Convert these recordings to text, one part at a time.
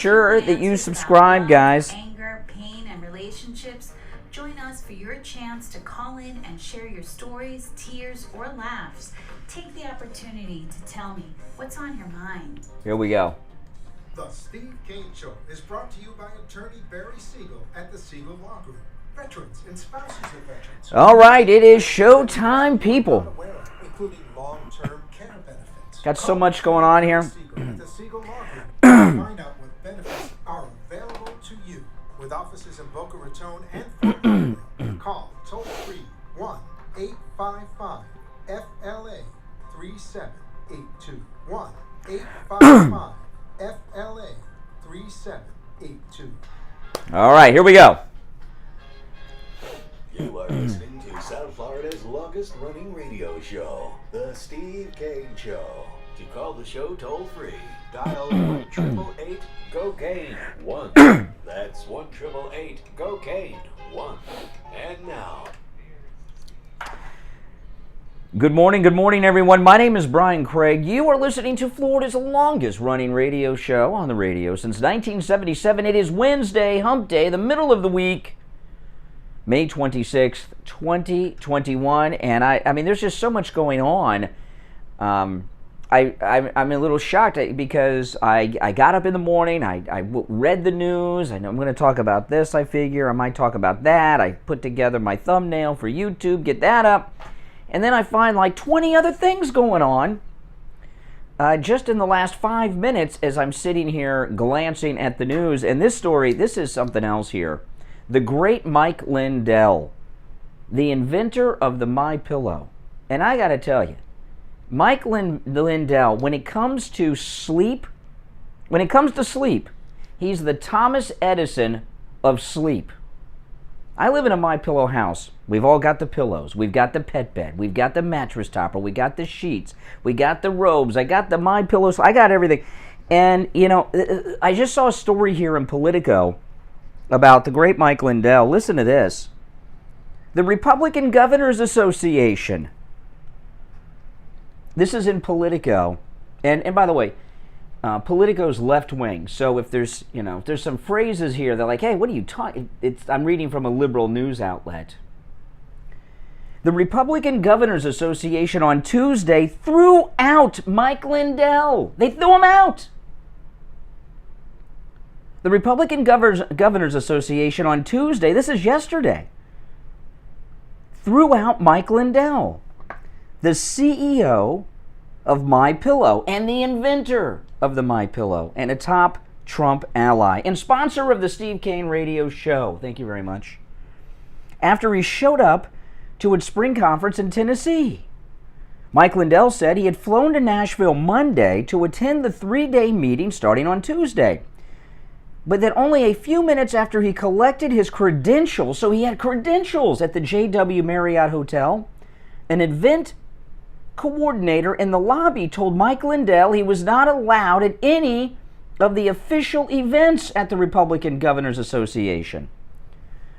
Sure that you subscribe, guys. Anger, pain, and relationships. Join us for your chance to call in and share your stories, tears, or laughs. Take the opportunity to tell me what's on your mind. Here we go. The Steve Kane Show is brought to you by attorney Barry Siegel at the Siegel Law Group. Veterans and spouses of veterans. All right, it is showtime, people. Including long-term care benefits. Got so much going on here. The Siegel Law Group to find out what benefits are available to you. With offices in Boca Raton and Fort Lauderdale, call toll-free 1-855-FLA-3782. 1-855-FLA-3782. All right, here we go. You are listening to South Florida's longest-running radio show, The Steve Kane Show. To call the show toll-free, dial 1-888-GO-KANE 1. That's 1-888-GO-KANE 1. And now... Good morning, everyone. My name is Brian Craig. You are listening to Florida's longest-running radio show on the radio since 1977. It is Wednesday, Hump Day, the middle of the week, May 26th, 2021. And I mean, there's just so much going on. I'm a little shocked because I got up in the morning, I read the news, I know I'm going to talk about this, I figure, I might talk about that, I put together my thumbnail for YouTube, get that up, and then I find like 20 other things going on just in the last 5 minutes as I'm sitting here glancing at the news. And this story, this is something else here. The great Mike Lindell, the inventor of the MyPillow. And I got to tell you, Mike Lindell, when it comes to sleep, he's the Thomas Edison of sleep. I live in a MyPillow house. We've all got the pillows. We've got the pet bed. We've got the mattress topper. We got the sheets. We got the robes. I got the MyPillows. I got everything. And, you know, I just saw a story here in Politico about the great Mike Lindell. Listen to this. The Republican Governors Association. This is in Politico, and by the way, Politico's left wing. So if there's some phrases here, they're like, "Hey, what are you talking?" I'm reading from a liberal news outlet. The Republican Governors Association on Tuesday threw out Mike Lindell. They threw him out. The Republican Governors Association on Tuesday, this is yesterday, threw out Mike Lindell, the CEO of MyPillow and the inventor of the MyPillow and a top Trump ally and sponsor of the Steve Kane Radio Show. Thank you very much. After he showed up to its spring conference in Tennessee, Mike Lindell said he had flown to Nashville Monday to attend the 3-day meeting starting on Tuesday. But that only a few minutes after he collected his credentials, so he had credentials at the JW Marriott Hotel, an event coordinator in the lobby told Mike Lindell he was not allowed at any of the official events at the Republican Governors Association.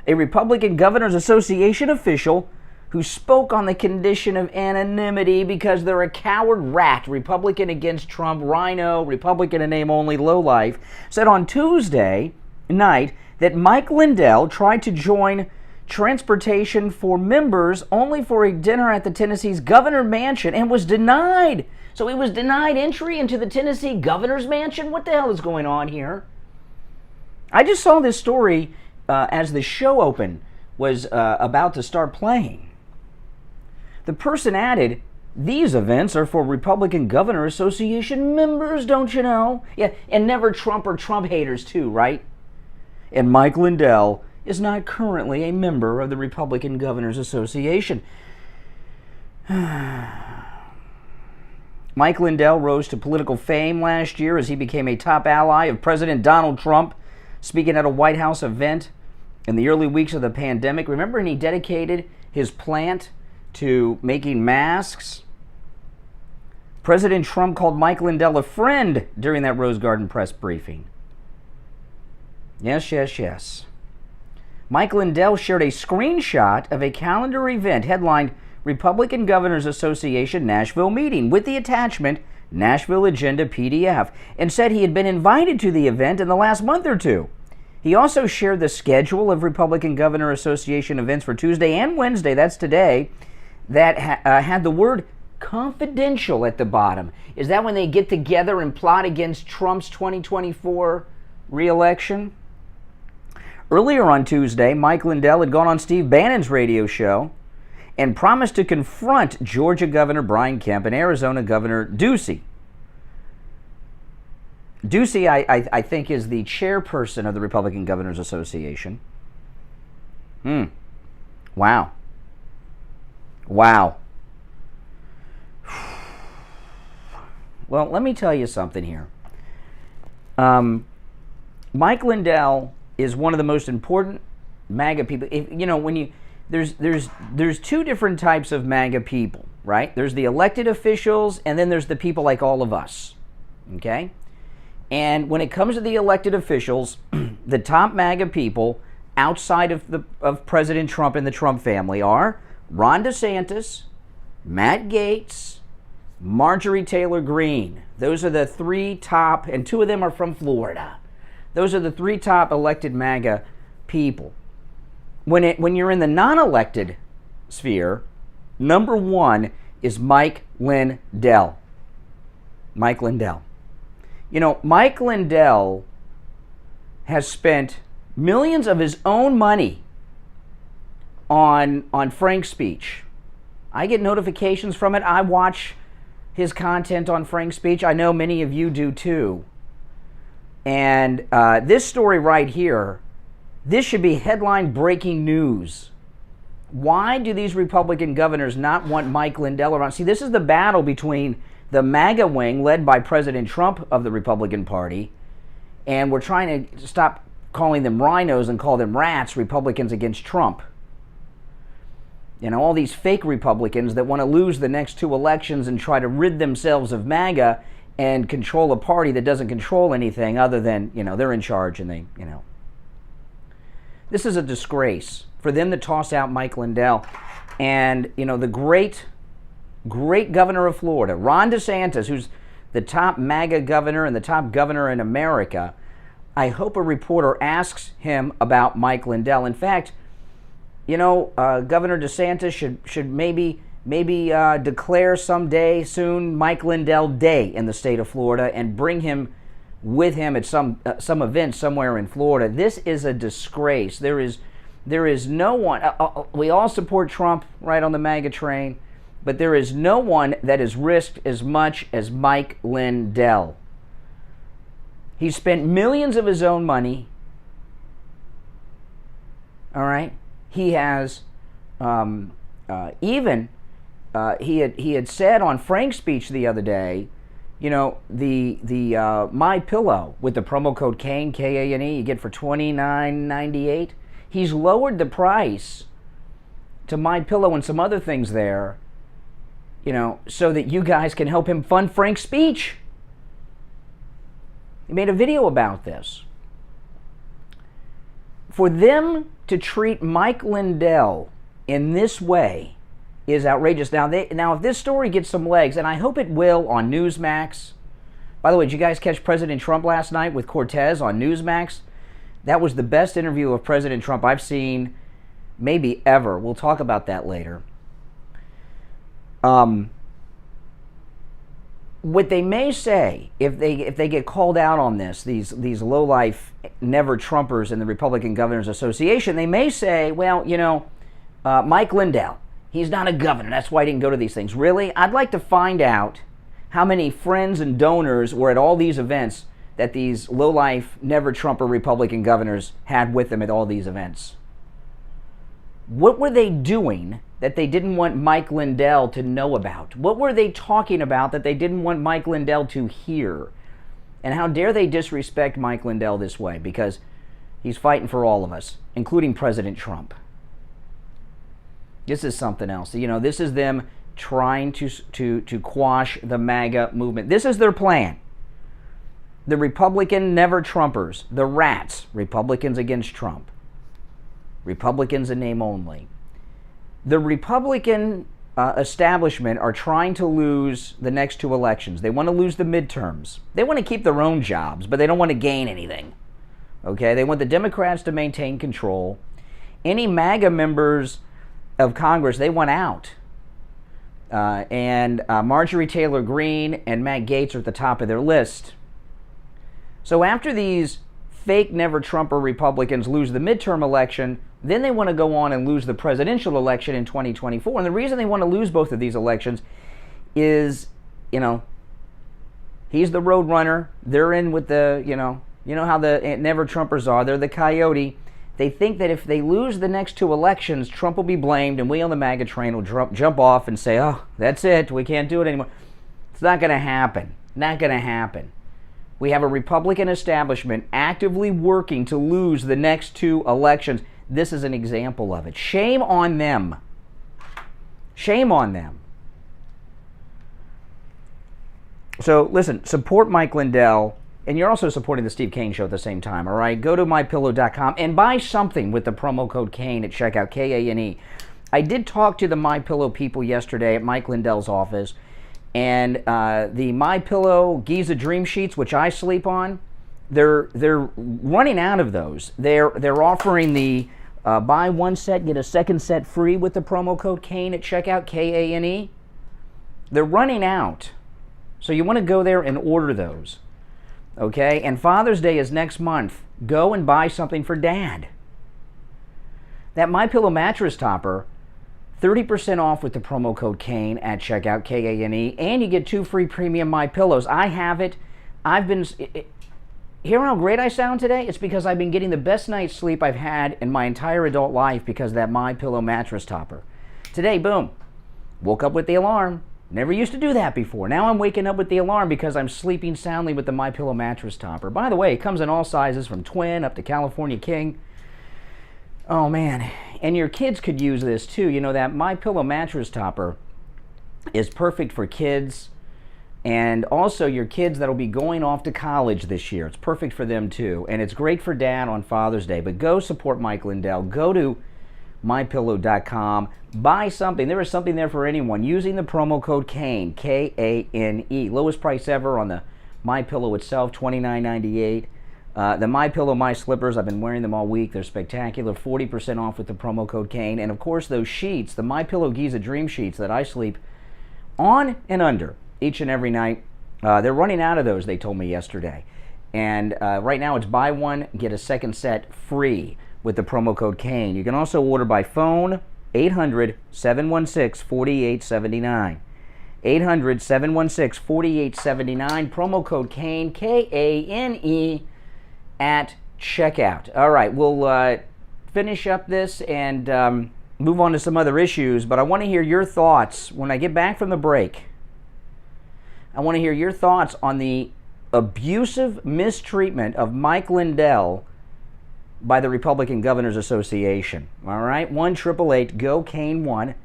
A Republican Governors Association official who spoke on the condition of anonymity because they're a coward rat, Republican against Trump, rhino, Republican in name only, lowlife, said on Tuesday night that Mike Lindell tried to join transportation for members only for a dinner at the Tennessee's Governor Mansion and was denied. So he was denied entry into the Tennessee Governor's Mansion? What the hell is going on here? I just saw this story as the show open was about to start playing. The person added, "These events are for Republican Governor Association members, don't you know?" Yeah, and never Trump or Trump haters too, right? And Mike Lindell is not currently a member of the Republican Governors Association. Mike Lindell rose to political fame last year as he became a top ally of President Donald Trump, speaking at a White House event in the early weeks of the pandemic. Remember, and he dedicated his plant to making masks? President Trump called Mike Lindell a friend during that Rose Garden press briefing. Yes. Mike Lindell shared a screenshot of a calendar event headlined Republican Governors Association Nashville meeting with the attachment Nashville Agenda PDF, and said he had been invited to the event in the last month or two. He also shared the schedule of Republican Governor Association events for Tuesday and Wednesday, that's today, that had the word confidential at the bottom. Is that when they get together and plot against Trump's 2024 re-election? Earlier on Tuesday, Mike Lindell had gone on Steve Bannon's radio show and promised to confront Georgia Governor Brian Kemp and Arizona Governor Ducey. Ducey, I think, is the chairperson of the Republican Governors Association. Wow. Wow. Well, let me tell you something here. Mike Lindell is one of the most important MAGA people. There's two different types of MAGA people, right? There's the elected officials, and then there's the people like all of us. Okay? And when it comes to the elected officials, the top MAGA people outside of President Trump and the Trump family are Ron DeSantis, Matt Gaetz, Marjorie Taylor Greene. Those are the three top, and two of them are from Florida. Those are the three top elected MAGA people. When you're in the non-elected sphere, number one is Mike Lindell. Mike Lindell. You know, Mike Lindell has spent millions of his own money on Frank's speech. I get notifications from it. I watch his content on Frank's speech. I know many of you do too. And this story right here, this should be headline breaking news. Why do these Republican governors not want Mike Lindell around? See, this is the battle between the MAGA wing led by President Trump of the Republican Party, and we're trying to stop calling them rhinos and call them rats, Republicans against Trump. You know, all these fake Republicans that want to lose the next two elections and try to rid themselves of MAGA and control a party that doesn't control anything other than, they're in charge and they. This is a disgrace for them to toss out Mike Lindell. And, the great governor of Florida, Ron DeSantis, who's the top MAGA governor and the top governor in America, I hope a reporter asks him about Mike Lindell. In fact, Governor DeSantis should maybe declare someday soon Mike Lindell Day in the state of Florida and bring him with him at some event somewhere in Florida. This is a disgrace. There is no one. We all support Trump right on the MAGA train, but there is no one that has risked as much as Mike Lindell. He spent millions of his own money. All right. He has he had said on Frank's speech the other day, the My Pillow with the promo code Kane, Kane, you get for $29.98. He's lowered the price to My Pillow and some other things there, so that you guys can help him fund Frank's speech. He made a video about this. For them to treat Mike Lindell in this way is outrageous. Now, if this story gets some legs, and I hope it will on Newsmax. By the way, did you guys catch President Trump last night with Cortez on Newsmax? That was the best interview of President Trump I've seen maybe ever. We'll talk about that later. What they may say if they get called out on this, these lowlife never Trumpers in the Republican Governors Association, they may say, well, Mike Lindell, he's not a governor. That's why he didn't go to these things. Really? I'd like to find out how many friends and donors were at all these events that these lowlife never Trumper Republican governors had with them at all these events. What were they doing that they didn't want Mike Lindell to know about? What were they talking about that they didn't want Mike Lindell to hear? And how dare they disrespect Mike Lindell this way? Because he's fighting for all of us, including President Trump. This is something else. This is them trying to quash the MAGA movement. This is their plan. The Republican never Trumpers, the rats, Republicans against Trump. Republicans in name only. The Republican establishment are trying to lose the next two elections. They want to lose the midterms. They want to keep their own jobs, but they don't want to gain anything. Okay? They want the Democrats to maintain control. Any MAGA members of Congress, they want out. And Marjorie Taylor Greene and Matt Gaetz are at the top of their list. So after these fake never-Trumper Republicans lose the midterm election, then they want to go on and lose the presidential election in 2024. And the reason they want to lose both of these elections is, he's the road runner. They're in with the, you know how the never-Trumpers are. They're the coyote. They think that if they lose the next two elections, Trump will be blamed, and we on the MAGA train will jump off and say, oh, that's it. We can't do it anymore. It's not going to happen. Not going to happen. We have a Republican establishment actively working to lose the next two elections. This is an example of it. Shame on them. Shame on them. So listen, support Mike Lindell, and you're also supporting the Steve Kane Show at the same time, all right? Go to mypillow.com and buy something with the promo code Kane at checkout, K-A-N-E. I did talk to the MyPillow people yesterday at Mike Lindell's office, and the MyPillow Giza Dream Sheets, which I sleep on, they're running out of those. They're offering the buy one set, get a second set free with the promo code Kane at checkout, K-A-N-E. They're running out. So you want to go there and order those. Okay? And Father's Day is next month. Go and buy something for Dad. That MyPillow mattress topper, 30% off with the promo code Kane at checkout, K-A-N-E, and you get 2 free premium MyPillows. I have it. Hear how great I sound today? It's because I've been getting the best night's sleep I've had in my entire adult life because of that MyPillow mattress topper. Today, boom, woke up with the alarm. Never used to do that before. Now I'm waking up with the alarm because I'm sleeping soundly with the MyPillow mattress topper. By the way, it comes in all sizes from twin up to California King. Oh, man. And your kids could use this, too. You know, that MyPillow mattress topper is perfect for kids and also your kids that'll be going off to college this year. It's perfect for them, too. And it's great for Dad on Father's Day. But go support Mike Lindell. Go to mypillow.com. Buy something. There is something there for anyone using the promo code Kane, K-A-N-E. Lowest price ever on the MyPillow itself, $29.98. The MyPillow My Slippers, I've been wearing them all week. They're spectacular. 40% off with the promo code Kane. And, of course, those sheets, the MyPillow Giza Dream Sheets that I sleep on and under each and every night. They're running out of those, they told me yesterday. And right now it's buy one, get a second set free with the promo code Kane. You can also order by phone, 800-716-4879. 800-716-4879, promo code Kane, K-A-N-E, at checkout. All right, we'll finish up this and move on to some other issues, but I want to hear your thoughts when I get back from the break. I want to hear your thoughts on the abusive mistreatment of Mike Lindell by the Republican Governors Association. All right, 1-888-GO-KANE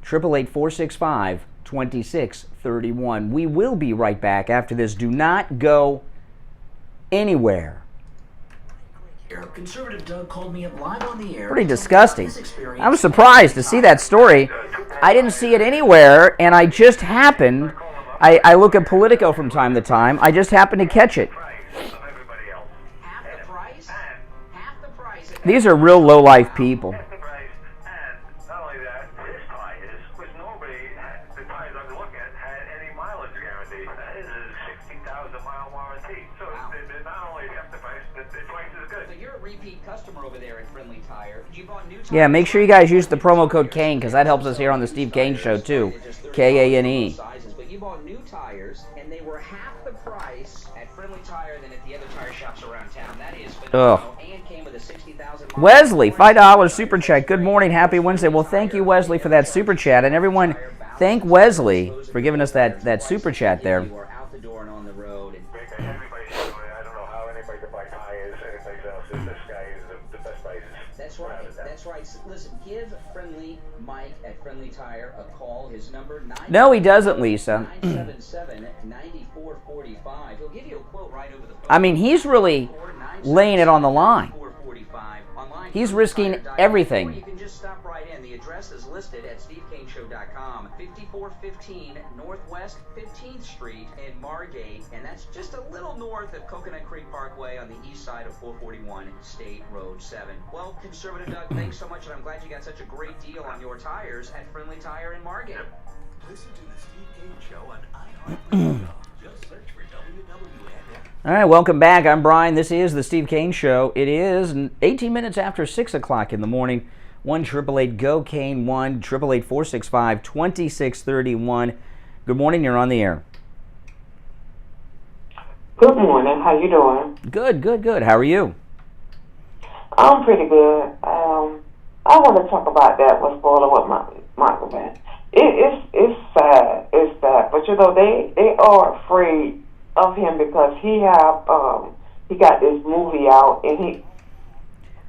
1-888-465-2631. We will be right back after this. Do not go anywhere. Conservative Doug called me up live on the air. Pretty disgusting. I was surprised to see that story. I didn't see it anywhere, and I just happened. I look at Politico from time to time. I just happened to catch it. These are real low-life people. Yeah, make sure you guys use the promo code Kane because that helps us here on the Steve Kane Show too. K-A-N-E. But you bought new tires and they were half the price at Friendly Tire than at the other tire shops around town. That is phenomenal. And came with a 60,000 Wesley, $5 super chat. Good morning, happy Wednesday. Well, thank you, Wesley, for that super chat, and everyone, thank Wesley for giving us that super chat there. You are out the door and on the road. I don't know how anybody could buy tires or anything else. This guy is the best prices. That's right. That's right. Listen, give Friendly Mike at Friendly Tire a call. His number No, he doesn't, Lisa. 977-9445. He'll give you a quote right over the phone. I mean, he's really laying it on the line. He's risking everything. You can just stop right in. The address is listed at stevekaneshow.com. 5415 Northwest 15th Street in Margate, and that's just a little north of Coconut Creek Parkway on the east side of 441 State Road 7. Well, Conservative Doug, thanks so much, and I'm glad you got such a great deal on your tires at Friendly Tire in Margate. Listen to the Steve Kane Show on iHeartRadio. Just search for WWNN. All right, welcome back. I'm Brian. This is the Steve Kane Show. It is 18 minutes after 6 o'clock in the morning. 1-888-GO-KANE, 1-888-465-2631. Good morning. You're on the air. Good morning. How you doing? Good. How are you? I'm pretty good. I want to talk about that. What's going on with Michael, man? It's sad. It's sad. But you know they are afraid of him because he got this movie out and he.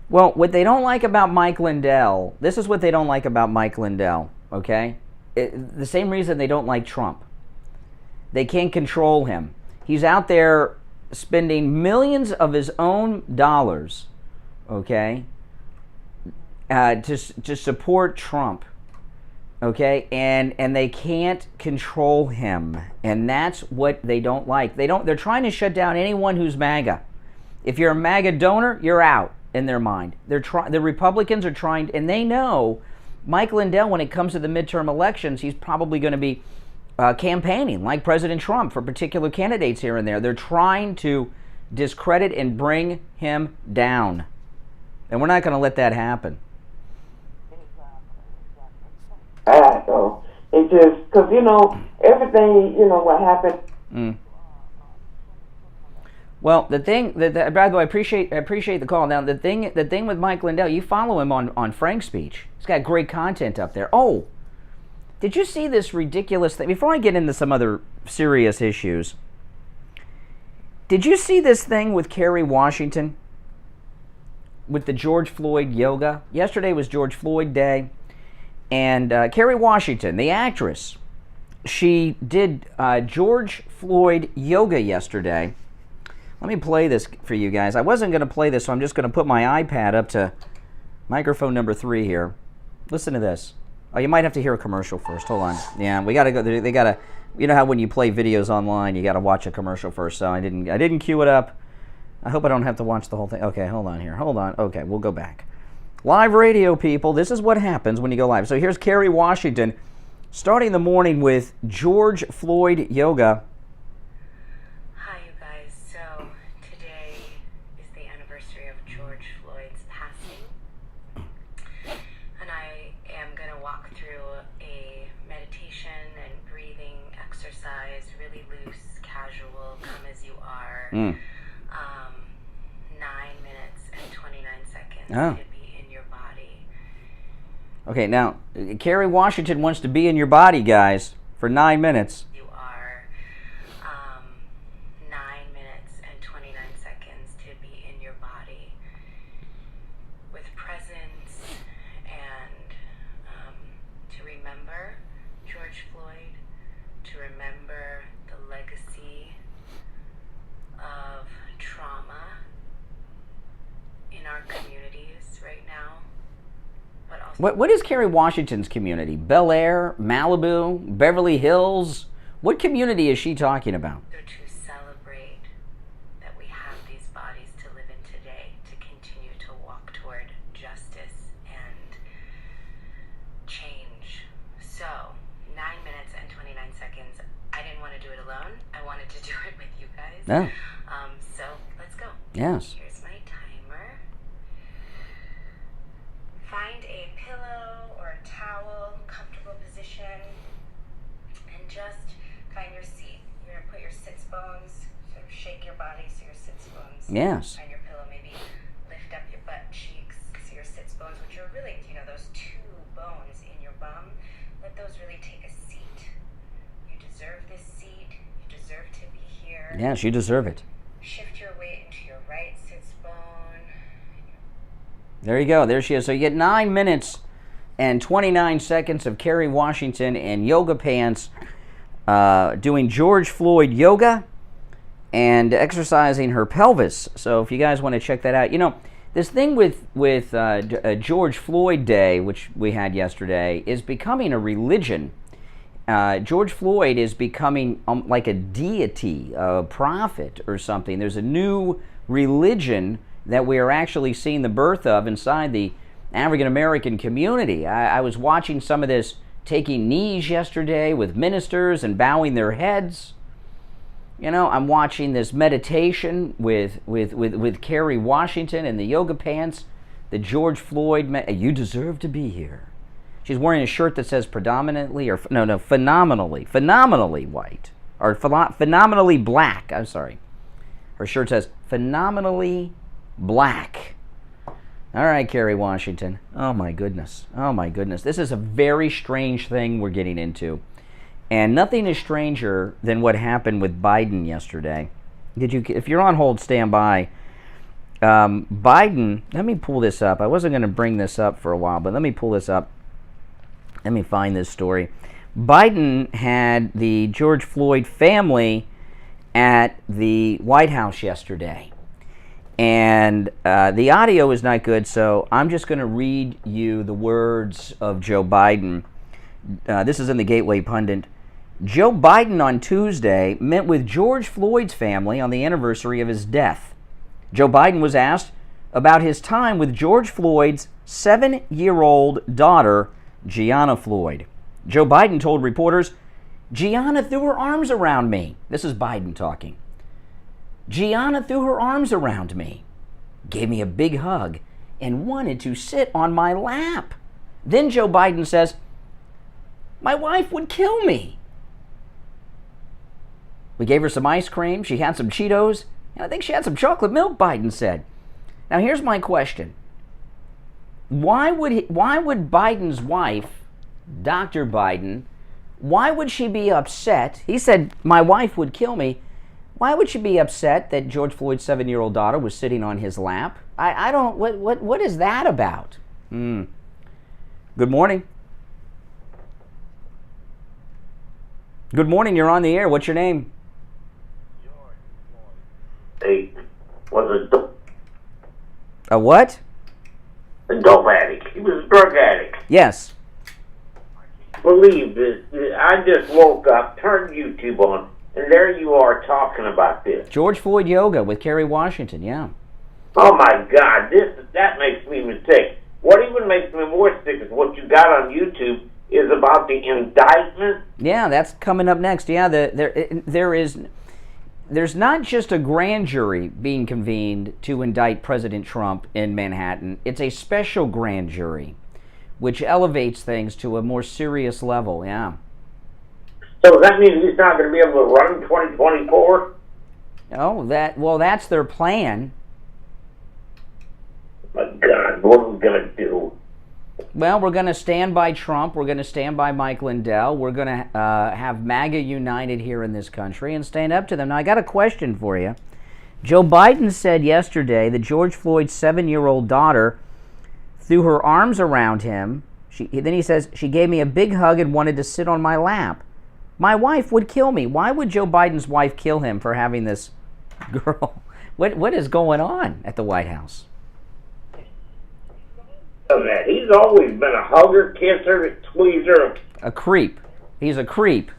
Well, what they don't like about Mike Lindell, this is what they don't like about Mike Lindell, okay? The same reason they don't like Trump. They can't control him. He's out there spending millions of his own dollars, okay, to support Trump, okay? And they can't control him, and that's what they don't like. They're trying to shut down anyone who's MAGA. If you're a MAGA donor, you're out. In their mind, the Republicans are trying, and they know Mike Lindell, when it comes to the midterm elections, he's probably going to be campaigning like President Trump for particular candidates here and there. They're trying to discredit and bring him down, and we're not going to let that happen. So it's just because everything what happened. Well, the thing that by the way, I appreciate the call. Now, the thing with Mike Lindell, you follow him on Frank's Speech. He's got great content up there. Oh, did you see this ridiculous thing? Before I get into some other serious issues, did you see this thing with Kerry Washington with the George Floyd yoga? Yesterday was George Floyd Day, and Kerry Washington, the actress, she did George Floyd yoga yesterday. Let me play this for you guys. I wasn't going to play this, so I'm just going to put my iPad up to microphone number 3 here. Listen to this. Oh, you might have to hear a commercial first. Hold on. Yeah, we got to go. They got to. You know how when you play videos online, you got to watch a commercial first. So I didn't cue it up. I hope I don't have to watch the whole thing. Okay, hold on here. Hold on. Okay, we'll go back. Live radio, people. This is what happens when you go live. So here's Kerry Washington, starting the morning with George Floyd yoga. Mm. 9 minutes and 29 seconds to be in your body. Okay, now, Kerry Washington wants to be in your body, guys, for 9 minutes. You are 9 minutes and 29 seconds to be in your body with presence and to remember George Floyd, to remember the legacy of trauma in our communities right now. But also What is Kerry Washington's community? Bel Air, Malibu, Beverly Hills? What community is she talking about? to celebrate that we have these bodies to live in today, to continue to walk toward justice and change. So, 9 minutes and 29 seconds. I didn't want to do it alone. I wanted to do it with you guys. Yeah. So let's go. Yes. Here's my timer. Find a pillow or a towel, comfortable position, and just find your seat. You're gonna put your sits bones, sort of shake your body so your sits bones. Yes. Find your pillow, maybe lift up your butt cheeks so your sits bones, which are really, those 2 bones in your bum. Let those really take a seat. You deserve this seat. You deserve to be here. Yes, you deserve it. Shift your weight into your right sits bone. There you go. There she is. So you get 9 minutes and 29 seconds of Kerry Washington in yoga pants doing George Floyd yoga and exercising her pelvis. So if you guys want to check that out, this thing with George Floyd Day, which we had yesterday, is becoming a religion George Floyd is becoming like a deity, a prophet or something. There's a new religion that we are actually seeing the birth of inside the African American community. I was watching some of this taking knees yesterday with ministers and bowing their heads. You know, I'm watching this meditation with Kerry Washington in the yoga pants. The George Floyd, you deserve to be here. She's wearing a shirt that says phenomenally white, or phenomenally black. I'm sorry. Her shirt says phenomenally black. All right, Kerry Washington. Oh my goodness. Oh my goodness. This is a very strange thing we're getting into. And nothing is stranger than what happened with Biden yesterday. If you're on hold, stand by. Biden, let me pull this up. I wasn't going to bring this up for a while, but let me pull this up. Let me find this story. Biden had the George Floyd family at the White House yesterday. And the audio is not good, so I'm just going to read you the words of Joe Biden. This is in the Gateway Pundit. Joe Biden on Tuesday met with George Floyd's family on the anniversary of his death. Joe Biden was asked about his time with George Floyd's 7-year-old daughter, Gianna Floyd. Joe Biden told reporters, Gianna threw her arms around me. This is Biden talking. Gianna threw her arms around me, gave me a big hug, and wanted to sit on my lap. Then Joe Biden says, my wife would kill me. We gave her some ice cream. She had some Cheetos. And I think she had some chocolate milk, Biden said. Now here's my question. Why would Biden's wife, Dr. Biden, why would she be upset? He said, my wife would kill me. Why would she be upset that George Floyd's 7-year-old daughter was sitting on his lap? I don't, what is that about? Good morning. Good morning, you're on the air. What's your name? He was A what? a dope addict. He was a drug addict. Yes. Believe this. I just woke up, turned YouTube on, and there you are talking about this. George Floyd Yoga with Kerry Washington, yeah. Oh my God, that makes me even sick. What even makes me more sick is what you got on YouTube is about the indictment. Yeah, that's coming up next. Yeah, there's not just a grand jury being convened to indict President Trump in Manhattan. It's a special grand jury, which elevates things to a more serious level, yeah. So that means he's not going to be able to run in 2024? Oh, that's their plan. My God, what are we going to do? Well, we're going to stand by Trump. We're going to stand by Mike Lindell. We're going to have MAGA united here in this country and stand up to them. Now, I got a question for you. Joe Biden said yesterday that George Floyd's 7-year-old daughter threw her arms around him. Then he says, she gave me a big hug and wanted to sit on my lap. My wife would kill me. Why would Joe Biden's wife kill him for having this girl? What is going on at the White House? He's always been a hugger, kisser, squeezer. A creep. He's a creep.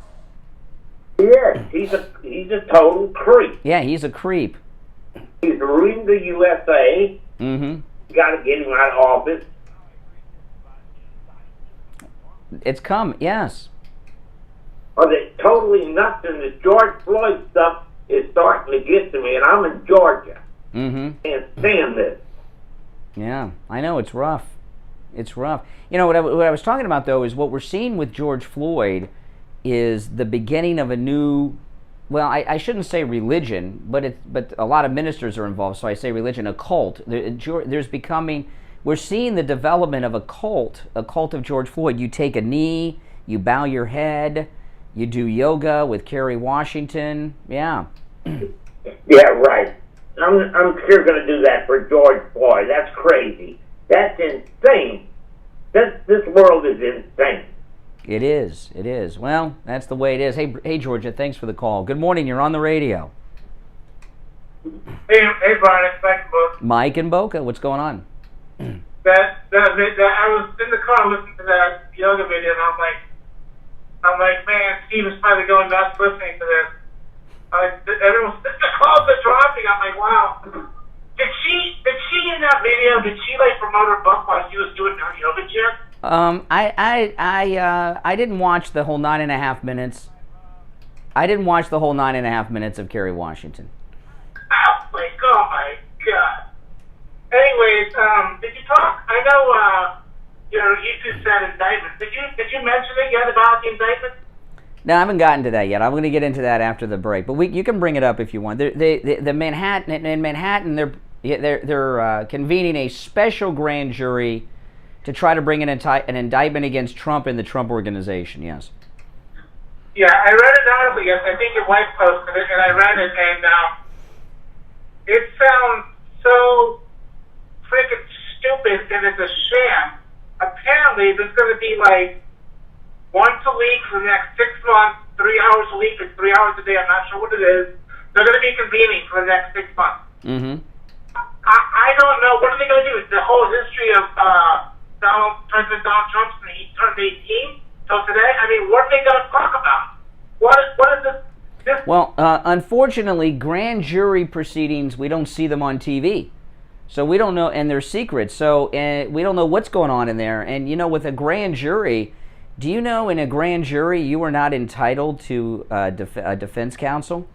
Yes, he's a total creep. Yeah, he's a creep. He's ruined the USA. Mm-hmm. You got to get him out of office. It's come, yes. Or they're totally nuts, and this George Floyd stuff is starting to get to me, and I'm in Georgia. Mm-hmm. Can't stand this. Yeah, I know, it's rough. It's rough. You know, what I was talking about, though, is what we're seeing with George Floyd is the beginning of a new, well, I shouldn't say religion, but a lot of ministers are involved, so I say religion, a cult. We're seeing the development of a cult of George Floyd. You take a knee, you bow your head, you do yoga with Kerry Washington, yeah. Yeah, right. I'm sure going to do that for George Floyd. That's crazy. That's insane. This world is insane. It is. It is. Well, that's the way it is. Hey, Georgia, thanks for the call. Good morning. You're on the radio. Hey, Brian. It's Mike in Boca. Mike in Boca. What's going on? I was in the car listening to that yoga video, and I'm like, I'm like, man, Steve is probably going nuts listening to this. Everyone's, the calls are dropping. I'm like, wow. Did she in that video, did she like promote her book while she was doing her yoga chair? I didn't watch the whole 9.5 minutes. I didn't watch the whole 9.5 minutes of Kerry Washington. Oh my god. Anyways, did you talk? I know, you two said indictment. Did you mention it yet about the indictment? No, I haven't gotten to that yet. I'm going to get into that after the break. But you can bring it up if you want. The Manhattan, they're convening a special grand jury to try to bring an indictment against Trump and the Trump Organization. Yes. Yeah, I read it earlier. Yes, I think your wife posted it, and I read it, and it sounds so freaking stupid, and it's a sham. Apparently, there's going to be like once a week for the next 6 months, 3 hours a week, it's 3 hours a day. I'm not sure what it is. They're going to be convening for the next 6 months. Mm-hmm. I don't know. What are they going to do? The whole history of President Donald Trump since he turned 18 till today? I mean, what are they going to talk about? What is this? Well, unfortunately, grand jury proceedings, we don't see them on TV. So we don't know, and they're secret. So we don't know what's going on in there. And, with a grand jury, do you know in a grand jury you are not entitled to a defense counsel?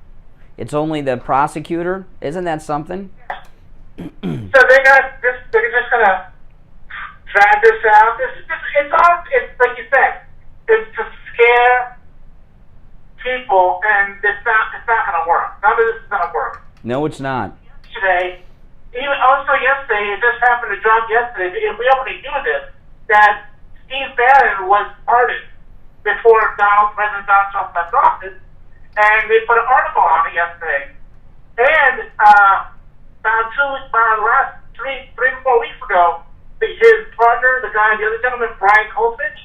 It's only the prosecutor. Isn't that something? So they're just going to drag this out. It's like you said, it's to scare people, and it's not going to work. None of this is going to work. No, it's not. Yesterday, it just happened to drop yesterday, and we already knew this, that Steve Bannon was pardoned before President Donald Trump left office, and they put an article on it yesterday. And about last 3 or 4 weeks ago, his partner, the other gentleman, Brian Kolfage,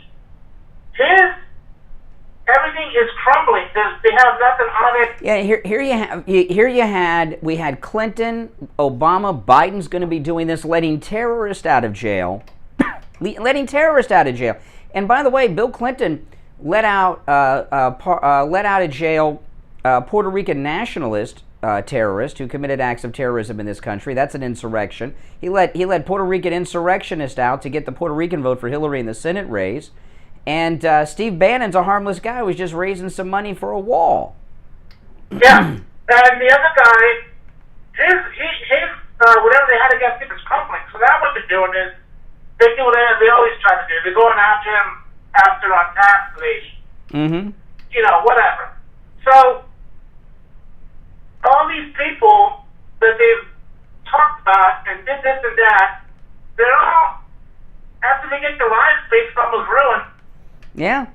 everything is crumbling. They have nothing on it. Yeah, we had Clinton, Obama, Biden's going to be doing this, letting terrorists out of jail. And by the way, Bill Clinton let out of jail Puerto Rican nationalist terrorist who committed acts of terrorism in this country. That's an insurrection. He let Puerto Rican insurrectionists out to get the Puerto Rican vote for Hillary in the Senate race. And Steve Bannon's a harmless guy who was just raising some money for a wall. Yeah, and the other guy, his whatever they had against him is crumbling. So now what they're doing is they do what they always try to do. They're going after him on tax evasion. Mm-hmm. Whatever. So all these people that they've talked about and did this and that, they're all, after they get their lives based almost ruined. Yeah.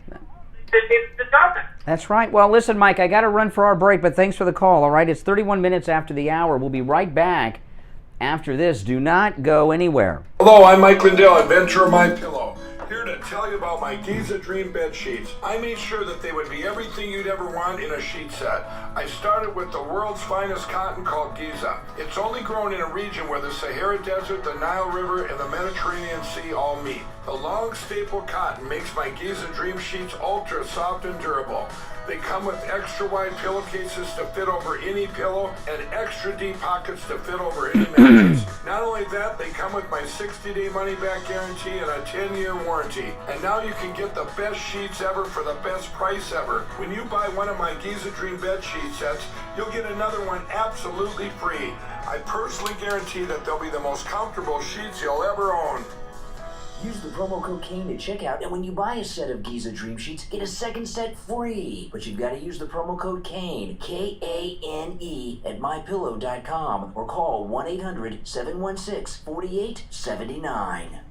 They're nothing. That's right. Well, listen, Mike, I got to run for our break, but thanks for the call, all right? It's 31 minutes after the hour. We'll be right back after this. Do not go anywhere. Hello, I'm Mike Lindell, inventor of MyPillow. Here to tell you about my Giza Dream bed sheets. I made sure that they would be everything you'd ever want in a sheet set. I started with the world's finest cotton called Giza. It's only grown in a region where the Sahara Desert, the Nile River, and the Mediterranean Sea all meet. The long staple cotton makes my Giza Dream sheets ultra soft and durable. They come with extra wide pillowcases to fit over any pillow and extra deep pockets to fit over any mattress. Not only that, they come with my 60-day money-back guarantee and a 10-year warranty. And now you can get the best sheets ever for the best price ever. When you buy one of my Giza Dream bed sheet sets, you'll get another one absolutely free. I personally guarantee that they'll be the most comfortable sheets you'll ever own. Use the promo code Kane at checkout, and when you buy a set of Giza Dream Sheets, get a second set free. But you've got to use the promo code Kane, K-A-N-E, at MyPillow.com, or call 1-800-716-4879.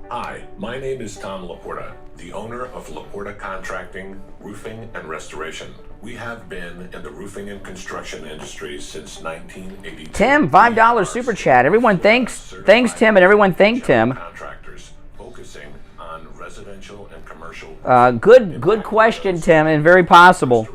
Hi, my name is Tom Laporta, the owner of Laporta Contracting, Roofing, and Restoration. We have been in the roofing and construction industry since 1982. Tim, $5 super chat. Everyone thanks Tim, and everyone thanked Tim. Contractors focusing on residential and commercial. Good question, Tim, and very possible.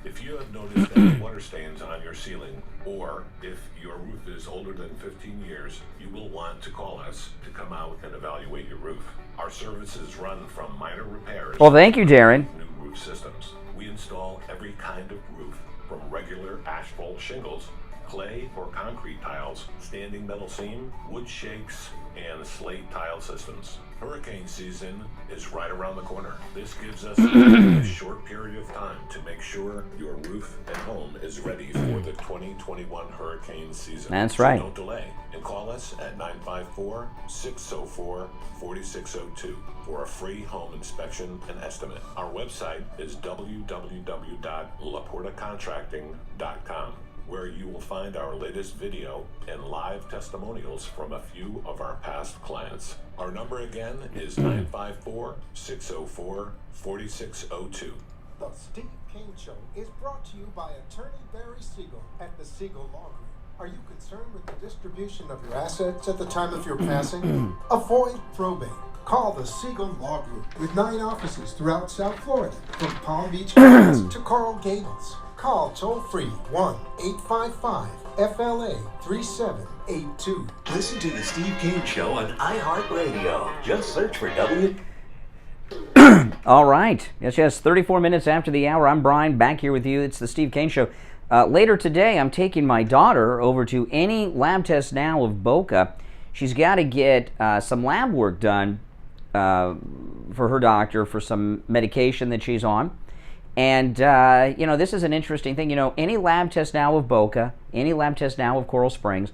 If you have noticed any water stains on your ceiling, or if your roof is older than 15 years, you will want to call us to come out and evaluate your roof. Our services run from minor repairs. Well, thank you, Darren. New roof systems. We install every kind of roof, from regular asphalt shingles, clay or concrete tiles, standing metal seam, wood shakes, and slate tile systems. Hurricane season is right around the corner. This gives us a short period of time to make sure your roof and home is ready for the 2021 hurricane season. That's right. So don't delay and call us at 954-604-4602 for a free home inspection and estimate. Our website is www.laportacontracting.com, where you will find our latest video and live testimonials from a few of our past clients. Our number again is 954-604-4602. The Steve Kane Show is brought to you by attorney Barry Siegel at the Siegel Law Group. Are you concerned with the distribution of your assets at the time of your passing? Avoid probate. Call the Siegel Law Group with 9 offices throughout South Florida, from Palm Beach Gardens to Coral Gables. Call toll-free 1-855-FLA-3782. Listen to the Steve Kane Show on iHeartRadio. Just search for W. All right. Yes, 34 minutes after the hour. I'm Brian, back here with you. It's the Steve Kane Show. Later today, I'm taking my daughter over to Any Lab Test Now of Boca. She's got to get some lab work done for her doctor for some medication that she's on. And, this is an interesting thing. Any Lab Test Now of Boca, Any Lab Test Now of Coral Springs,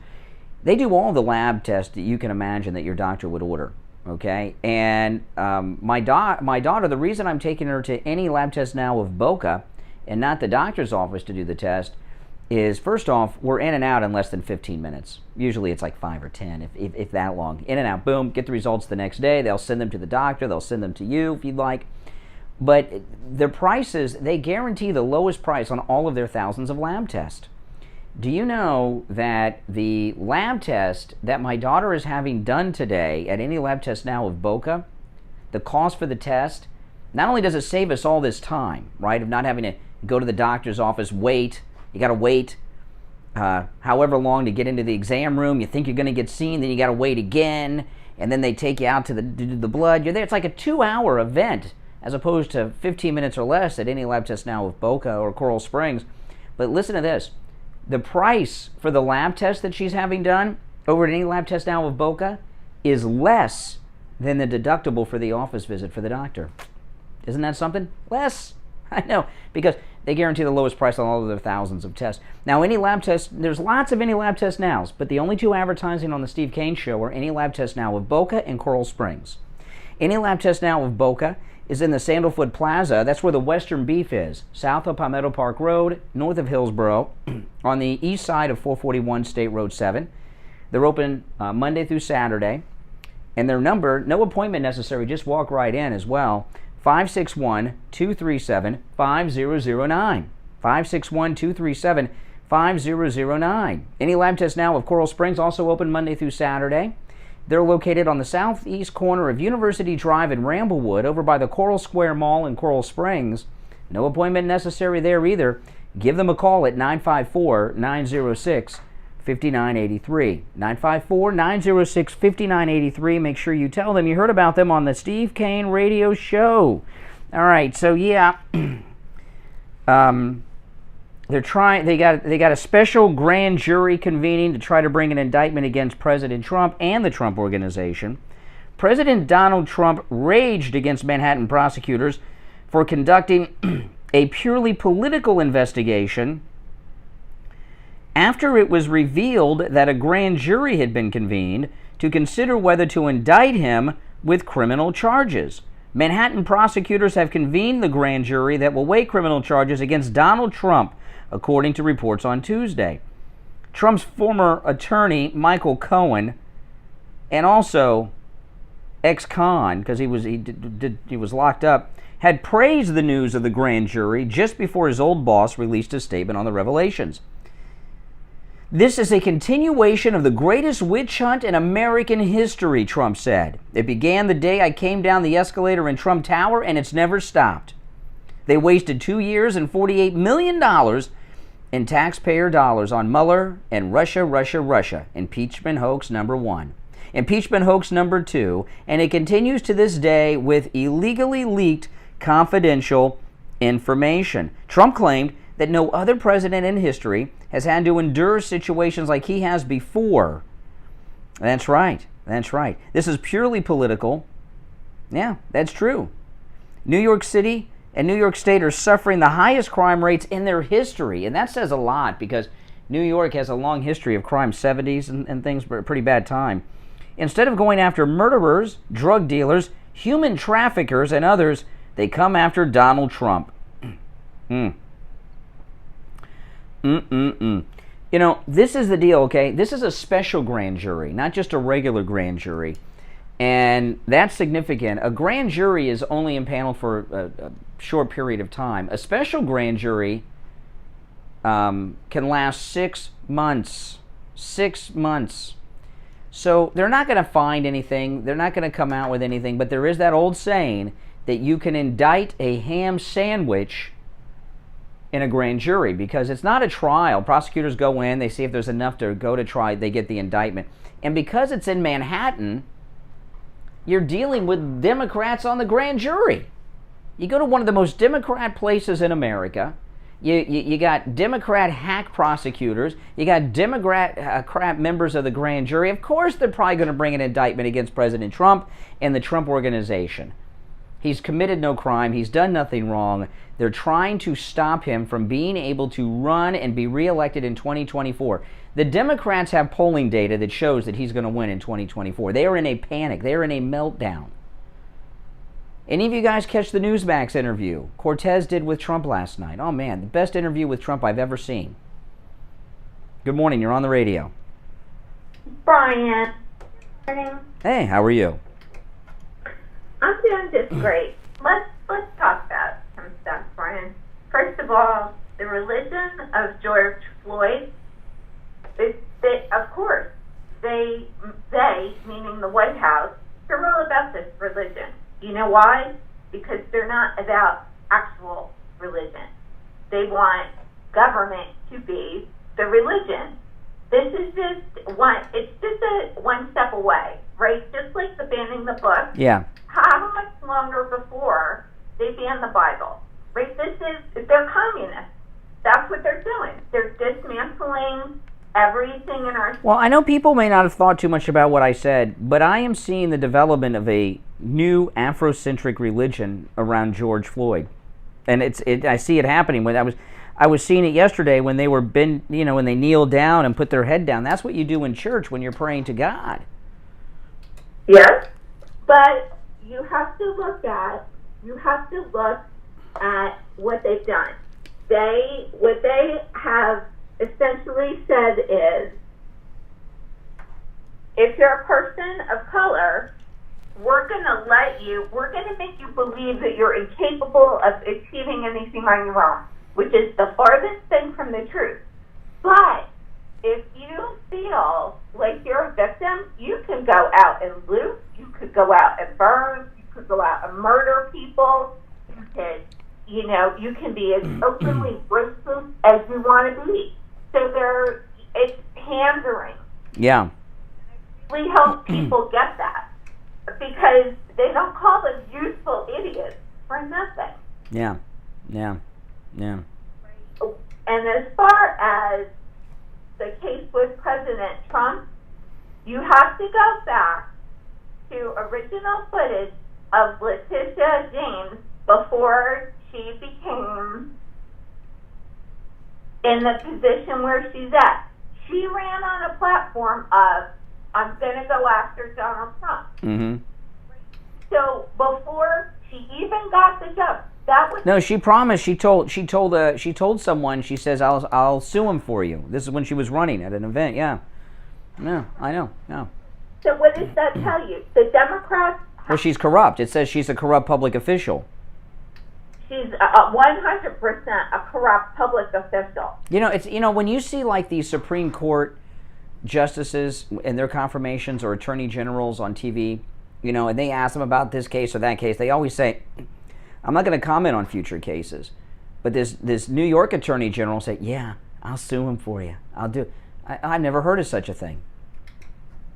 they do all the lab tests that you can imagine that your doctor would order, okay? And my daughter, the reason I'm taking her to Any Lab Test Now of Boca and not the doctor's office to do the test is, first off, we're in and out in less than 15 minutes. Usually it's like 5 or 10, if that long. In and out, boom, get the results the next day. They'll send them to the doctor. They'll send them to you if you'd like. But their prices, they guarantee the lowest price on all of their thousands of lab tests. Do you know that the lab test that my daughter is having done today at Any Lab Test Now of Boca, the cost for the test, not only does it save us all this time, right, of not having to go to the doctor's office, wait, you got to wait however long to get into the exam room, you think you're going to get seen, then you got to wait again, and then they take you out to do the blood. You're there. It's like a 2-hour event, as opposed to 15 minutes or less at Any Lab Test Now of Boca or Coral Springs. But listen to this. The price for the lab test that she's having done over at Any Lab Test Now of Boca is less than the deductible for the office visit for the doctor. Isn't that something? Less. I know, because they guarantee the lowest price on all of their thousands of tests. Now, Any Lab Test, there's lots of Any Lab Test Nows, but the only 2 advertising on the Steve Kane Show are Any Lab Test Now of Boca and Coral Springs. Any Lab Test Now of Boca is in the Sandalwood Plaza. That's where the Western Beef is, south of Palmetto Park Road, north of Hillsborough, on the east side of 441 State Road 7. They're open Monday through Saturday. And their number, no appointment necessary, just walk right in as well, 561-237-5009. 561-237-5009. Any Lab Test Now of Coral Springs, also open Monday through Saturday. They're located on the southeast corner of University Drive in Ramblewood, over by the Coral Square Mall in Coral Springs. No appointment necessary there either. Give them a call at 954-906-5983. 954-906-5983. Make sure you tell them you heard about them on the Steve Kane Radio Show. All right, so yeah, they're trying. They got a special grand jury convening to try to bring an indictment against President Trump and the Trump Organization. President Donald Trump raged against Manhattan prosecutors for conducting a purely political investigation after it was revealed that a grand jury had been convened to consider whether to indict him with criminal charges. Manhattan prosecutors have convened the grand jury that will weigh criminal charges against Donald Trump, according to reports on Tuesday. Trump's former attorney, Michael Cohen, and also ex-con, because he was locked up, had praised the news of the grand jury just before his old boss released a statement on the revelations. This is a continuation of the greatest witch hunt in American history, Trump said. It began the day I came down the escalator in Trump Tower, and it's never stopped. They wasted 2 years and $48 million in taxpayer dollars on Mueller and Russia, impeachment hoax number 1. Impeachment hoax number 2, and it continues to this day with illegally leaked confidential information. Trump claimed that no other president in history has had to endure situations like he has before. That's right. That's right. This is purely political. Yeah, that's true. New York City and New York State are suffering the highest crime rates in their history. And that says a lot because New York has a long history of crime, 70s and things, but a pretty bad time. Instead of going after murderers, drug dealers, human traffickers, and others, they come after Donald Trump. You know, this is the deal, okay? This is a special grand jury, not just a regular grand jury. And that's significant. A grand jury is only impaneled for a short period of time. A special grand jury can last 6 months. 6 months. So they're not going to find anything. They're not going to come out with anything. But there is that old saying that you can indict a ham sandwich in a grand jury because it's not a trial. Prosecutors go in, they see if there's enough to go to trial, they get the indictment. And because it's in Manhattan, you're dealing with Democrats on the grand jury. You go to one of the most Democrat places in America, you got Democrat hack prosecutors, you got Democrat members of the grand jury. Of course they're probably going to bring an indictment against President Trump and the Trump Organization. He's committed no crime. He's done nothing wrong. They're trying to stop him from being able to run and be reelected in 2024. The Democrats have polling data that shows that he's going to win in 2024. They are in a panic. They are in a meltdown. Any of you guys catch the Newsmax interview Cortez did with Trump last night? Oh, man, the best interview with Trump I've ever seen. Good morning. You're on the radio. Brian. Hey, how are you? I'm doing just great. Let's talk about some stuff, Brian. First of all, the religion of George Floyd. Of course, they, meaning the White House, they're all about this religion. You know why? Because they're not about actual religion. They want government to be the religion. This is just one step away, right? Just like the banning the book. Yeah. How much longer before they ban the Bible? Right? They're communists. That's what they're doing. They're dismantling everything in our... Well, I know people may not have thought too much about what I said, but I am seeing the development of a new Afrocentric religion around George Floyd. And I see it happening. When I was seeing it yesterday when they were when they kneel down and put their head down. That's what you do in church when you're praying to God. Yes, but you have to look at what they've done. What they have essentially said is, if you're a person of color, we're going to make you believe that you're incapable of achieving anything on your own, which is the farthest thing from the truth. But if you feel like you're a victim, you can go out and loot, you could go out and burn, you could go out and murder people, you can be as openly racist as you want to be. So it's pandering. Yeah. We help people get that because they don't call them useful idiots for nothing. Yeah. And as far as the case with President Trump, you have to go back to original footage of Letitia James before she became in the position where she's at. She ran on a platform of, I'm going to go after Donald Trump. Mm-hmm. So before she even got the job, that was... No, she promised. She told someone. She says, "I'll sue him for you." This is when she was running at an event. Yeah. No, I know. No. So what does that tell you? The Democrats... Well, she's corrupt. It says she's a corrupt public official. She's 100% a corrupt public official. It's when you see like these Supreme Court justices and their confirmations or attorney generals on TV, and they ask them about this case or that case, they always say, "I'm not going to comment on future cases." But this New York attorney general say, "Yeah, I'll sue him for you. I'll do it." I've never heard of such a thing.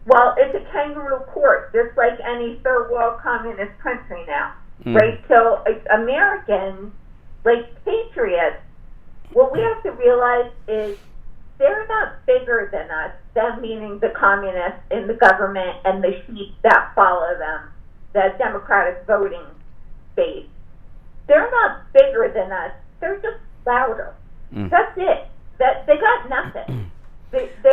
Well, it's a kangaroo court, just like any third world communist country now. Right? So Americans like patriots, what we have to realize is they're not bigger than us, them meaning the communists in the government and the sheep that follow them, the Democratic voting base. They're not bigger than us. They're just louder. That's it. They got nothing.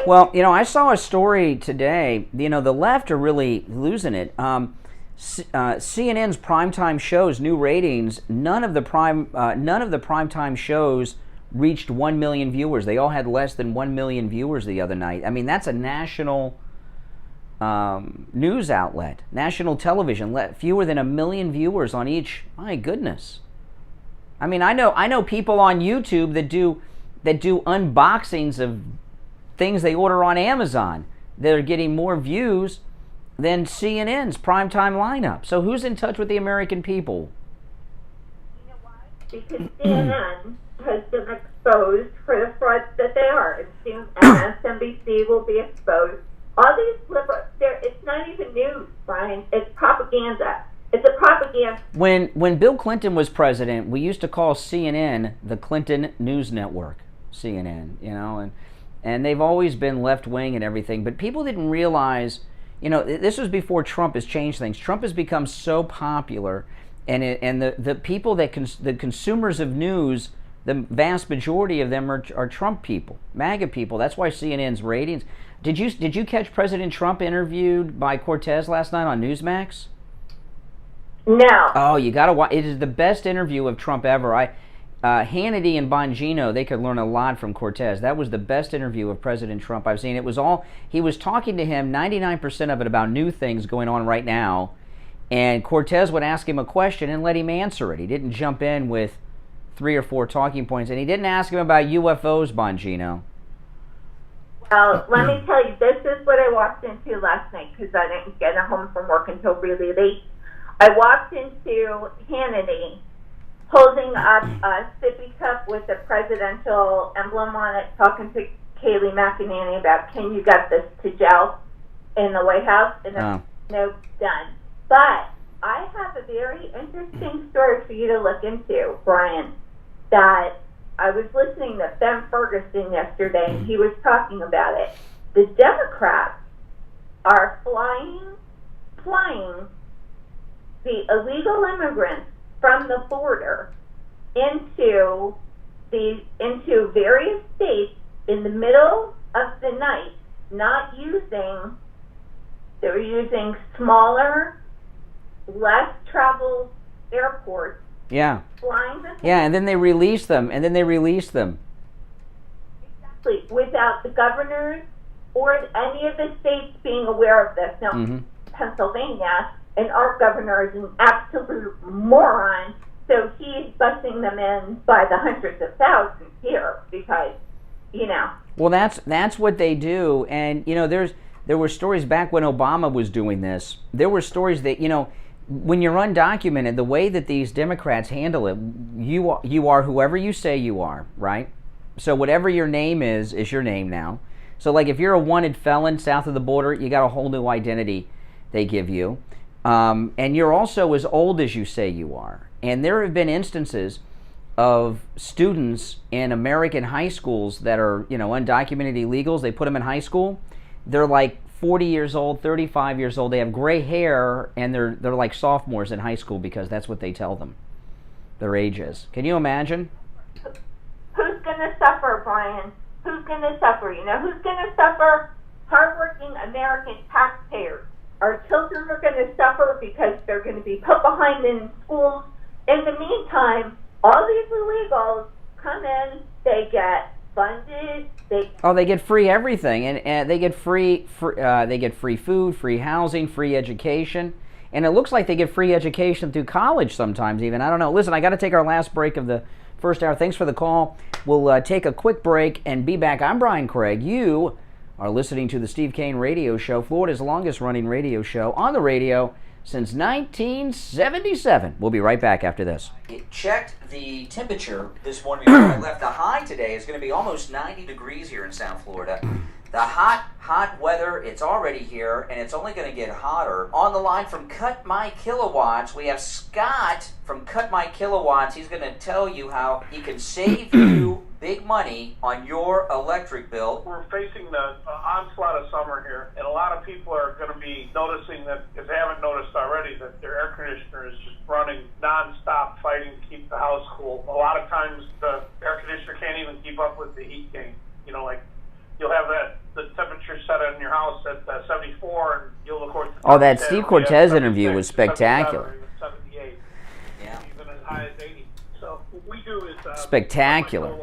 Well, I saw a story today. The left are really losing it. CNN's primetime shows, new ratings. None of the primetime shows reached 1 million viewers. They all had less than 1 million viewers the other night. I mean, that's a national news outlet, national television. Fewer than 1 million viewers on each. My goodness. I mean, I know people on YouTube that do unboxings of things they order on Amazon that are getting more views than CNN's primetime lineup. So who's in touch with the American people? You know why? Because CNN has been exposed for the frauds that they are. And soon MSNBC will be exposed. All these liberals, it's not even news, Brian. It's propaganda. It's a propaganda. When Bill Clinton was president, we used to call CNN the Clinton News Network, CNN, and they've always been left-wing and everything. But people didn't realize, this was before Trump has changed things. Trump has become so popular, and the people the consumers of news, the vast majority of them are Trump people, MAGA people. That's why CNN's ratings. Did you catch President Trump interviewed by Cortez last night on Newsmax? No. Oh, you gotta watch. It is the best interview of Trump ever. Hannity and Bongino, they could learn a lot from Cortez. That was the best interview of President Trump I've seen. It was he was talking to him, 99% of it about new things going on right now, and Cortez would ask him a question and let him answer it. He didn't jump in with 3 or 4 talking points, and he didn't ask him about UFOs, Bongino. Well, let me tell you, this is what I walked into last night because I didn't get home from work until really late. I walked into Hannity holding up a sippy cup with a presidential emblem on it, talking to Kayleigh McEnany about, can you get this to gel in the White House? And no, done. But I have a very interesting story for you to look into, Brian, that I was listening to Ben Ferguson yesterday, and he was talking about it. The Democrats are flying the illegal immigrants from the border into various states in the middle of the night, they're using smaller, less traveled airports. Yeah. Flying them. Yeah, and then they release them. Exactly. Without the governors or any of the states being aware of this. Now, Pennsylvania, and our governor is an absolute moron, so he's busing them in by the hundreds of thousands here because, Well, that's what they do, and there were stories back when Obama was doing this. There were stories that when you're undocumented, the way that these Democrats handle it, you are whoever you say you are, right? So whatever your name is your name now. So like if you're a wanted felon south of the border, you got a whole new identity they give you. And you're also as old as you say you are. And there have been instances of students in American high schools that are, undocumented illegals. They put them in high school. They're like 40 years old, 35 years old. They have gray hair, and they're like sophomores in high school because that's what they tell them their age is. Can you imagine? Who's going to suffer, Brian? Who's going to suffer? Who's going to suffer? Hardworking American taxpayers. Our children are going to suffer because they're going to be put behind in schools. In the meantime, all these illegals come in, they get funded. They get free everything, and they get free food, free housing, free education, and it looks like they get free education through college sometimes even. I don't know. Listen, I got to take our last break of the first hour. Thanks for the call. We'll take a quick break and be back. I'm Brian Craig. You are listening to the Steve Kane Radio Show, Florida's longest-running radio show on the radio since 1977. We'll be right back after this. It checked the temperature this morning before I left. The high today is going to be almost 90 degrees here in South Florida. The hot weather, it's already here, and it's only going to get hotter. On the line from Cut My Kilowatts, we have Scott from Cut My Kilowatts. He's going to tell you how he can save you big money on your electric bill. We're facing the onslaught of summer here, and a lot of people are going to be noticing that, if they haven't noticed already, that their air conditioner is just running nonstop, fighting to keep the house cool. A lot of times the air conditioner can't even keep up with the heat gain. You know, like you'll have the temperature set in your house at 74, and you'll of course. Oh, that Steve Cortez interview was spectacular. 78. Yeah. Even as high as 80. So what we do is spectacular.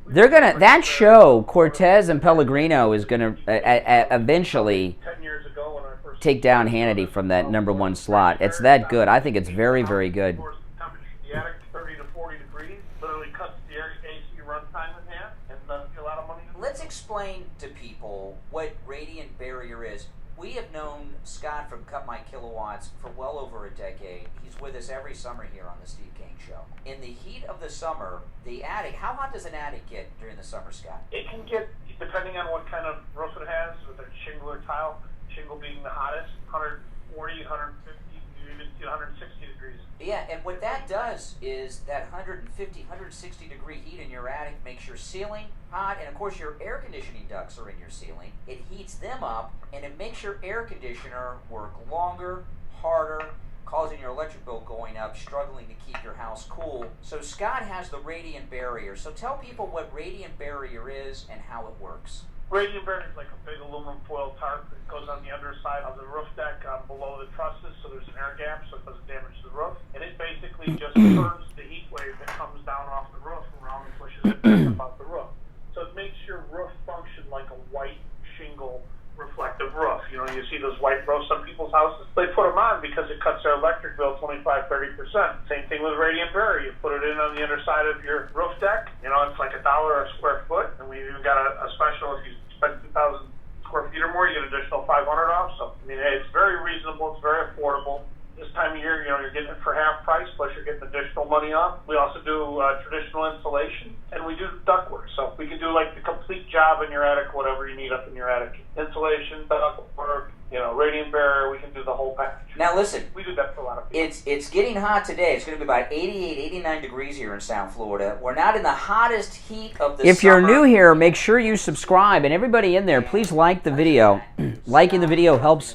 They're gonna that show Cortez and Pellegrino is gonna eventually 10 years ago when I first take down Hannity from that #1 slot. It's that good. I think it's very, very good. The attic 30 to 40 degrees literally cuts the AC runtime in half, and a lot of money. Let's explain to people what radiant barrier is. We have known Scott from Cut My Kilowatts for well over a decade. He's with us every summer here on the Steve Kane Show. In the heat of the summer, the attic, how hot does an attic get during the summer, Scott? It can get, depending on what kind of roof it has, whether it's shingle or tile, shingle being the hottest, 140, 150, even 160 degrees. Yeah, and what that does is that 150, 160 degree heat in your attic makes your ceiling hot, and of course your air conditioning ducts are in your ceiling. It heats them up, and it makes your air conditioner work longer, harder, causing your electric bill going up, struggling to keep your house cool. So Scott has the radiant barrier. So tell people what radiant barrier is and how it works. Radiant barrier is like a big aluminum foil tarp that goes on the underside of the roof deck below the trusses, so there's an air gap so it doesn't damage the roof. And it basically just turns the heat wave that comes down off the roof around and pushes it back up off the roof. So it makes your roof function like a white shingle reflective roof. You know, you see those white roofs on people's houses. They put them on because it cuts their electric bill 25-30%. Same thing with radiant barrier. You put it in on the underside of your roof deck. You know, it's like $1 a square foot, and we've even got a special. If you spend 2,000 square feet or more, you get an additional $500 off. So I mean, it's very reasonable. It's very affordable. This time of year, you know, you're getting it for half price, plus you're getting additional money off. We also do traditional insulation, and we do ductwork. So we can do like the complete job in your attic, whatever you need up in your attic. Insulation, ductwork, you know, radiant barrier, we can do the whole package. Now listen, we do that for a lot of people. It's getting hot today. It's going to be about 88, 89 degrees here in South Florida. We're not in the hottest heat of the summer. If you're new here, make sure you subscribe. And everybody in there, please like the video. Liking the video helps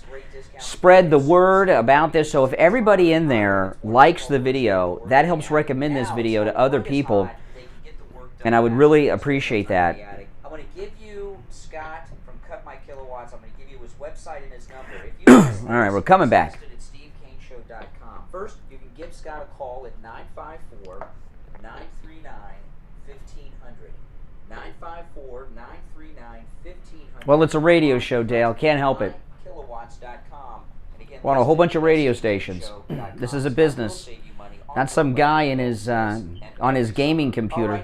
spread the word about this. So if everybody in there likes the video, that helps recommend this video to other people. And I would really appreciate that. I want to give you Scott from Cut My Kilowatts. I'm going to give you his website and his number. If you all right, we're coming back. At SteveKaneShow.com. First, you can give Scott a call at 954-939-1500. 954-939-1500. Well, it's a radio show, Dale. Can't help it. We're on a whole bunch of radio stations. This is a business, not some guy in his on his gaming computer,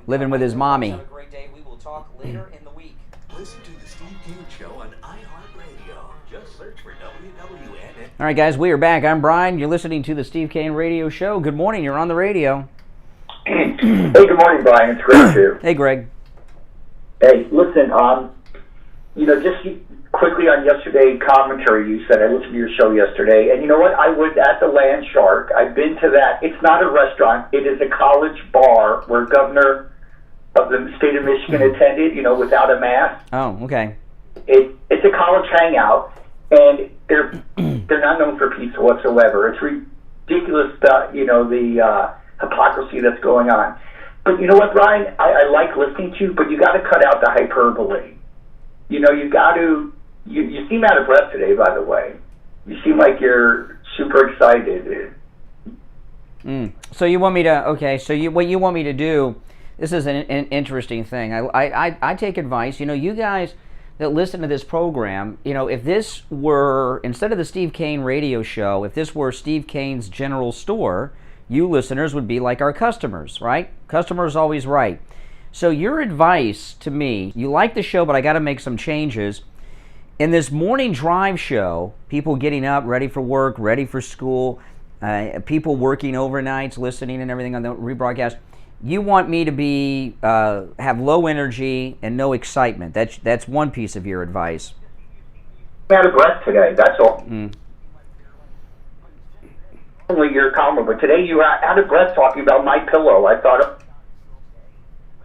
living with his mommy. Have a great day. We will talk later in the week. Listen to the Steve Kane Show on iHeartRadio. Just search for WWN. All right, guys, we are back. I'm Brian. You're listening to the Steve Kane Radio Show. Good morning. You're on the radio. Hey, good morning, Brian. It's Greg here. Hey, Greg. Hey, listen. You know, just quickly on yesterday commentary, you said I listened to your show yesterday, and you know what? I was at the Land Shark. I've been to that. It's not a restaurant. It is a college bar where Governor of the state of Michigan attended. You know, without a mask. Oh, okay. It's a college hangout, and they're not known for pizza whatsoever. It's ridiculous. You know, the hypocrisy that's going on. But you know what, Brian? I like listening to you, but you got to cut out the hyperbole. You know, you got to. You seem out of breath today, by the way. You seem like you're super excited. So you want me to? Okay. So what you want me to do? This is an interesting thing. I take advice. You know, you guys that listen to this program. You know, if this were instead of the Steve Kane Radio Show, if this were Steve Kane's General Store, you listeners would be like our customers, right? Customers always right. So your advice to me, you like the show, but I got to make some changes. In this morning drive show, people getting up, ready for work, ready for school, people working overnights, listening and everything on the rebroadcast, You want me to be have low energy and no excitement. That's one piece of your advice. I'm out of breath today. That's all. Only your comment, but today you were out of breath talking about my pillow. I thought.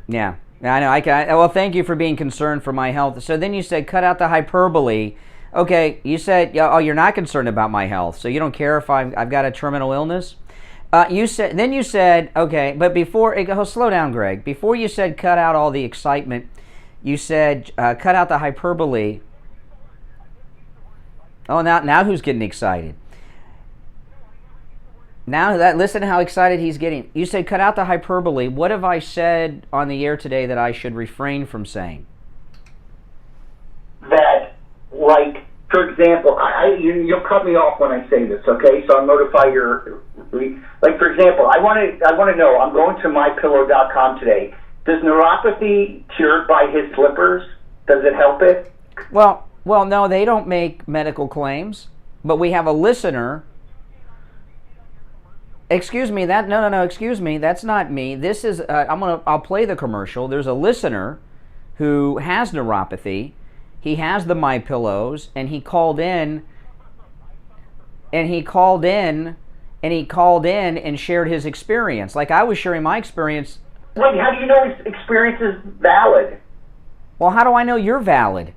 Yeah, I know. Well, thank you for being concerned for my health. So then you said cut out the hyperbole. Okay, you said, oh, you're not concerned about my health, so you don't care if I've got a terminal illness. You said, okay, but before, slow down, Greg. Before you said cut out all the excitement, you said cut out the hyperbole. Oh, now who's getting excited? Listen to how excited he's getting. You said cut out the hyperbole. What have I said on the air today that I should refrain from saying? That, like, for example, you'll cut me off when I say this, okay? So I'll notify your, like, for example, I want to know, I'm going to mypillow.com today. Does neuropathy cured by his slippers, does it help it? Well, no, they don't make medical claims, but we have a listener. Excuse me, excuse me, that's not me. This is, I'll play the commercial. There's a listener who has neuropathy. He has the My Pillows, and he called in and shared his experience. Like I was sharing my experience. Wait, how do you know his experience is valid? Well, how do I know you're valid?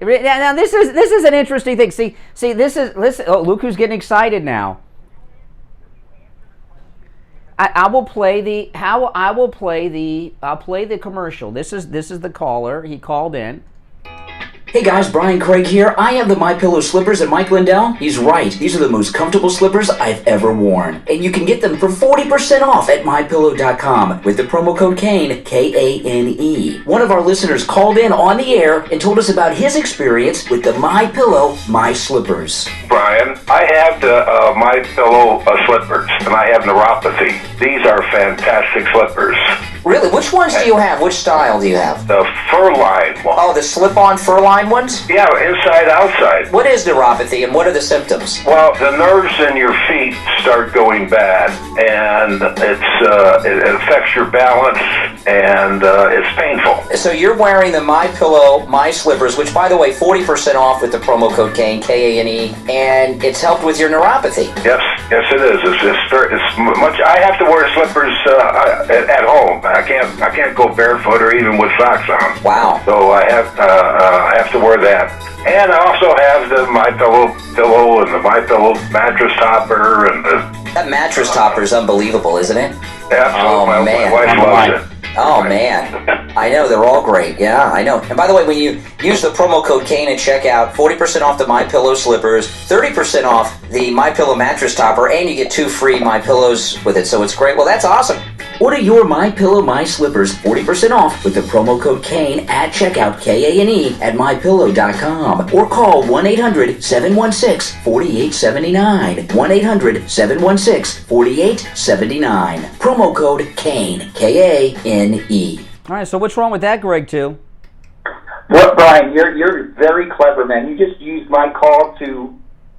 Now this is an interesting thing. See, listen. Oh, look who's getting excited now. I'll play the commercial. This is the caller. He called in. Hey guys, Brian Craig here. I have the MyPillow slippers, and Mike Lindell, he's right. These are the most comfortable slippers I've ever worn. And you can get them for 40% off at mypillow.com with the promo code KANE, K-A-N-E. One of our listeners called in on the air and told us about his experience with the MyPillow My Slippers. Brian, I have the MyPillow slippers, and I have neuropathy. These are fantastic slippers. Really? Which ones do you have? Which style do you have? The fur-lined one. Oh, the slip-on fur-lined ones? Yeah, inside, outside. What is neuropathy, and what are the symptoms? Well, the nerves in your feet start going bad, and it affects your balance, and it's painful. So you're wearing the MyPillow My Slippers, which, by the way, 40% off with the promo code KANE, K-A-N-E, and it's helped with your neuropathy. Yes, it is. It's much. I have to wear slippers at home. I can't go barefoot or even with socks on. Wow. So I have to wear that. And I also have the MyPillow pillow and the MyPillow mattress topper and that mattress topper is unbelievable, isn't it? Absolutely. Oh, my man. wife loves it. Oh, man. I know, they're all great. Yeah, I know. And by the way, when you use the promo code KANE at checkout, 40% off the MyPillow slippers, 30% off the MyPillow mattress topper, and you get 2 free MyPillows with it. So it's great. Well, that's awesome. Order your MyPillow My Slippers 40% off with the promo code KANE at checkout, K-A-N-E, at mypillow.com, or call 1-800-716-4879. 1-800-716-4879. Promo code KANE, K-A-N-E. All right, so what's wrong with that, Greg, too? Well, Brian, you're very clever, man. You just used my call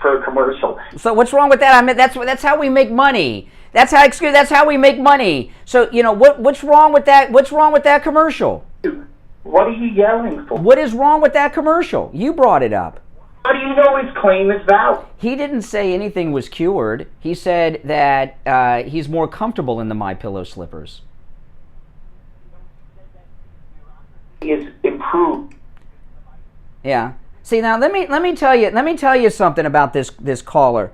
for a commercial. So what's wrong with that? I mean, that's how we make money. That's how we make money. So, you know, what's wrong with that? What's wrong with that commercial? What are you yelling for? What is wrong with that commercial? You brought it up. How do you know his claim is valid? He didn't say anything was cured. He said that he's more comfortable in the MyPillow slippers. He is improved. Yeah. See, now let me tell you something about this caller.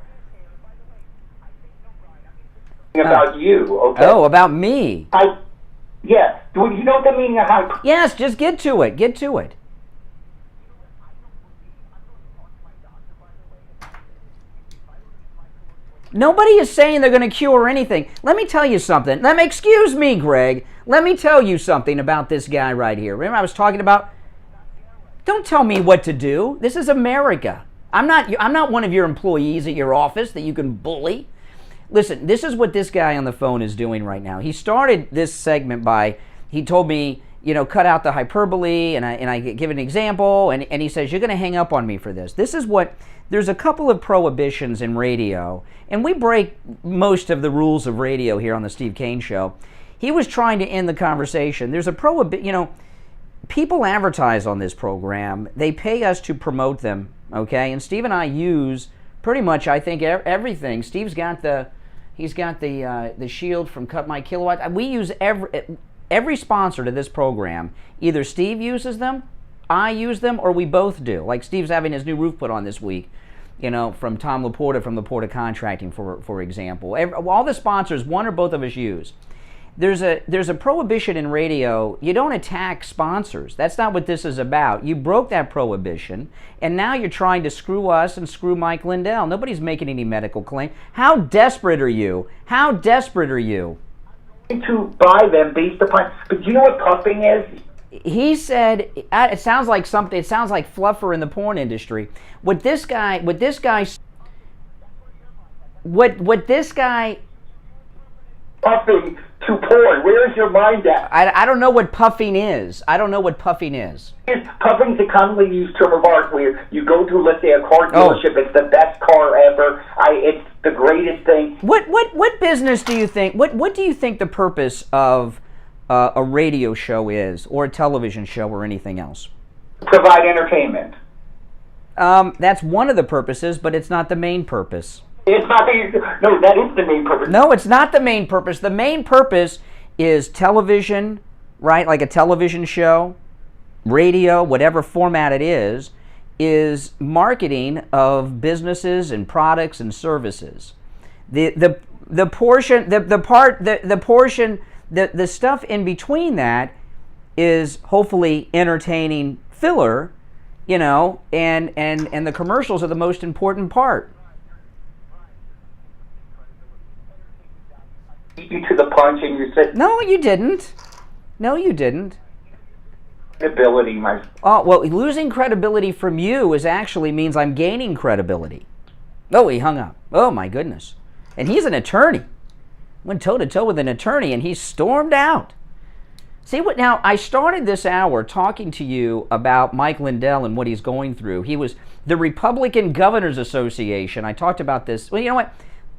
About you, okay? Oh, about me. Yeah. Do you know what the meaning of how? Yes, just get to it. Get to it. Nobody is saying they're going to cure anything. Let me tell you something. Excuse me, Greg. Let me tell you something about this guy right here. Remember I was talking about... Don't tell me what to do. This is America. I'm not one of your employees at your office that you can bully. Listen, this is what this guy on the phone is doing right now. He started this segment he told me, you know, cut out the hyperbole, and I give an example, and he says, you're going to hang up on me for this. This is there's a couple of prohibitions in radio, and we break most of the rules of radio here on the Steve Kane Show. he was trying to end the conversation. There's a people advertise on this program. They pay us to promote them, okay? And Steve and I use pretty much, I think, everything. Steve's got the shield from Cut My Kilowatt. We use every sponsor to this program. Either Steve uses them, I use them, or we both do. Like Steve's having his new roof put on this week, from Tom Laporta from Laporta Contracting, for example. All the sponsors, one or both of us use. There's a prohibition in radio. You don't attack sponsors. That's not what this is about. You broke that prohibition, and now you're trying to screw us and screw Mike Lindell. Nobody's making any medical claim. How desperate are you? How desperate are you? To buy them based upon, but do you know what puffing is? He said it sounds like something. It sounds like fluffer in the porn industry. What this guy puffing to porn. Where is your mind at? I don't know what puffing is. Puffing's a commonly used term of art where you go to, let's say, a car dealership. It's the best car ever. It's the greatest thing. What business do you think? What do you think the purpose of a radio show is, or a television show, or anything else? Provide entertainment. That's one of the purposes, but it's not the main purpose. It's not no, that is the main purpose. No, it's not the main purpose. The main purpose is television, right? Like a television show, radio, whatever format it is marketing of businesses and products and services. The stuff in between that is hopefully entertaining filler, and the commercials are the most important part. You to the punch and you said, No, you didn't. Credibility, my. Oh, well, losing credibility from you actually means I'm gaining credibility. Oh, he hung up. Oh, my goodness. And he's an attorney. Went toe-to-toe with an attorney, and he stormed out. See what? Now, I started this hour talking to you about Mike Lindell and what he's going through. He was the Republican Governors Association. I talked about this. Well, you know what?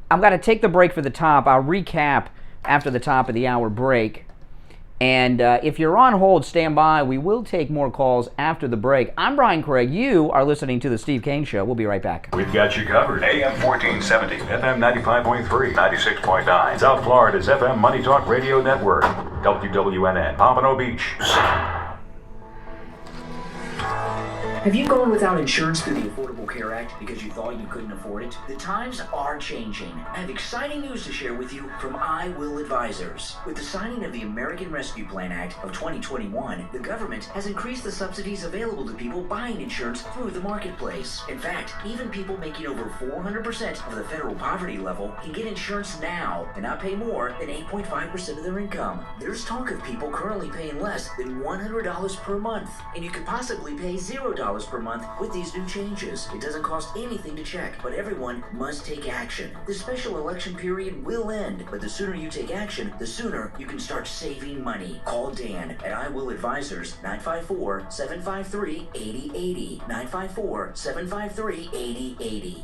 I'm going to take the break for the top. I'll recap after the top of the hour break. And if you're on hold, stand by. We will take more calls after the break. I'm Brian Craig. You are listening to The Steve Kane Show. We'll be right back. We've got you covered. AM 1470, FM 95.3, 96.9. South Florida's FM Money Talk Radio Network. WWNN, Pompano Beach. Have you gone without insurance through the Affordable Care Act because you thought you couldn't afford it? The times are changing. I have exciting news to share with you from I Will Advisors. With the signing of the American Rescue Plan Act of 2021, the government has increased the subsidies available to people buying insurance through the marketplace. In fact, even people making over 400% of the federal poverty level can get insurance now and not pay more than 8.5% of their income. There's talk of people currently paying less than $100 per month, and you could possibly pay $0 per month with these new changes. It doesn't cost anything to check, but everyone must take action. The special election period will end, but the sooner you take action, the sooner you can start saving money. Call Dan at I Will Advisors, 954-753-8080, 954-753-8080.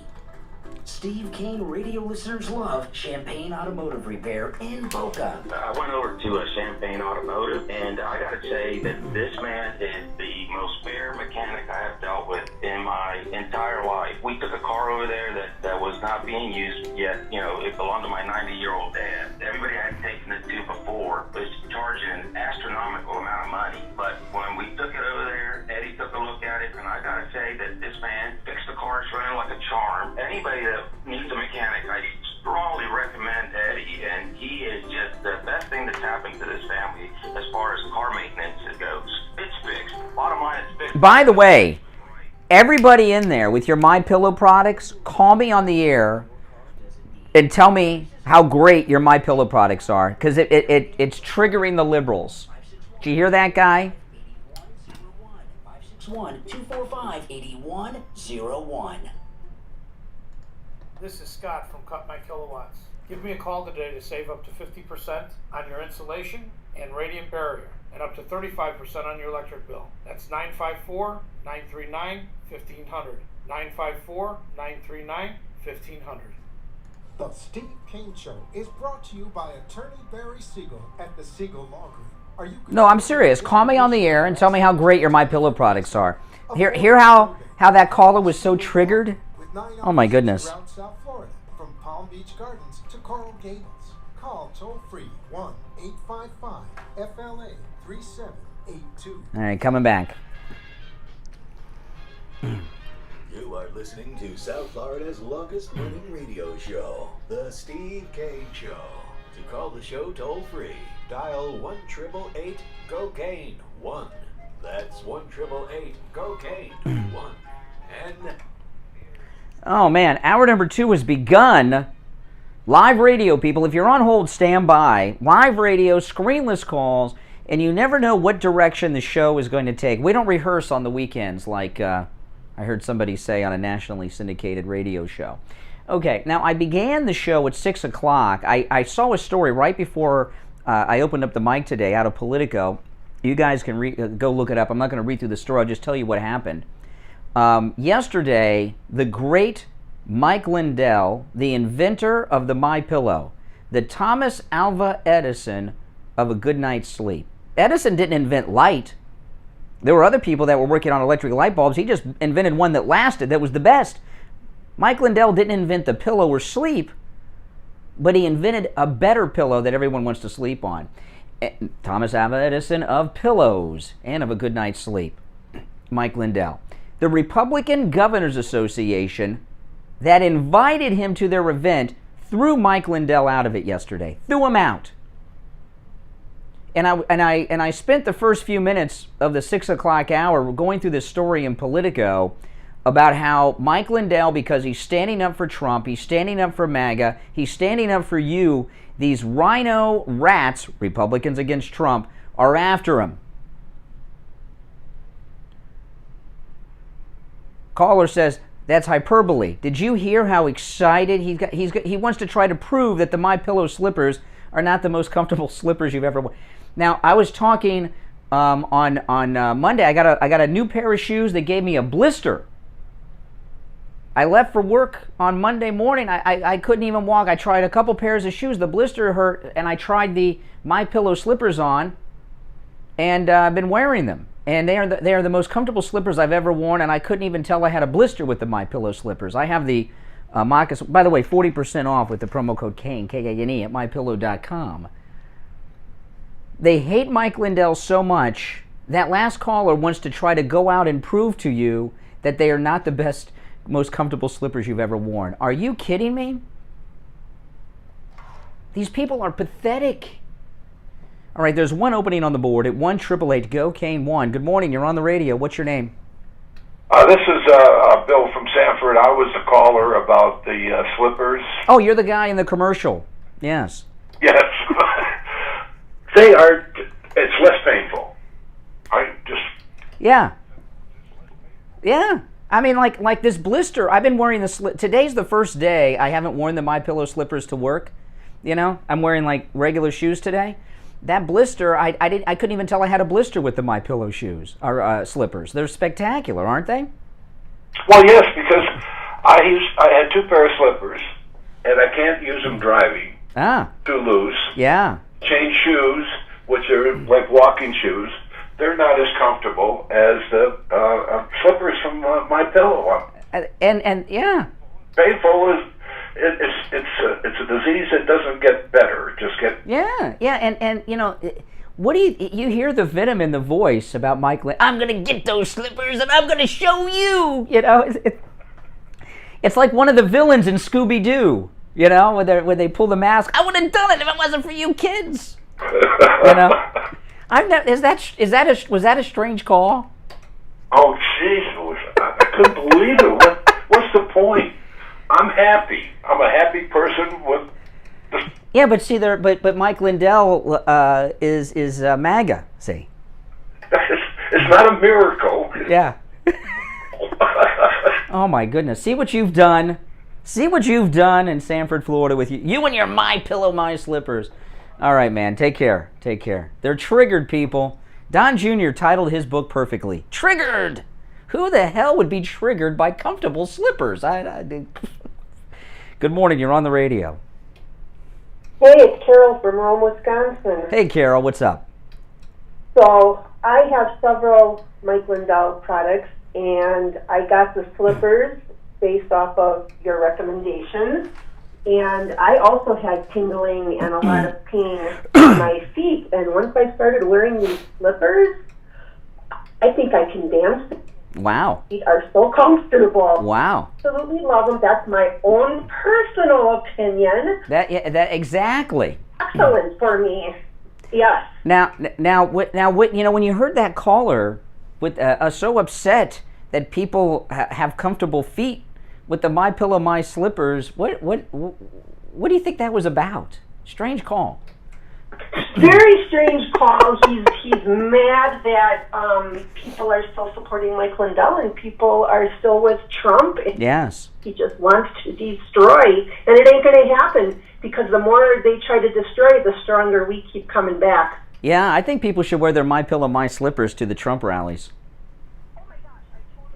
Steve Kane radio listeners love Champagne Automotive Repair in Boca. I went over to Champagne Automotive, and I gotta say that this man is the most fair mechanic I have dealt with in my entire life. We took a car over there that was not being used yet. It belonged to my 90-year-old dad. Everybody I had taken it to before was charging an astronomical amount of money. But when we took it over there, Eddie took a look at it, and I gotta say that this man fixed the car. It's running like a charm. Anybody that needs a mechanic, I strongly recommend Eddie, and he is just the best thing that's happened to this family as far as car maintenance goes. It's fixed. Bottom line, it's fixed. By the way, everybody in there with your MyPillow products, call me on the air and tell me how great your MyPillow products are, because it's triggering the liberals. Did you hear that, guy? 561-245-8101. This is Scott from Cut My Kilowatts. Give me a call today to save up to 50% on your insulation and radiant barrier, and up to 35% on your electric bill. That's 954-939-1500. 954-939-1500. The Steve Kane Show is brought to you by Attorney Barry Siegel at the Siegel Law Group. Are you No, I'm serious. Call me on the air and tell me how great your MyPillow products are. Hear how that caller was so triggered? Oh my goodness. Throughout South Florida, from Palm Beach Gardens to Coral Gables. Call toll-free 1-855-FLA-3782. All right, coming back. You are listening to South Florida's longest-running radio show, The Steve Kane Show. To call the show toll-free, dial 1-888-COCAINE-1. That's 1-888-COCAINE-1. And... Oh, man. Hour number 2 has begun. Live radio, people. If you're on hold, stand by. Live radio, screenless calls, and you never know what direction the show is going to take. We don't rehearse on the weekends like... I heard somebody say on a nationally syndicated radio show. Okay, now I began the show at 6 o'clock. I saw a story right before I opened up the mic today out of Politico. You guys can go look it up. I'm not going to read through the story. I'll just tell you what happened. Yesterday, the great Mike Lindell, the inventor of the MyPillow, the Thomas Alva Edison of a good night's sleep. Edison didn't invent light. There were other people that were working on electric light bulbs. He just invented one that lasted, that was the best. Mike Lindell didn't invent the pillow or sleep, but he invented a better pillow that everyone wants to sleep on. Thomas Alva Edison of pillows and of a good night's sleep. Mike Lindell. The Republican Governors Association that invited him to their event threw Mike Lindell out of it yesterday. Threw him out. And I spent the first few minutes of the 6 o'clock hour going through this story in Politico about how Mike Lindell, because he's standing up for Trump, he's standing up for MAGA, he's standing up for you, these rhino rats, Republicans against Trump, are after him. Caller says, that's hyperbole. Did you hear how excited he wants to try to prove that the MyPillow slippers are not the most comfortable slippers you've ever worn. Now, I was talking on Monday. I got a new pair of shoes that gave me a blister. I left for work on Monday morning. I couldn't even walk. I tried a couple pairs of shoes. The blister hurt, and I tried the MyPillow slippers on, and I've been wearing them. And they are the most comfortable slippers I've ever worn, and I couldn't even tell I had a blister with the MyPillow slippers. I have the moccasin. By the way, 40% off with the promo code KANE, K-A-N-E, at mypillow.com. They hate Mike Lindell so much, that last caller wants to try to go out and prove to you that they are not the best, most comfortable slippers you've ever worn. Are you kidding me? These people are pathetic. All right, there's one opening on the board at 1-888-GO-KANE-1. Good morning, you're on the radio. What's your name? This is Bill from Sanford. I was the caller about the slippers. Oh, you're the guy in the commercial. Yes. Yes. It's less painful. Yeah. Yeah. I mean, like this blister, I've been wearing today's the first day I haven't worn the MyPillow slippers to work. You know, I'm wearing like regular shoes today. That blister, I couldn't even tell I had a blister with the MyPillow shoes or slippers. They're spectacular, aren't they? Well, yes, because I had two pair of slippers, and I can't use them driving. Too loose. Yeah. Change shoes, which are like walking shoes. They're not as comfortable as the slippers from MyPillow. And yeah. Painful is. It's a disease that doesn't get better. It just gets... Yeah, and you know, what do you hear the venom in the voice about Mike Lindell? I'm going to get those slippers and I'm going to show you, you know. It's like one of the villains in Scooby-Doo, you know, where they pull the mask. I would have done it if it wasn't for you kids. You know. Was that a strange call? Oh, jeez, I couldn't believe it. What's the point? I'm happy. I'm a happy person with. Yeah, but see, but Mike Lindell is MAGA. See, it's not a miracle. Yeah. Oh my goodness! See what you've done. See what you've done in Sanford, Florida, with you and your MyPillow, my slippers. All right, man. Take care. Take care. They're triggered, people. Don Jr. titled his book perfectly. Triggered. Who the hell would be triggered by comfortable slippers? Good morning. You're on the radio. Hey, it's Carol from Rome, Wisconsin. Hey, Carol. What's up? So I have several Mike Lindell products, and I got the slippers based off of your recommendations. And I also had tingling and a lot of pain in my feet. And once I started wearing these slippers, I think I can dance. Wow. Feet are so comfortable. Wow. Absolutely love them. That's my own personal opinion. That exactly. Excellent for me. Yes. Now, you know, when you heard that caller with so upset that people have comfortable feet with the MyPillow My Slippers, what do you think that was about? Strange call. Very strange call. He's mad that people are still supporting Mike Lindell and people are still with Trump. Yes. He just wants to destroy, and it ain't going to happen because the more they try to destroy, the stronger we keep coming back. Yeah, I think people should wear their MyPillow My Slippers to the Trump rallies.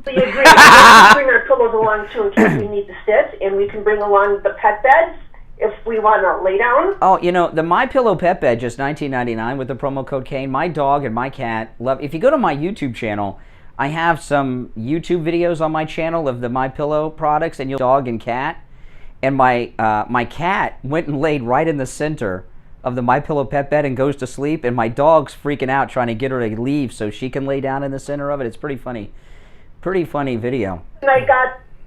We agree. We can bring our pillows along too in case we need to sit, and we can bring along the pet beds if we want to lay down. Oh, you know, the MyPillow pet bed, just $19.99 with the promo code Kane. My dog and my cat love. If you go to my YouTube channel, I have some YouTube videos on my channel of the MyPillow products, and your dog and cat. And my cat went and laid right in the center of the MyPillow pet bed and goes to sleep, and my dog's freaking out trying to get her to leave so she can lay down in the center of it. It's pretty funny. Pretty funny video. And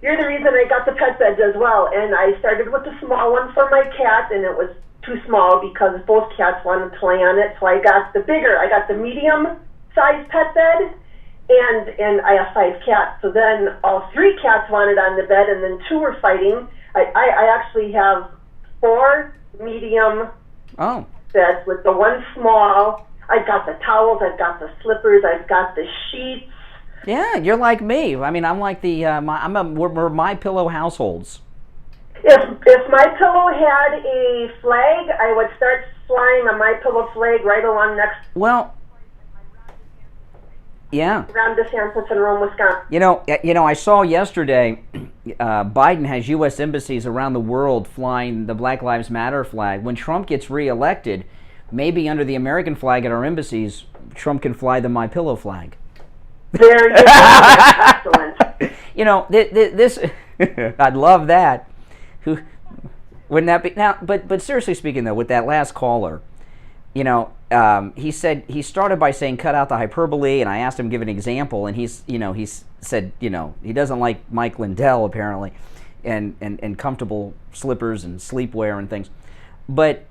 you're the reason I got the pet beds as well. And I started with the small one for my cat, and it was too small because both cats wanted to lay on it. So I got the bigger. I got the medium-sized pet bed, and I have 5 cats. So then all 3 cats wanted on the bed, and then 2 were fighting. I actually have 4 medium beds with the 1 small. I've got the towels. I've got the slippers. I've got the sheets. Yeah, you're like me. I mean, I'm like we're MyPillow households. If MyPillow had a flag, I would start flying a MyPillow flag right along next. Well, yeah. Around DeSantis in Rome, Wisconsin. You know, I saw yesterday, Biden has U.S. embassies around the world flying the Black Lives Matter flag. When Trump gets reelected, maybe under the American flag at our embassies, Trump can fly the MyPillow flag. Very good. Excellent. You know, this I'd love that. Wouldn't that be now? But seriously speaking, though, with that last caller, you know, he started by saying cut out the hyperbole, and I asked him to give an example, and he said, you know, he doesn't like Mike Lindell apparently, and comfortable slippers and sleepwear and things, but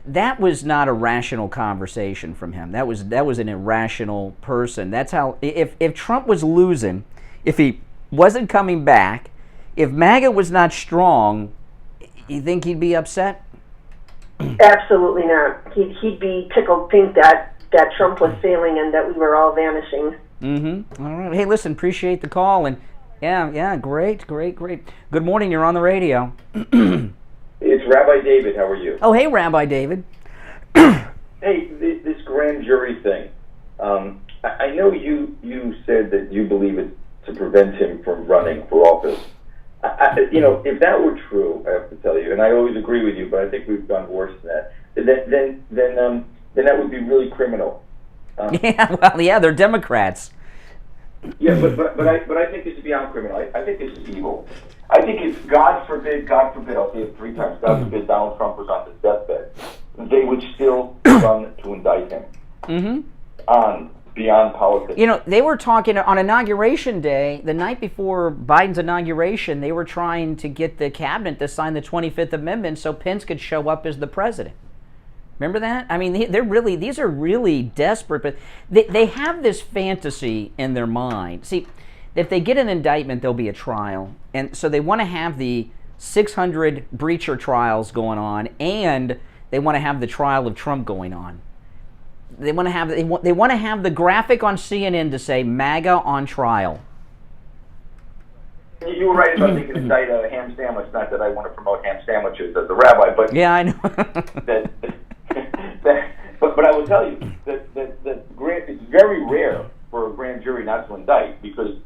that was not a rational conversation from him. That was an irrational person. That's how, if Trump was losing, if he wasn't coming back, if MAGA was not strong, you think he'd be upset? Absolutely not. He'd be tickled pink that Trump was failing and that we were all vanishing. Mm-hmm. All right. Hey, listen, appreciate the call, and yeah, great. Good morning. You're on the radio. It's Rabbi David. How are you? Oh, hey, Rabbi David. Hey, this grand jury thing. I know you said that you believe it to prevent him from running for office. You know, if that were true, I have to tell you, and I always agree with you, but I think we've gone worse than that. Then that would be really criminal. Yeah, they're Democrats. Yeah, but I think this is beyond criminal. I think this is evil. I think if, God forbid, I'll say it 3 times, God forbid Donald Trump was on his deathbed, they would still run to indict him. Mm-hmm. Beyond politics. You know, they were talking on Inauguration Day, the night before Biden's inauguration, they were trying to get the cabinet to sign the 25th Amendment so Pence could show up as the president. Remember that? I mean, these are really desperate, but they have this fantasy in their mind. See, if they get an indictment, there'll be a trial. And so they want to have the 600 breacher trials going on, and they want to have the trial of Trump going on. They want to have the graphic on CNN to say MAGA on trial. You were right about they could indict a ham sandwich. Not that I want to promote ham sandwiches as a rabbi, but yeah, I know. But I will tell you that it's very rare for a grand jury not to indict because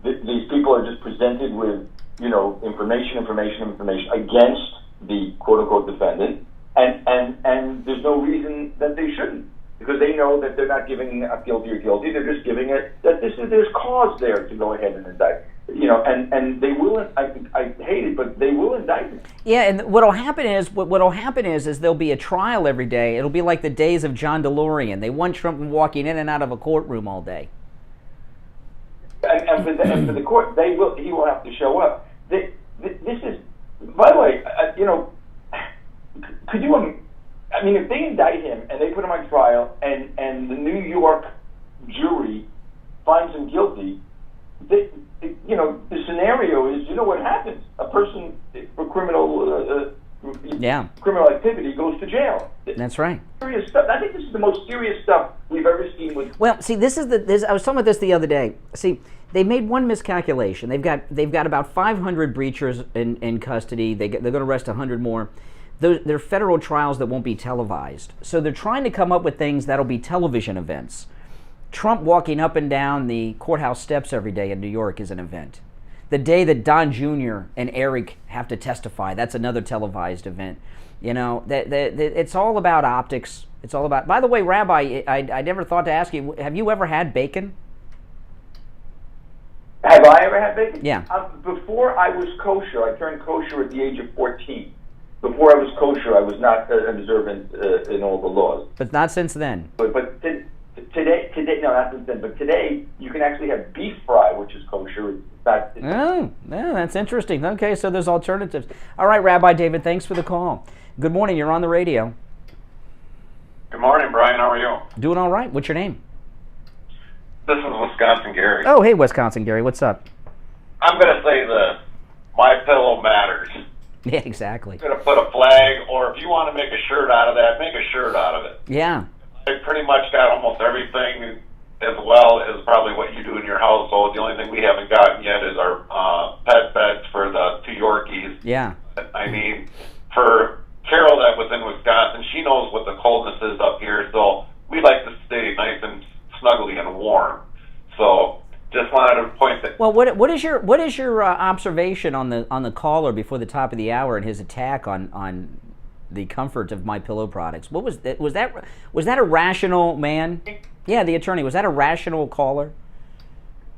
these people are just presented with, you know, information against the quote-unquote defendant, and there's no reason that they shouldn't, because they know that they're not giving up guilty or guilty. They're just giving it that there's cause there to go ahead and indict. And they will. I hate it, but they will indict him. Yeah, and what'll happen is there'll be a trial every day. It'll be like the days of John DeLorean. They want Trump walking in and out of a courtroom all day. And for the court, he will have to show up. This is, by the way, could you? I mean, if they indict him and they put him on trial, and the New York jury finds him guilty, the scenario is, what happens? A person for criminal activity goes to jail. That's right. Serious stuff. I think this is the most serious stuff we've ever seen with. Well, see, this. I was talking about this the other day. See, they made one miscalculation. They've got about 500 breachers in custody. They're going to arrest 100 more. They're federal trials that won't be televised. So they're trying to come up with things that'll be television events. Trump walking up and down the courthouse steps every day in New York is an event. The day that Don Jr. and Eric have to testify, that's another televised event. It's all about optics. It's all about. By the way, Rabbi, I never thought to ask you, have you ever had bacon? Have I ever had bacon? Yeah. Before I was kosher, I turned kosher at the age of 14. Before I was kosher, I was not observant in all the laws. But not since then. But today, no, not since then. But today, you can actually have beef fry, which is kosher. Yeah, that's interesting. Okay, so there's alternatives. All right, Rabbi David, thanks for the call. Good morning. You're on the radio. Good morning, Brian. How are you? Doing all right. What's your name? This is Wisconsin Gary. Oh, hey, Wisconsin Gary. What's up? I'm going to say this. My pillow matters. Yeah, exactly. I'm going to put a flag, or if you want to make a shirt out of that, make a shirt out of it. Yeah. I pretty much got almost everything, as well as probably what you do in your household. The only thing we haven't gotten yet is our pet beds for the 2 Yorkies. Yeah. I mean, for Carol that was in Wisconsin, she knows what the coldness is up here, so we like to stay nice and snuggly and warm. So just wanted to point that. Well, what is your observation on the caller before the top of the hour and his attack on the comfort of MyPillow products? What was that? Was that a rational man? Yeah, the attorney. Was that a rational caller?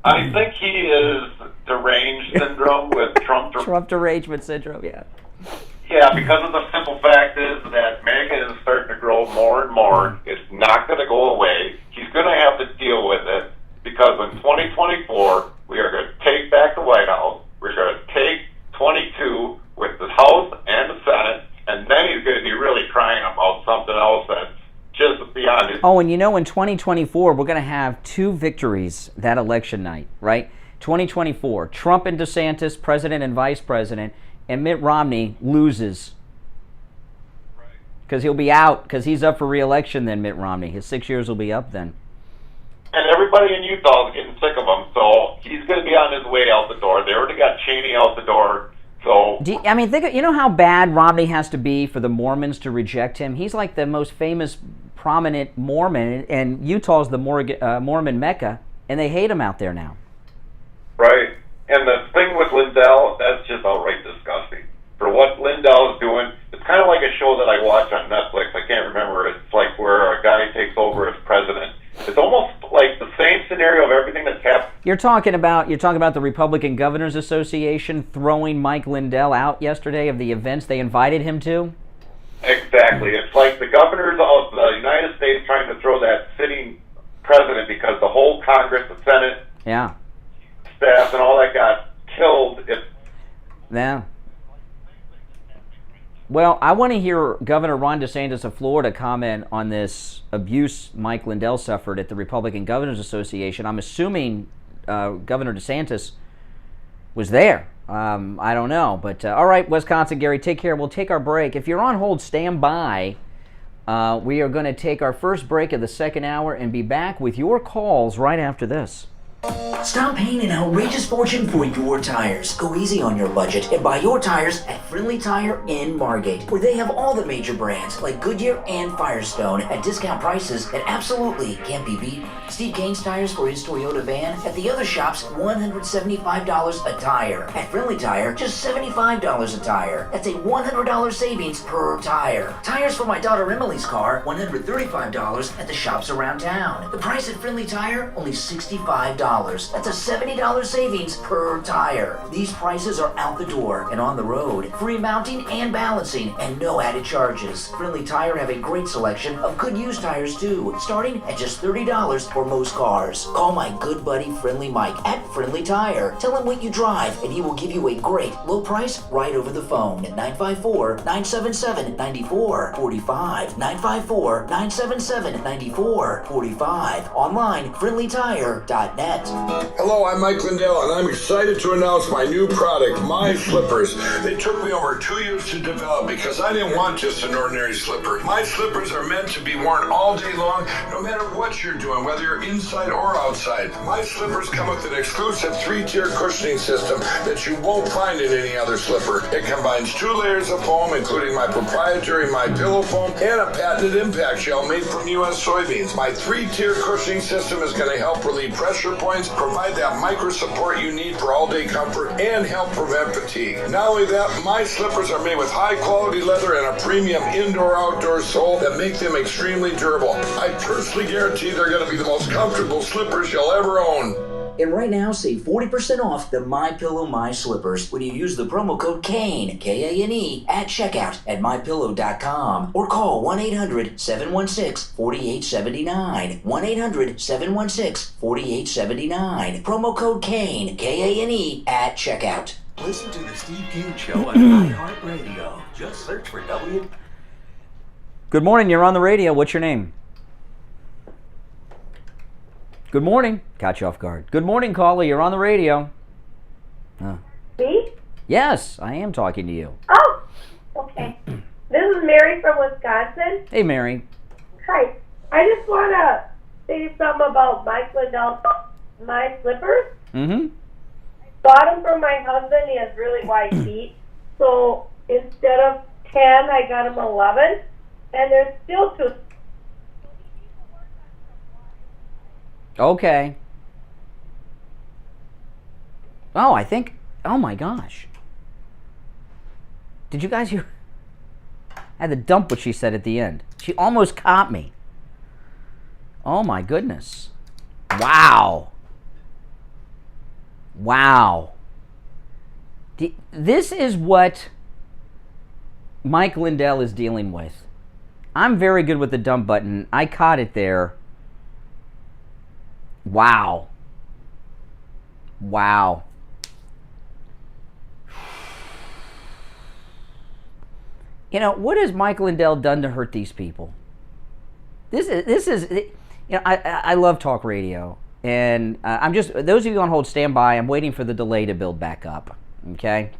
I think he is deranged syndrome with Trump derangement syndrome. Yeah. Yeah, because of the simple fact is that MAGA is starting to grow more and more. It's not going to go away. He's going to have to deal with it, because in 2024, we are going to take back the White House. We're going to take 22 with the House and the Senate, and then he's going to be really crying about something else that's just beyond his. Oh, and in 2024, we're going to have 2 victories that election night, right? 2024, Trump and DeSantis, president and vice president, and Mitt Romney loses. Because he'll be out, because he's up for re-election then, Mitt Romney. His 6 years will be up then. And everybody in Utah is getting sick of him, so he's going to be on his way out the door. They already got Cheney out the door, so. You know how bad Romney has to be for the Mormons to reject him? He's like the most famous, prominent Mormon, and Utah's the Mormon Mecca, and they hate him out there now. Right. And the thing with Lindell, that's just outright disgusting. For what Lindell is doing, it's kind of like a show that I watch on Netflix. I can't remember. It's like where a guy takes over as president. It's almost like the same scenario of everything that's happened. You're talking about the Republican Governors Association throwing Mike Lindell out yesterday of the events they invited him to? Exactly. It's like the governors of the United States trying to throw that sitting president, because the whole Congress, the Senate, staff, and all that got killed. Yeah. Well, I want to hear Governor Ron DeSantis of Florida comment on this abuse Mike Lindell suffered at the Republican Governors Association. I'm assuming Governor DeSantis was there. I don't know. But all right, Wisconsin Gary, take care. We'll take our break. If you're on hold, stand by. We are going to take our first break of the second hour and be back with your calls right after this. Stop paying an outrageous fortune for your tires. Go easy on your budget and buy your tires at Friendly Tire in Margate, where they have all the major brands like Goodyear and Firestone at discount prices that absolutely can't be beat. Steve Kane's tires for his Toyota van at the other shops, $175 a tire. At Friendly Tire, just $75 a tire. That's a $100 savings per tire. Tires for my daughter Emily's car, $135 at the shops around town. The price at Friendly Tire, only $65. That's a $70 savings per tire. These prices are out the door and on the road. Free mounting and balancing and no added charges. Friendly Tire have a great selection of good used tires too, starting at just $30 for most cars. Call my good buddy Friendly Mike at Friendly Tire. Tell him what you drive and he will give you a great low price right over the phone at 954-977-9445. 954-977-9445. Online, friendlytire.net. Hello, I'm Mike Lindell, and I'm excited to announce my new product, My Slippers. They took me over 2 years to develop because I didn't want just an ordinary slipper. My slippers are meant to be worn all day long, no matter what you're doing, whether you're inside or outside. My slippers come with an exclusive 3-tier cushioning system that you won't find in any other slipper. It combines 2 layers of foam, including my proprietary My Pillow foam and a patented impact gel made from U.S. soybeans. My 3-tier cushioning system is going to help relieve pressure points, provide that micro support you need for all-day comfort, and help prevent fatigue. Not only that, my slippers are made with high-quality leather and a premium indoor-outdoor sole that make them extremely durable. I personally guarantee they're going to be the most comfortable slippers you'll ever own. And right now, save 40% off the MyPillow My Slippers when you use the promo code KANE, K-A-N-E, at checkout at MyPillow.com or call 1-800-716-4879. 1-800-716-4879. Promo code KANE, K-A-N-E, at checkout. Listen to the Steve Kane Show on iHeartRadio. Just search for W. Good morning, you're on the radio. What's your name? Good morning. Caught you off guard. Good morning, caller. You're on the radio. Me? Yes, I am talking to you. Oh, okay. This is Mary from Wisconsin. Hey, Mary. Hi. I just want to say something about Mike Lindell, My Slippers. Mm-hmm. Bought them from my husband. He has really wide feet. So instead of 10, I got him 11. And they're still too. Okay. Oh, I think, oh my gosh. Did you guys hear? I had to dump what she said at the end. She almost caught me. Oh my goodness. Wow. Wow. This is what Mike Lindell is dealing with. I'm very good with the dump button. I caught it there. Wow. Wow. You know, what has Mike Lindell done to hurt these people? This is you know, I love talk radio. And I'm just, those of you on hold, stand by. I'm waiting for the delay to build back up. Okay?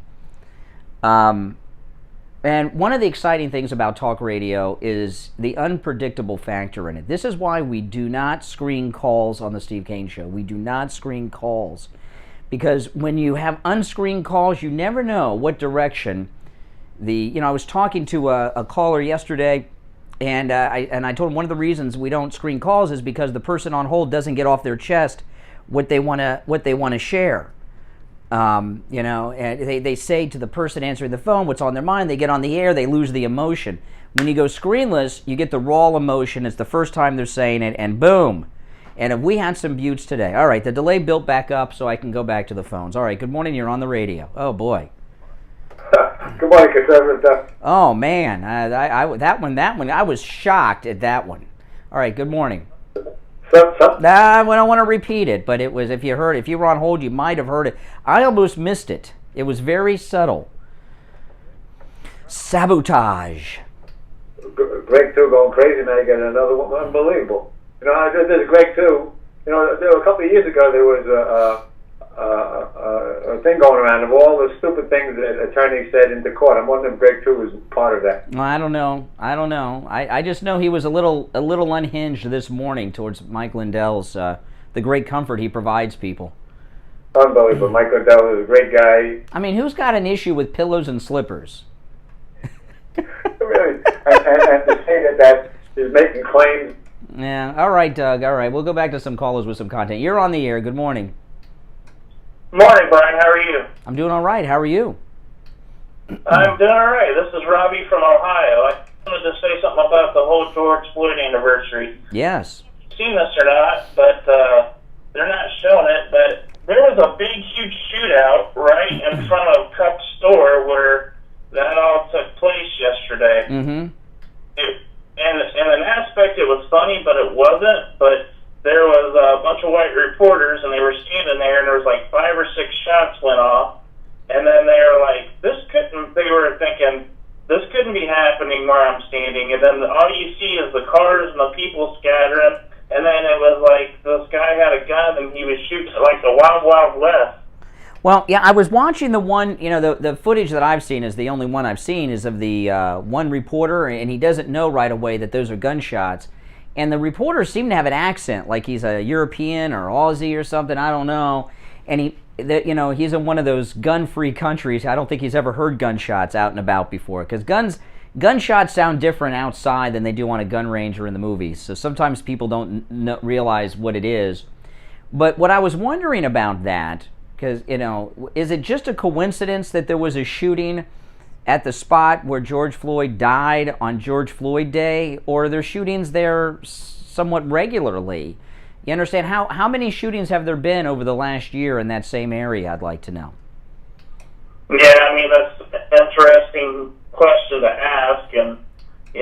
And one of the exciting things about talk radio is the unpredictable factor in it. This is why we do not screen calls on the Steve Kane Show. We do not screen calls. Because when you have unscreened calls, you never know what direction I was talking to a caller yesterday, and I told him one of the reasons we don't screen calls is because the person on hold doesn't get off their chest what they want to share. And they say to the person answering the phone what's on their mind. They get on the air, they lose the emotion. When you go screenless, you get the raw emotion. It's the first time they're saying it, and boom. And if we had some buttes today. All right, the delay built back up so I can go back to the phones. All right, good morning, you're on the radio. Oh, boy. Good morning, Conservative. Oh, man, that one, I was shocked at that one. All right, good morning. I don't want to repeat it, but it was, if you were on hold, you might have heard it. I almost missed it. It was very subtle. Sabotage. Greg 2 going crazy, man. Again, another one, unbelievable. You know, this is Greg 2. You know, a couple of years ago, there was a thing going around of all the stupid things that attorneys said into court. I'm wondering if Greg 2 was part of that. Well, I don't know. I just know he was a little unhinged this morning towards Mike Lindell's the the great comfort he provides people. Unbelievable. Mike Lindell is a great guy. I mean, who's got an issue with pillows and slippers? Really, and to say that is making claims. Yeah. All right, Doug. All right, we'll go back to some callers with some content. You're on the air. Good morning. Morning, Brian. How are you? I'm doing all right. How are you? I'm doing all right. This is Robbie from Ohio. I wanted to say something about the whole George Floyd anniversary. Yes. Seen this or not, but they're not showing it. But there was a big, huge shootout right in front of Cup's store where that all took place yesterday. Mm-hmm. And in an aspect, it was funny, but it wasn't. But there was a bunch of white reporters, and they were standing there, and there was like 5 or 6 shots went off. And then they were like, they were thinking, this couldn't be happening where I'm standing. And then all you see is the cars and the people scattering. And then it was like, this guy had a gun, and he was shooting like the Wild Wild West. Well, yeah, I was watching the one, the footage that I've seen is the only one I've seen is of the one reporter, and he doesn't know right away that those are gunshots. And the reporter seemed to have an accent, like he's a European or Aussie or something, I don't know. And he's in one of those gun-free countries. I don't think he's ever heard gunshots out and about before, because gunshots sound different outside than they do on a gun range or in the movies. So sometimes people don't realize what it is. But what I was wondering about that, because, is it just a coincidence that there was a shooting at the spot where George Floyd died on George Floyd Day, or are there shootings there somewhat regularly? You understand, how many shootings have there been over the last year in that same area, I'd like to know. Yeah, I mean, that's an interesting question to ask. And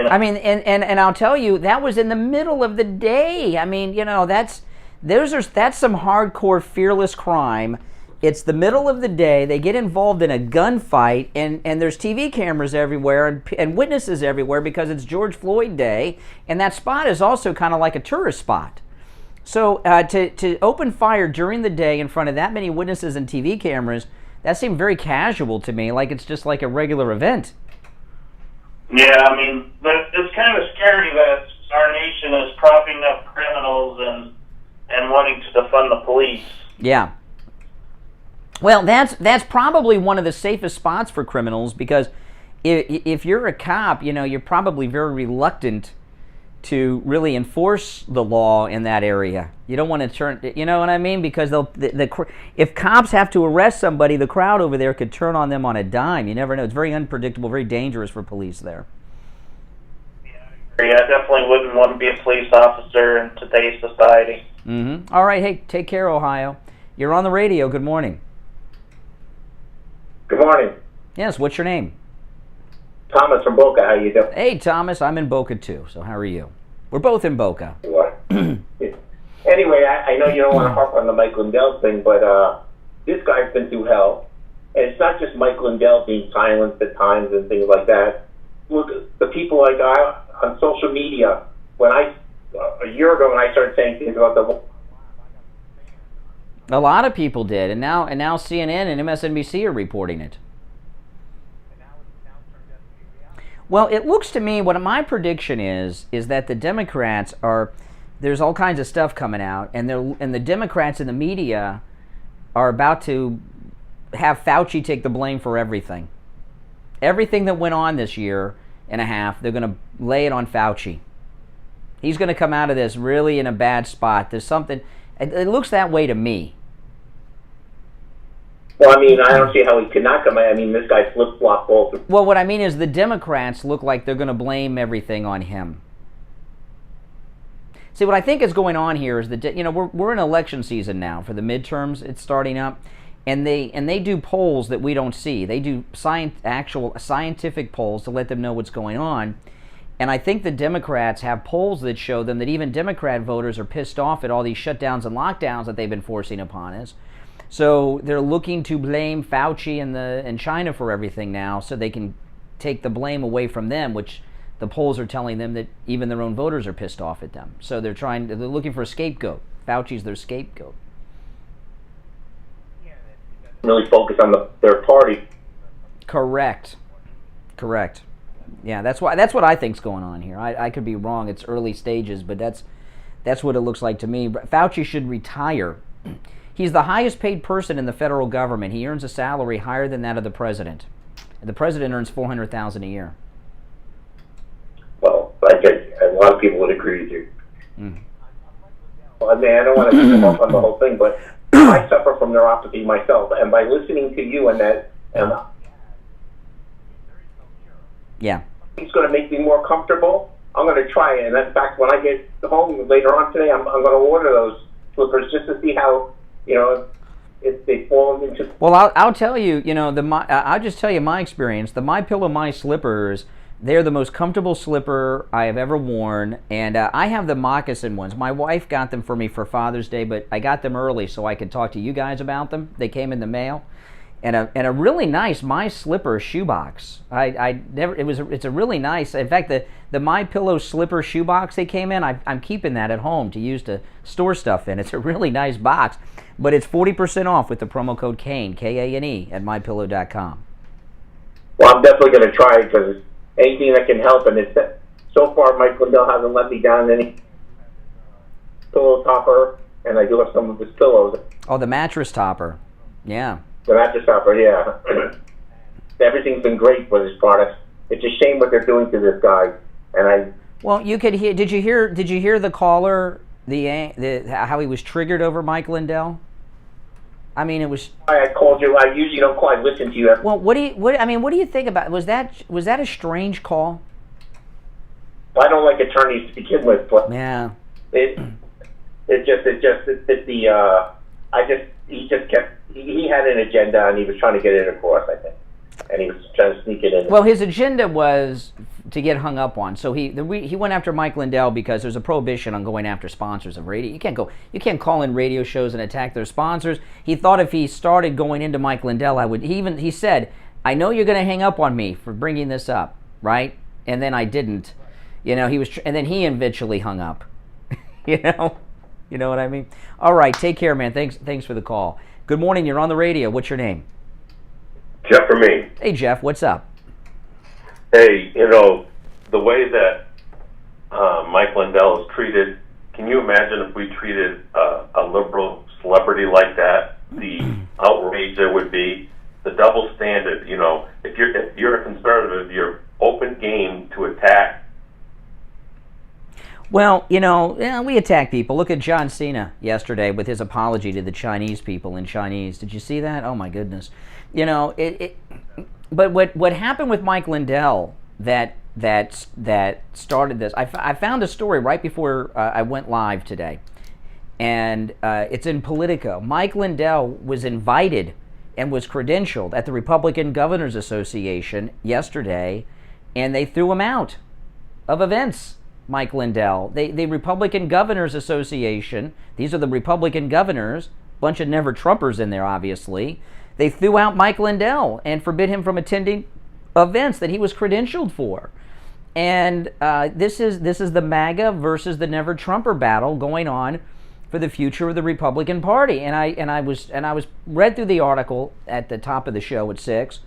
I mean, and I'll tell you, that was in the middle of the day. I mean, that's some hardcore fearless crime. It's the middle of the day. They get involved in a gunfight, and there's TV cameras everywhere and witnesses everywhere because it's George Floyd Day, and that spot is also kind of like a tourist spot. So to open fire during the day in front of that many witnesses and TV cameras, that seemed very casual to me, like it's just like a regular event. Yeah, I mean, it's kind of scary that our nation is propping up criminals and wanting to defund the police. Yeah. Well, that's probably one of the safest spots for criminals, because if you're a cop, you're probably very reluctant to really enforce the law in that area. You don't want to turn, you know what I mean? Because if cops have to arrest somebody, the crowd over there could turn on them on a dime. You never know. It's very unpredictable, very dangerous for police there. Yeah, I definitely wouldn't want to be a police officer in today's society. Mm-hmm. All right, hey, take care, Ohio. You're on the radio. Good morning. Good morning. Yes, what's your name? Thomas from Boca. How you doing? Hey, Thomas, I'm in Boca too. So how are you? We're both in Boca. You are. Anyway, I know you don't want to harp on the Mike Lindell thing, but this guy's been through hell. And it's not just Mike Lindell being silenced at times and things like that. Look, the people like on social media, a year ago when I started saying things about a lot of people did, and now CNN and MSNBC are reporting it. Well, it looks to me, what my prediction is that the Democrats there's all kinds of stuff coming out, and the Democrats in the media are about to have Fauci take the blame for everything. Everything that went on this year and a half, they're going to lay it on Fauci. He's going to come out of this really in a bad spot. There's something, it looks that way to me. Well, I mean, I don't see how he could not come out. I mean, this guy flip-flopped both. Well, what I mean is the Democrats look like they're going to blame everything on him. See, what I think is going on here is that, we're in election season now for the midterms. It's starting up, and they do polls that we don't see. They do actual scientific polls to let them know what's going on. And I think the Democrats have polls that show them that even Democrat voters are pissed off at all these shutdowns and lockdowns that they've been forcing upon us. So they're looking to blame Fauci and China for everything now, so they can take the blame away from them, which the polls are telling them that even their own voters are pissed off at them. So they're looking for a scapegoat. Fauci's their scapegoat. Really focus on their party. Correct. Yeah, that's what I think's going on here. I could be wrong. It's early stages, but That's what it looks like to me. Fauci should retire. He's the highest paid person in the federal government. He earns a salary higher than that of the president. The president earns $400,000 a year. Well, I guess a lot of people would agree with you. Well, I mean, I don't want to come up on the whole thing, but I suffer from neuropathy myself, and by listening to you and that, yeah, it's going to make me more comfortable. I'm going to try it, and in fact, when I get home later on today, I'm going to order those slippers just to see how, if they fall into. Well, I'll tell you, I'll just tell you my experience. The MyPillow My Slippers, they're the most comfortable slipper I have ever worn, and I have the moccasin ones. My wife got them for me for Father's Day, but I got them early so I could talk to you guys about them. They came in the mail, and a really nice My Slipper shoebox. It's a really nice. In fact, the MyPillow slipper shoebox they came in, I'm keeping that at home to use to store stuff in. It's a really nice box, but it's 40% off with the promo code KANE, KANE, at mypillow.com. Well, I'm definitely going to try it because anything that can help, and it's, so far Mike Lindell hasn't let me down any pillow topper, and I do have some of his pillows. Oh, the mattress topper. Yeah. The mattress topper, yeah. Everything's been great with his products. It's a shame what they're doing to this guy, and I. Well, you could hear. Did you hear the caller? How he was triggered over Mike Lindell. I mean, it was. I called you. I usually don't quite listen to you. Well, what do you think about? Was that a strange call? I don't like attorneys to begin with, but yeah. He had an agenda and he was trying to get it across, I think, and he was trying to sneak it in. Well, his agenda was to get hung up on. So he went after Mike Lindell because there's a prohibition on going after sponsors of radio. You can't call in radio shows and attack their sponsors. He thought if he started going into Mike Lindell, he said, I know you're going to hang up on me for bringing this up, right? And then I didn't. And then he eventually hung up. You know what I mean? All right, take care, man. Thanks for the call. Good morning. You're on the radio. What's your name? Jeff for me. Hey, Jeff. What's up? Hey, the way that Mike Lindell is treated, can you imagine if we treated a liberal celebrity like that? The outrage there would be, the double standard. If you're a conservative, you're open game to attack. Well, we attack people. Look at John Cena yesterday with his apology to the Chinese people in Chinese. Did you see that? Oh my goodness. But what happened with Mike Lindell that started this? I found a story right before I went live today, and it's in Politico. Mike Lindell was invited and was credentialed at the Republican Governors Association yesterday, and they threw him out of events. Mike Lindell, the Republican Governors Association, these are the Republican governors, bunch of never-Trumpers in there, obviously. They threw out Mike Lindell and forbid him from attending events that he was credentialed for. And this is the MAGA versus the never-Trumper battle going on for the future of the Republican Party. And I was read through the article at the top of the show at 6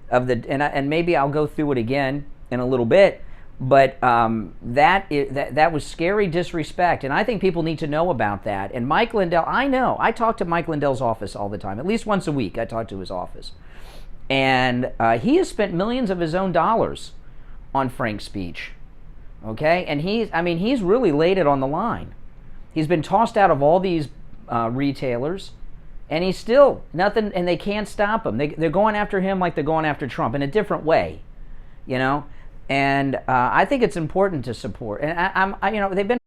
and maybe I'll go through it again in a little bit. But that was scary disrespect, and I think people need to know about that. And Mike Lindell, I talk to Mike Lindell's office all the time. At least once a week, I talk to his office. And he has spent millions of his own dollars on Frank's speech, okay? And he's really laid it on the line. He's been tossed out of all these retailers, and he's still nothing, and they can't stop him. They're going after him like they're going after Trump in a different way, And I think it's important to support. And they've been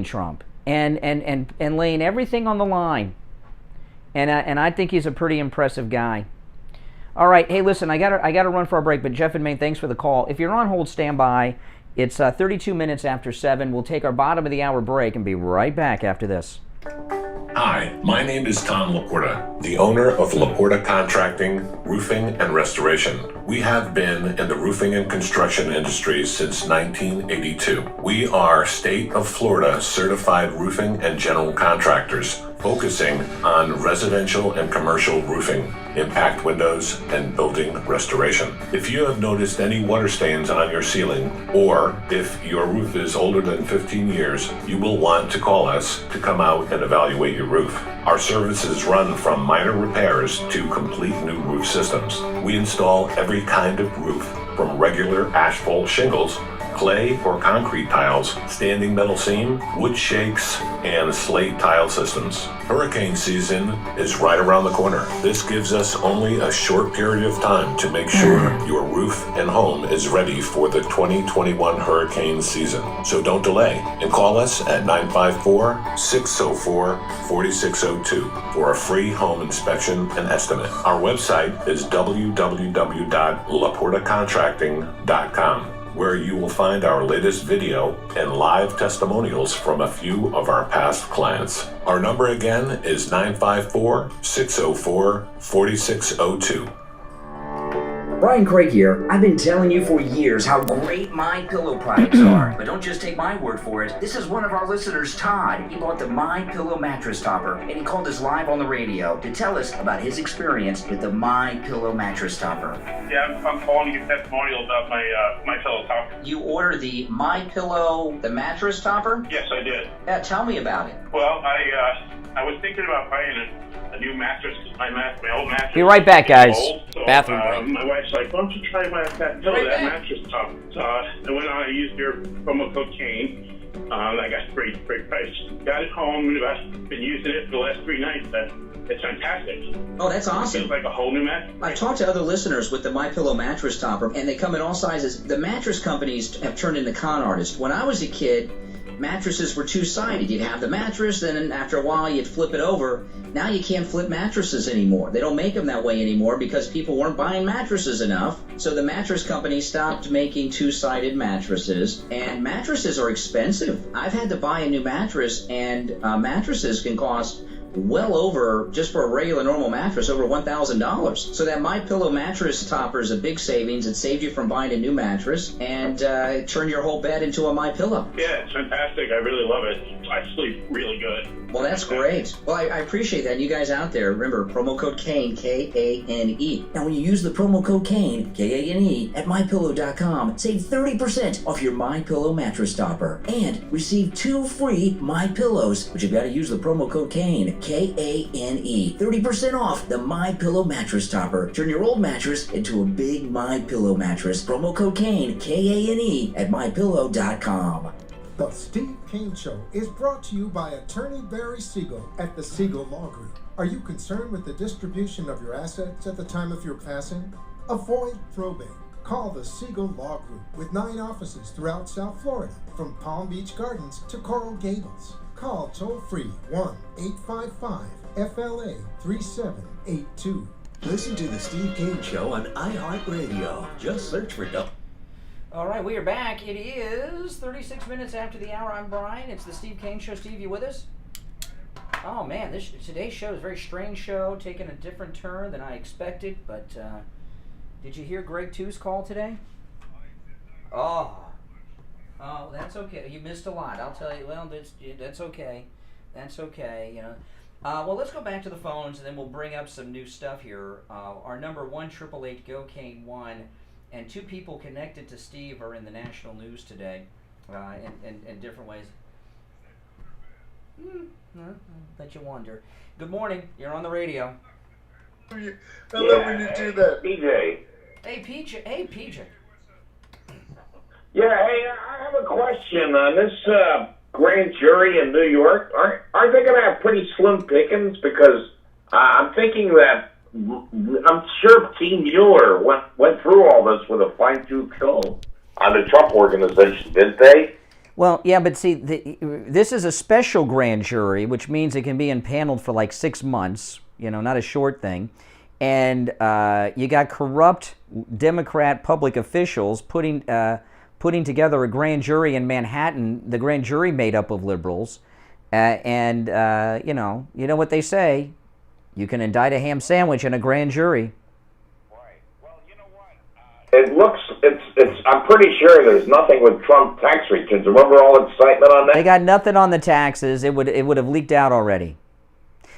Trump and laying everything on the line. And I think he's a pretty impressive guy. All right, hey, listen, I gotta run for a break. But Jeff and Maine, thanks for the call. If you're on hold, stand by. It's 32 minutes after 7. We'll take our bottom of the hour break and be right back after this. Hi, my name is Tom Laporta, the owner of Laporta Contracting, Roofing and Restoration. We have been in the roofing and construction industry since 1982. We are State of Florida certified roofing and general contractors, focusing on residential and commercial roofing, impact windows, and building restoration. If you have noticed any water stains on your ceiling, or if your roof is older than 15 years, you will want to call us to come out and evaluate your roof. Our services run from minor repairs to complete new roof systems. We install every kind of roof, from regular asphalt shingles, clay or concrete tiles, standing metal seam, wood shakes, and slate tile systems. Hurricane season is right around the corner. This gives us only a short period of time to make sure your roof and home is ready for the 2021 hurricane season. So don't delay and call us at 954-604-4602 for a free home inspection and estimate. Our website is www.laportacontracting.com, where you will find our latest video and live testimonials from a few of our past clients. Our number again is 954-604-4602. Brian Craig here. I've been telling you for years how great MyPillow products are. But don't just take my word for it. This is one of our listeners, Todd. He bought the MyPillow mattress topper, and he called us live on the radio to tell us about his experience with the MyPillow mattress topper. Yeah, I'm calling to get testimonial about my MyPillow topper. You ordered the MyPillow, the mattress topper? Yes, I did. Yeah, tell me about it. Well, I was thinking about buying a new mattress because my old mattress. Be right back, guys. Old, so, Bathroom break. My wife's like, why don't you try that mattress top? So I went on, I used your promo code Kane. I got great price. Got it home, and I've been using it for the last 3 nights. It's fantastic. Oh, that's awesome. It's like a whole new mattress. I've talked to other listeners with the MyPillow mattress topper, and they come in all sizes. The mattress companies have turned into con artists. When I was a kid, mattresses were two-sided. You'd have the mattress, then after a while you'd flip it over. Now you can't flip mattresses anymore. They don't make them that way anymore because people weren't buying mattresses enough. So the mattress company stopped making two-sided mattresses, and mattresses are expensive. I've had to buy a new mattress, and mattresses can cost well over, just for a regular normal mattress, over $1,000. So that MyPillow mattress topper is a big savings. It saved you from buying a new mattress and turned your whole bed into a MyPillow. Yeah, it's fantastic. I really love it. I sleep really good. Well, that's great. Well, I appreciate that. You guys out there, remember, promo code Kane, K-A-N-E. Now, when you use the promo code Kane, K-A-N-E, at MyPillow.com, save 30% off your MyPillow mattress topper and receive 2 free MyPillows, but you've got to use the promo code Kane, K-A-N-E. 30% off the MyPillow mattress topper. Turn your old mattress into a big MyPillow mattress. Promo code Kane, K-A-N-E, at MyPillow.com. The Steve Kane Show is brought to you by attorney Barry Siegel at the Siegel Law Group. Are you concerned with the distribution of your assets at the time of your passing? Avoid probate. Call the Siegel Law Group with 9 offices throughout South Florida, from Palm Beach Gardens to Coral Gables. Call toll-free 1-855-FLA-3782. Listen to The Steve Kane Show on iHeartRadio. Just search for All right, we are back. It is 36 minutes after the hour. I'm Brian. It's the Steve Kane Show. Steve, you with us? Oh, man, today's show is a very strange show, taking a different turn than I expected. But did you hear Greg 2's call today? Oh, that's okay. You missed a lot. I'll tell you. Well, that's okay. That's okay. You know. Well, let's go back to the phones, and then we'll bring up some new stuff here. Our number 1-888-GO-KANE-1. And 2 people connected to Steve are in the national news today, in different ways. I'll let you wonder. Good morning. You're on the radio. I love when you do that. PJ. Hey, PJ. Hey, PJ. Yeah, hey, I have a question on this grand jury in New York. Aren't they going to have pretty slim pickings? Because I'm thinking that I'm sure Team Mueller went through all this with a fine-tooth comb on the Trump organization, didn't they? Well, yeah, but see, this is a special grand jury, which means it can be impaneled for like 6 months, not a short thing. And you got corrupt Democrat public officials putting together a grand jury in Manhattan, the grand jury made up of liberals, You know what they say, you can indict a ham sandwich in a grand jury. It looks, I'm pretty sure there's nothing with Trump tax returns. Remember all the excitement on that? They got nothing on the taxes. It would have leaked out already.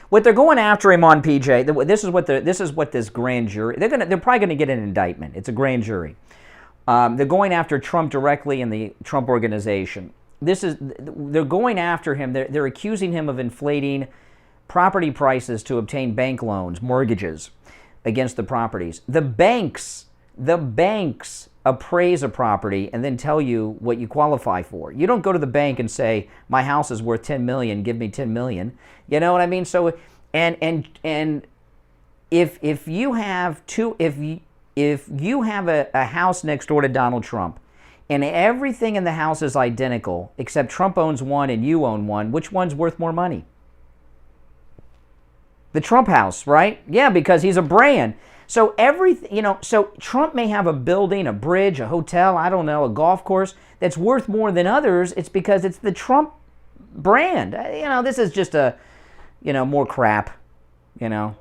What they're going after him on, PJ, this is what this grand jury, they're probably going to get an indictment. It's a grand jury. They're going after Trump directly in the Trump organization. They're going after him. They're accusing him of inflating property prices to obtain bank loans, mortgages against the properties. The banks appraise a property and then tell you what you qualify for. You don't go to the bank and say, my house is worth $10 million, give me $10 million. You know what I mean? So, and if you have a house next door to Donald Trump and everything in the house is identical except Trump owns one and you own one, which one's worth more money? The Trump house, right? Yeah, because he's a brand. So so Trump may have a building, a bridge, a hotel, I don't know, a golf course that's worth more than others. It's because it's the Trump brand. This is just more crap, I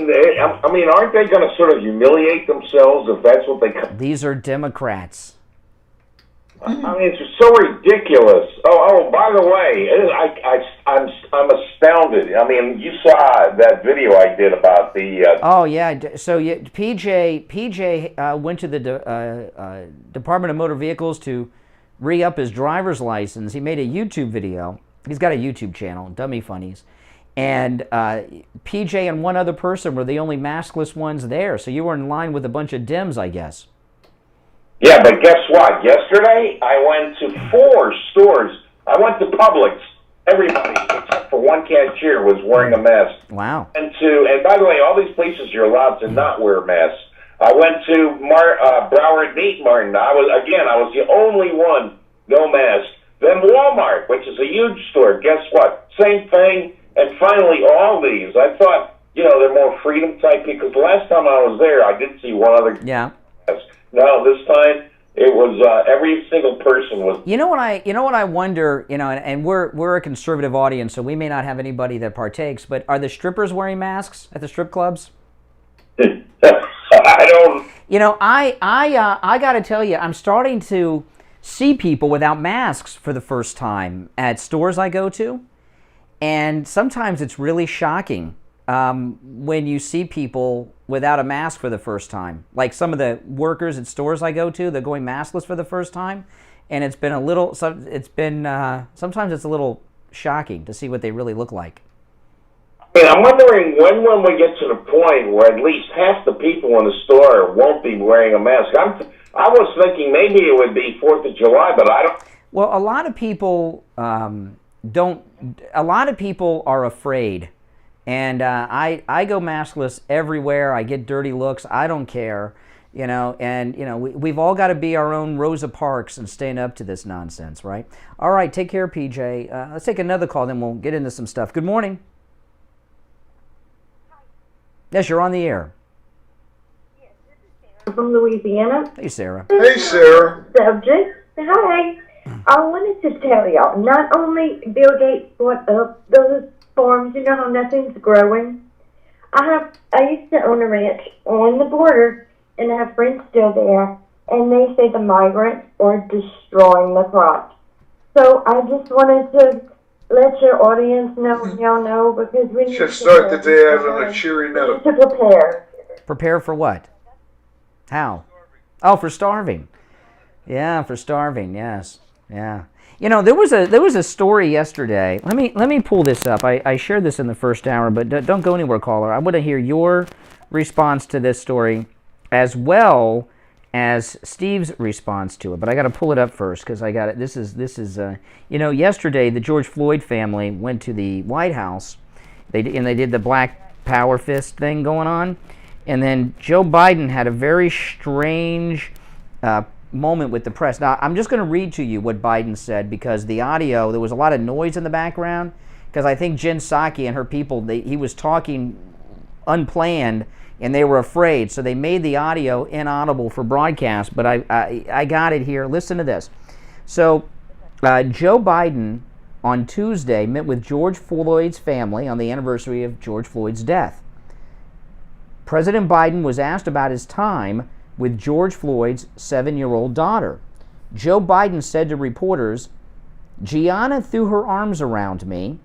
mean, aren't they going to sort of humiliate themselves if that's what they... These are Democrats. I mean, it's just so ridiculous. Oh, by the way, I'm astounded. I mean, you saw that video I did about the... Oh, yeah. So PJ went to the Department of Motor Vehicles to re-up his driver's license. He made a YouTube video. He's got a YouTube channel, Dummy Funnies. And PJ and one other person were the only maskless ones there. So you were in line with a bunch of Dems, I guess. Yeah, but guess what? Yesterday, I went to 4 stores. I went to Publix. Everybody, except for one cashier, was wearing a mask. Wow. And by the way, all these places you're allowed to not wear masks. I went to Broward Meat Martin. I was the only one, no mask. Then Walmart, which is a huge store. Guess what? Same thing. And finally, Aldi's. I thought, they're more freedom type because the last time I was there, I did see one other. Yeah. No, this time it was every single person was. You know what I wonder. And we're a conservative audience, so we may not have anybody that partakes. But are the strippers wearing masks at the strip clubs? I don't. I got to tell you, I'm starting to see people without masks for the first time at stores I go to, and sometimes it's really shocking when you see people without a mask for the first time. Like some of the workers at stores I go to, they're going maskless for the first time, and it's been sometimes it's a little shocking to see what they really look like. I mean, I'm wondering when we get to the point where at least half the people in the store won't be wearing a mask. I was thinking maybe it would be 4th of July, but I don't. Well, a lot of people don't. A lot of people are afraid. And I go maskless everywhere. I get dirty looks. I don't care, we've all got to be our own Rosa Parks and stand up to this nonsense, right? All right, take care, PJ. Let's take another call, then we'll get into some stuff. Good morning. Yes, you're on the air. From Louisiana. Hey, Sarah. Hey, Sarah. Subject. Hi. I wanted to tell y'all, not only Bill Gates brought up those farms, how nothing's growing. I used to own a ranch on the border, and I have friends still there, and they say the migrants are destroying the crops. So I just wanted to let your audience know, and y'all know, because we need should start the day out on a cheery note. To prepare. Prepare for what? How? Oh, for starving. Yeah, for starving. Yes. Yeah. There was a story yesterday. Let me pull this up. I shared this in the first hour, but don't go anywhere, caller. I want to hear your response to this story as well as Steve's response to it. But I got to pull it up first because I got it. This is yesterday the George Floyd family went to the White House. They did the Black Power fist thing going on, and then Joe Biden had a very strange moment with the press. Now, I'm just going to read to you what Biden said because the audio, there was a lot of noise in the background because I think Jen Psaki and her people, he was talking unplanned and they were afraid, so they made the audio inaudible for broadcast, but I got it here. Listen to this. So Joe Biden on Tuesday met with George Floyd's family on the anniversary of George Floyd's death. President Biden was asked about his time with George Floyd's 7-year-old daughter. Joe Biden said to reporters, "Gianna threw her arms around me,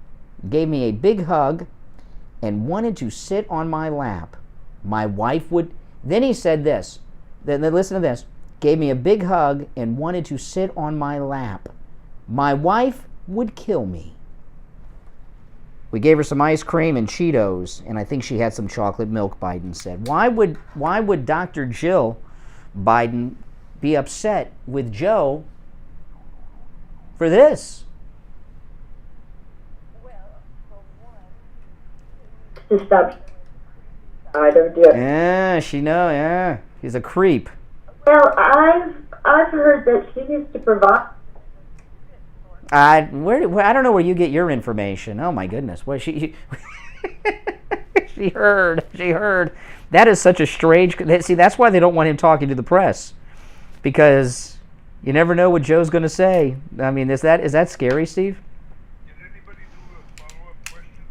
gave me a big hug, and wanted to sit on my lap. My wife would..." Then he said this. Then listen to this. "Gave me a big hug and wanted to sit on my lap. My wife would kill me." We gave her some ice cream and Cheetos, and I think she had some chocolate milk, Biden said. Why would Dr. Jill Biden be upset with Joe for this? To stop. I don't do it. Yeah, yeah. He's a creep. Well, I've heard that she used to provide. I don't know where you get your information. Oh my goodness, what she heard. That is such a strange. See, that's why they don't want him talking to the press, because you never know what Joe's going to say. I mean, is that scary, Steve?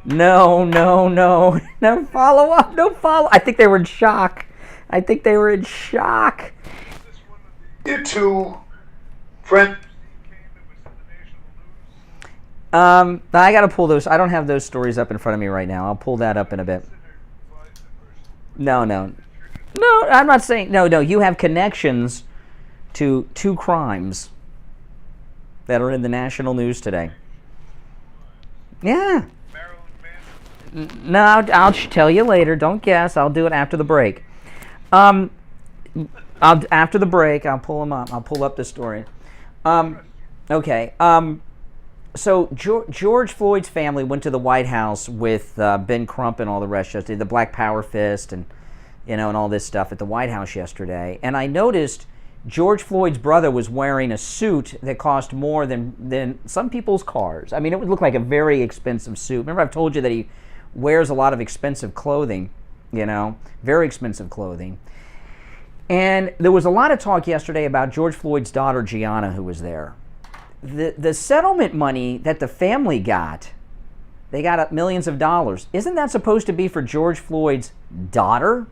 No follow up. I think they were in shock. You two friends. I got to pull those. I don't have those stories up in front of me right now. I'll pull that up in a bit. No, I'm not saying... No, you have connections to 2 crimes that are in the national news today. Yeah. No, I'll tell you later. Don't guess. I'll do it after the break. After the break, I'll pull them up. I'll pull up the story. Okay. So George Floyd's family went to the White House with Ben Crump and all the rest yesterday, the Black Power fist and all this stuff at the White House yesterday. And I noticed George Floyd's brother was wearing a suit that cost more than some people's cars. I mean, it would look like a very expensive suit. Remember, I've told you that he wears a lot of expensive clothing, very expensive clothing. And there was a lot of talk yesterday about George Floyd's daughter, Gianna, who was there. The settlement money that the family got, they got millions of dollars. Isn't that supposed to be for George Floyd's daughter?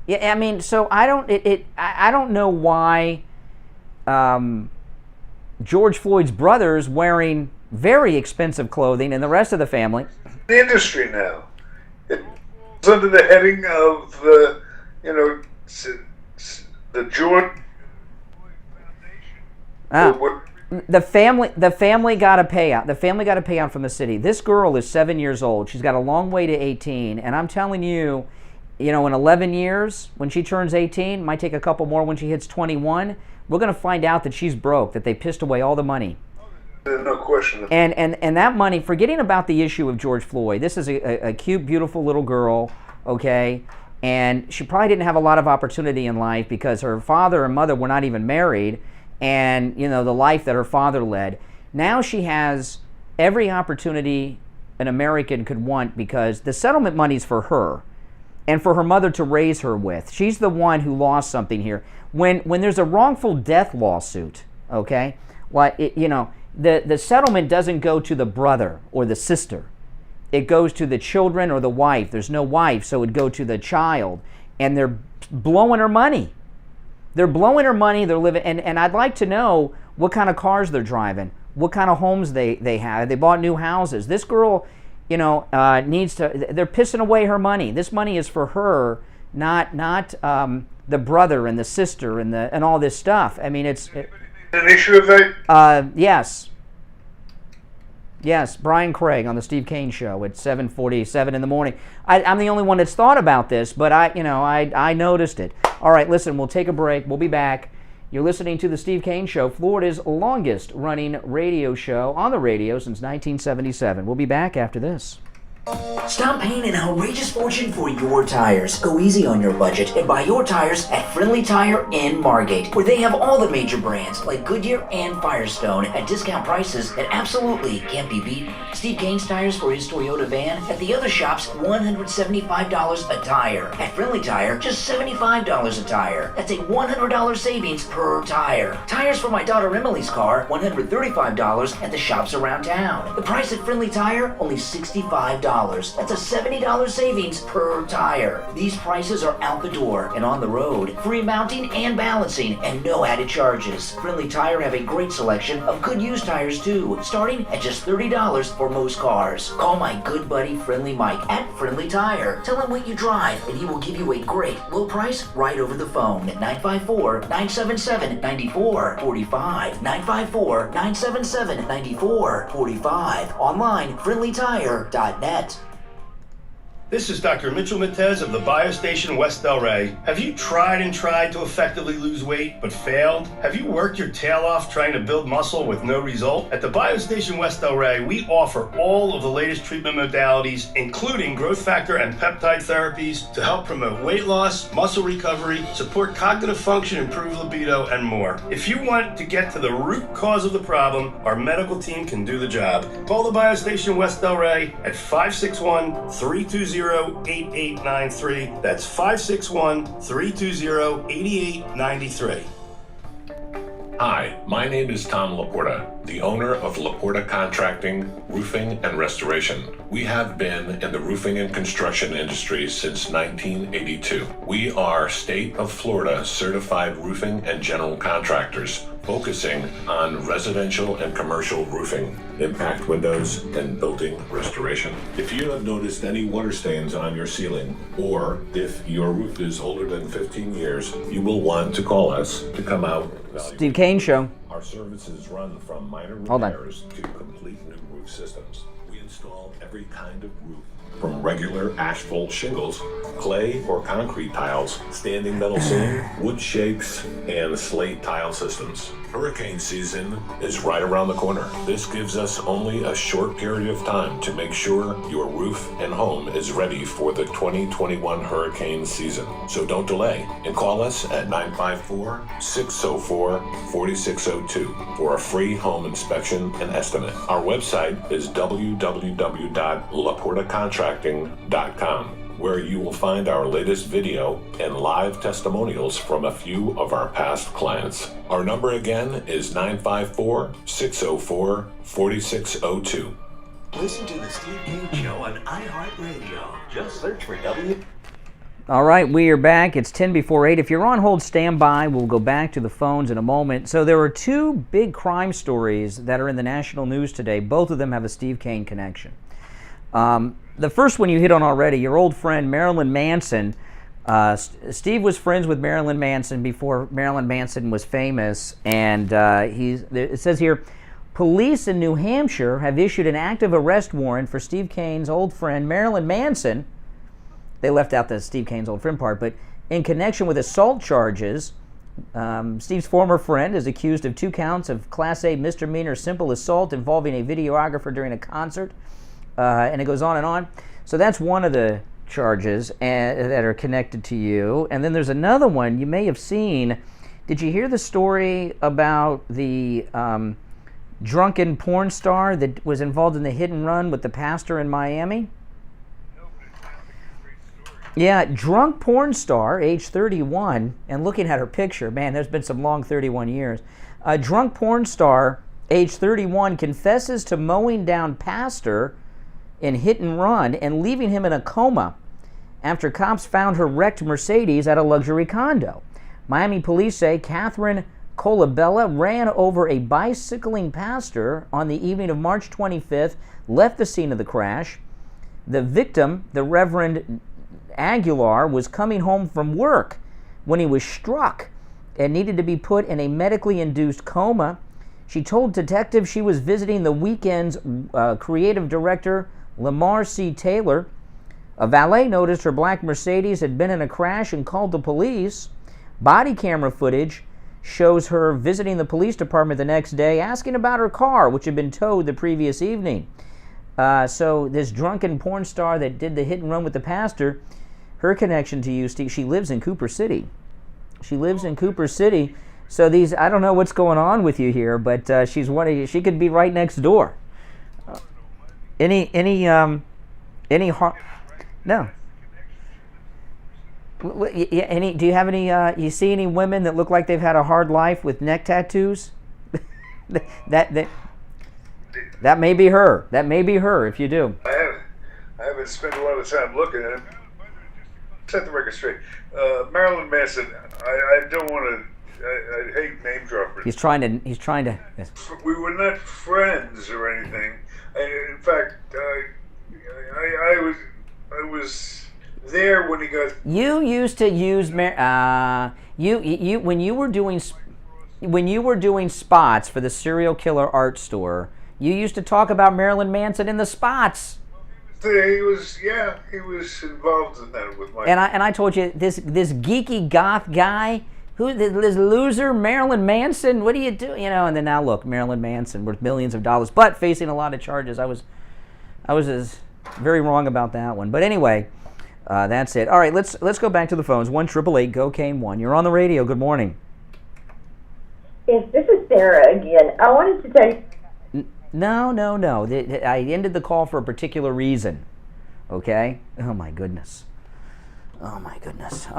Yeah, I mean, so I don't know why George Floyd's brother's wearing very expensive clothing and the rest of the family. The industry now. It's under the heading of the George. The family got a payout. The family got a payout from the city. This girl is 7 years old. She's got a long way to 18. And I'm telling you, in 11 years, when she turns 18, might take a couple more when she hits 21, we're going to find out that she's broke, that they pissed away all the money. No question. And that money, forgetting about the issue of George Floyd, this is a cute, beautiful little girl, okay? And she probably didn't have a lot of opportunity in life because her father and mother were not even married, and the life that her father led. Now she has every opportunity an American could want because the settlement money's for her and for her mother to raise her with. She's the one who lost something here. When there's a wrongful death lawsuit, okay, the settlement doesn't go to the brother or the sister. It goes to the children or the wife. There's no wife, so it would go to the child. And they're blowing her money. They're blowing her money, they're living, and I'd like to know what kind of cars they're driving, what kind of homes they have. They bought new houses. This girl, needs to, they're pissing away her money. This money is for her, not the brother and the sister and all this stuff. I mean, it's... An issue of that? Yes, Brian Craig on the Steve Kane Show at 7:47 in the morning. I'm the only one that's thought about this, but I noticed it. All right, listen, we'll take a break. We'll be back. You're listening to the Steve Kane Show, Florida's longest running radio show on the radio since 1977. We'll be back after this. Stop paying an outrageous fortune for your tires. Go easy on your budget and buy your tires at Friendly Tire in Margate, where they have all the major brands like Goodyear and Firestone at discount prices that absolutely can't be beat. Steve Kane's tires for his Toyota van at the other shops, $175 a tire. At Friendly Tire, just $75 a tire. That's a $100 savings per tire. Tires for my daughter Emily's car, $135 at the shops around town. The price at Friendly Tire, only $65. That's a $70 savings per tire. These prices are out the door and on the road. Free mounting and balancing and no added charges. Friendly Tire have a great selection of good used tires too, starting at just $30 for most cars. Call my good buddy Friendly Mike at Friendly Tire. Tell him what you drive and he will give you a great low price right over the phone at 954-977-9445. 954-977-9445. Online, friendlytire.net. This is Dr. Mitchell Matez of the Biostation West Delray. Have you tried and tried to effectively lose weight but failed? Have you worked your tail off trying to build muscle with no result? At the Biostation West Delray, we offer all of the latest treatment modalities, including growth factor and peptide therapies to help promote weight loss, muscle recovery, support cognitive function, improve libido, and more. If you want to get to the root cause of the problem, our medical team can do the job. Call the Biostation West Delray at 561-320-8893. That's 561-320-8893. Hi, my name is Tom Laporta, the owner of Laporta Contracting, Roofing and Restoration. We have been in the roofing and construction industry since 1982. We are state of Florida certified roofing and general contractors, focusing on residential and commercial roofing, impact windows, and building restoration. If you have noticed any water stains on your ceiling, or if your roof is older than 15 years, you will want to call us to come out. Steve Kane Show. Our services run from minor Hold on. repairs to complete new roof systems. We install every kind of roof, from regular asphalt shingles, clay or concrete tiles, standing metal seam, wood shakes, and slate tile systems. Hurricane season is right around the corner. This gives us only a short period of time to make sure your roof and home is ready for the 2021 hurricane season. So don't delay and call us at 954-604-4602 for a free home inspection and estimate. Our website is www.laportacontracting.com, where you will find our latest video and live testimonials from a few of our past clients. Our number again is 954-604-4602. Listen to the Steve Kane Show on iHeartRadio. Just search for W. All right, we are back. It's 10 before 8. If you're on hold, stand by. We'll go back to the phones in a moment. So there are two big crime stories that are in the national news today. Both of them have a Steve Kane connection. The first one you hit on already, your old friend Marilyn Manson. Steve was friends with Marilyn Manson before Marilyn Manson was famous, and it says here, police in New Hampshire have issued an active arrest warrant for Steve Kane's old friend Marilyn Manson. They left out the Steve Kane's old friend part, but in connection with assault charges. Steve's former friend is accused of 2 counts of Class A misdemeanor simple assault involving a videographer during a concert. And it goes on and on. So that's one of the charges that are connected to you. And then there's another one you may have seen. Did you hear the story about the drunken porn star that was involved in the hit and run with the pastor in Miami? Yeah, drunk porn star, age 31, and looking at her picture, man, there's been some long 31 years. A drunk porn star, age 31, confesses to mowing down pastor in hit and run and leaving him in a coma after cops found her wrecked Mercedes at a luxury condo. Miami police say Catherine Colabella ran over a bicycling pastor on the evening of March 25th, left the scene of the crash. The victim, the Reverend Aguilar, was coming home from work when he was struck and needed to be put in a medically induced coma. She told detectives she was visiting the Weekend's creative director, Lamar C. Taylor. A valet noticed her black Mercedes had been in a crash and called the police. Body camera footage shows her visiting the police department the next day, asking about her car, which had been towed the previous evening. So this drunken porn star that did the hit and run with the pastor, her connection to you, Steve, she lives in Cooper City. She lives in Cooper City. So these, I don't know what's going on with you here, but she's one of you. She could be right next door. Any harm? No. Yeah, do you have any? You see any women that look like they've had a hard life with neck tattoos? that may be her. That may be her. If you do. I haven't spent a lot of time looking at it. Set the record straight. Marilyn Manson. I don't want to. I hate name droppers. He's trying to. Yes. We were not friends or anything. In fact, I was there when he got. You used to use you when you were doing spots for the serial killer art store. You used to talk about Marilyn Manson in the spots. He was involved in that with my. And I told you this geeky goth guy. Who this loser Marilyn Manson? What do you do? You know, and then now look, Marilyn Manson worth millions of dollars, but facing a lot of charges. I was very wrong about that one. But anyway, that's it. All right, let's go back to the phones. 1-888-GO-CANE-1. You're on the radio. Good morning. Yes, this is Sarah again. I wanted to tell you. No. I ended the call for a particular reason. Okay? Oh my goodness. All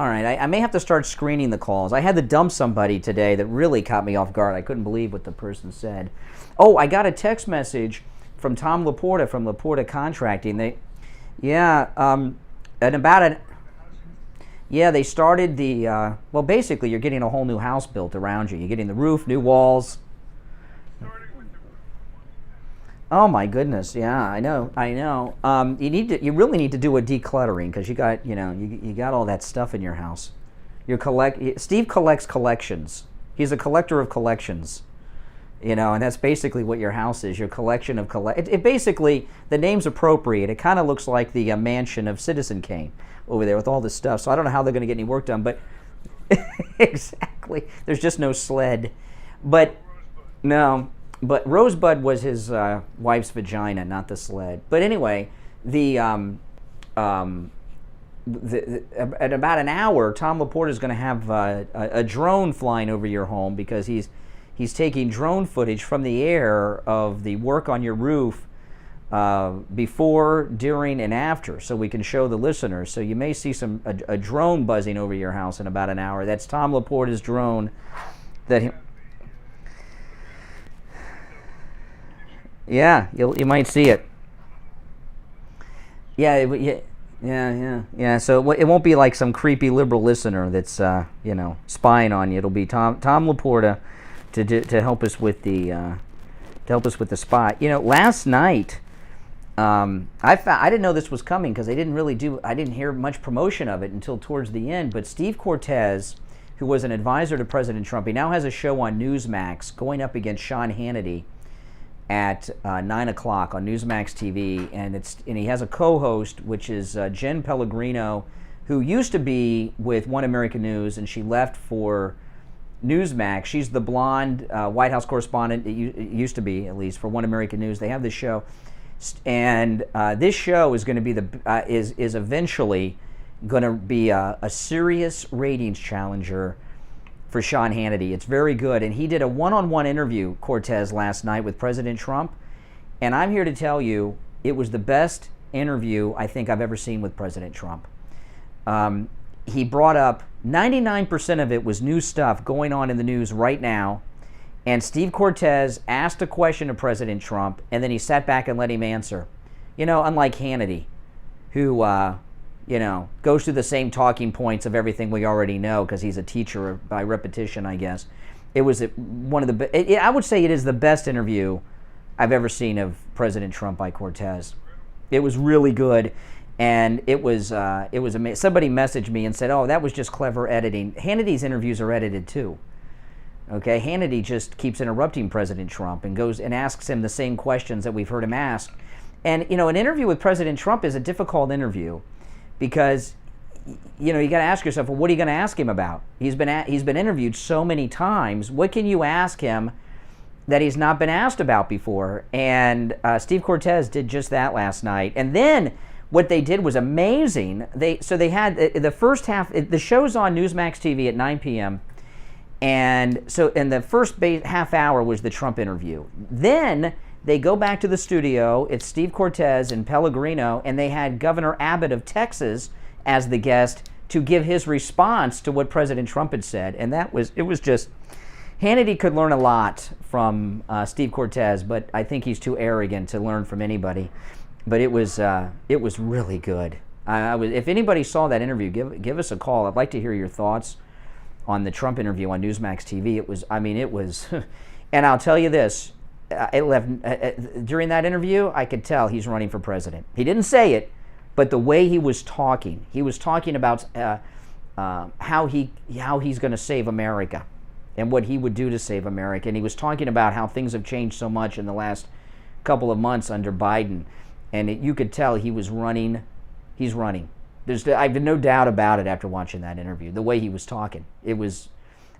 right, I may have to start screening the calls. I had to dump somebody today that really caught me off guard. I couldn't believe what the person said. Oh, I got a text message from Tom Laporta from Laporta Contracting. They started the, well, basically you're getting a whole new house built around you. You're getting the roof, new walls. Oh my goodness! Yeah, I know. You really need to do a decluttering because you got all that stuff in your house. Steve collects collections. He's a collector of collections. And that's basically what your house is. Your collection of It basically, the name's appropriate. It kind of looks like the mansion of Citizen Kane over there with all this stuff. So I don't know how they're going to get any work done, but exactly. There's just no sled. But But Rosebud was his wife's vagina, not the sled. But anyway, at about an hour, Tom Laporta is going to have a drone flying over your home because he's taking drone footage from the air of the work on your roof before, during, and after, so we can show the listeners. So you may see a drone buzzing over your house in about an hour. That's Tom Laporta's drone that he. Yeah, you might see it. Yeah. So it won't be like some creepy liberal listener that's spying on you. It'll be Tom Laporta to help us with the spot. Last night I didn't know this was coming because I didn't hear much promotion of it until towards the end. But Steve Cortez, who was an advisor to President Trump, he now has a show on Newsmax going up against Sean Hannity at 9 o'clock on Newsmax TV, and he has a co-host, which is Jen Pellegrino, who used to be with One American News, and she left for Newsmax. She's the blonde White House correspondent. It used to be, at least, for One American News. They have this show, and this show is going to be is eventually going to be a serious ratings challenger for Sean Hannity. It's very good. And he did a one-on-one interview, Cortez, last night with President Trump. And I'm here to tell you, it was the best interview I think I've ever seen with President Trump. He brought up 99% of it was new stuff going on in the news right now. And Steve Cortez asked a question to President Trump, and then he sat back and let him answer. Unlike Hannity, who goes through the same talking points of everything we already know because he's a teacher by repetition, I guess. It was one of the. I would say it is the best interview I've ever seen of President Trump by Cortez. It was really good, and it was amazing. Somebody messaged me and said, "Oh, that was just clever editing." Hannity's interviews are edited too. Okay, Hannity just keeps interrupting President Trump and goes and asks him the same questions that we've heard him ask. And an interview with President Trump is a difficult interview. Because, you got to ask yourself, well, what are you going to ask him about? He's been interviewed so many times. What can you ask him that he's not been asked about before. And Steve Cortez did just that last night. And then what they did was amazing. They had the first half. The show's on Newsmax TV at 9 p.m. And so, in the first half hour was the Trump interview. Then they go back to the studio. It's Steve Cortez and Pellegrino, and they had Governor Abbott of Texas as the guest to give his response to what President Trump had said. And it was just, Hannity could learn a lot from Steve Cortez, but I think he's too arrogant to learn from anybody. But it was really good. If anybody saw that interview, give us a call. I'd like to hear your thoughts on the Trump interview on Newsmax TV. It was, and I'll tell you this, during that interview, I could tell he's running for president. He didn't say it, but the way he was talking about how he's going to save America and what he would do to save America. And he was talking about how things have changed so much in the last couple of months under Biden. And you could tell he was running. He's running. I have no doubt about it after watching that interview. The way he was talking, it was,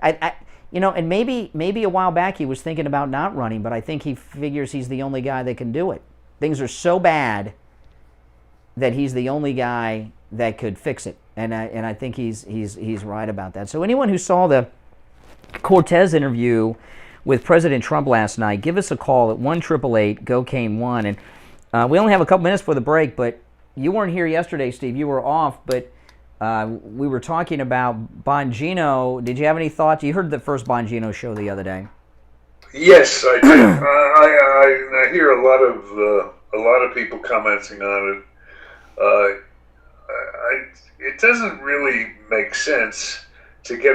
and maybe a while back he was thinking about not running, but I think he figures he's the only guy that can do it. Things are so bad that he's the only guy that could fix it, and I think he's right about that. So anyone who saw the Cortez interview with President Trump last night, give us a call at 1-888-GO-CANE-1, and we only have a couple minutes for the break, but you weren't here yesterday, Steve. You were off, but we were talking about Bongino. Did you have any thoughts? You heard the first Bongino show the other day. Yes, I did. I hear a lot of people commenting on it. It doesn't really make sense to try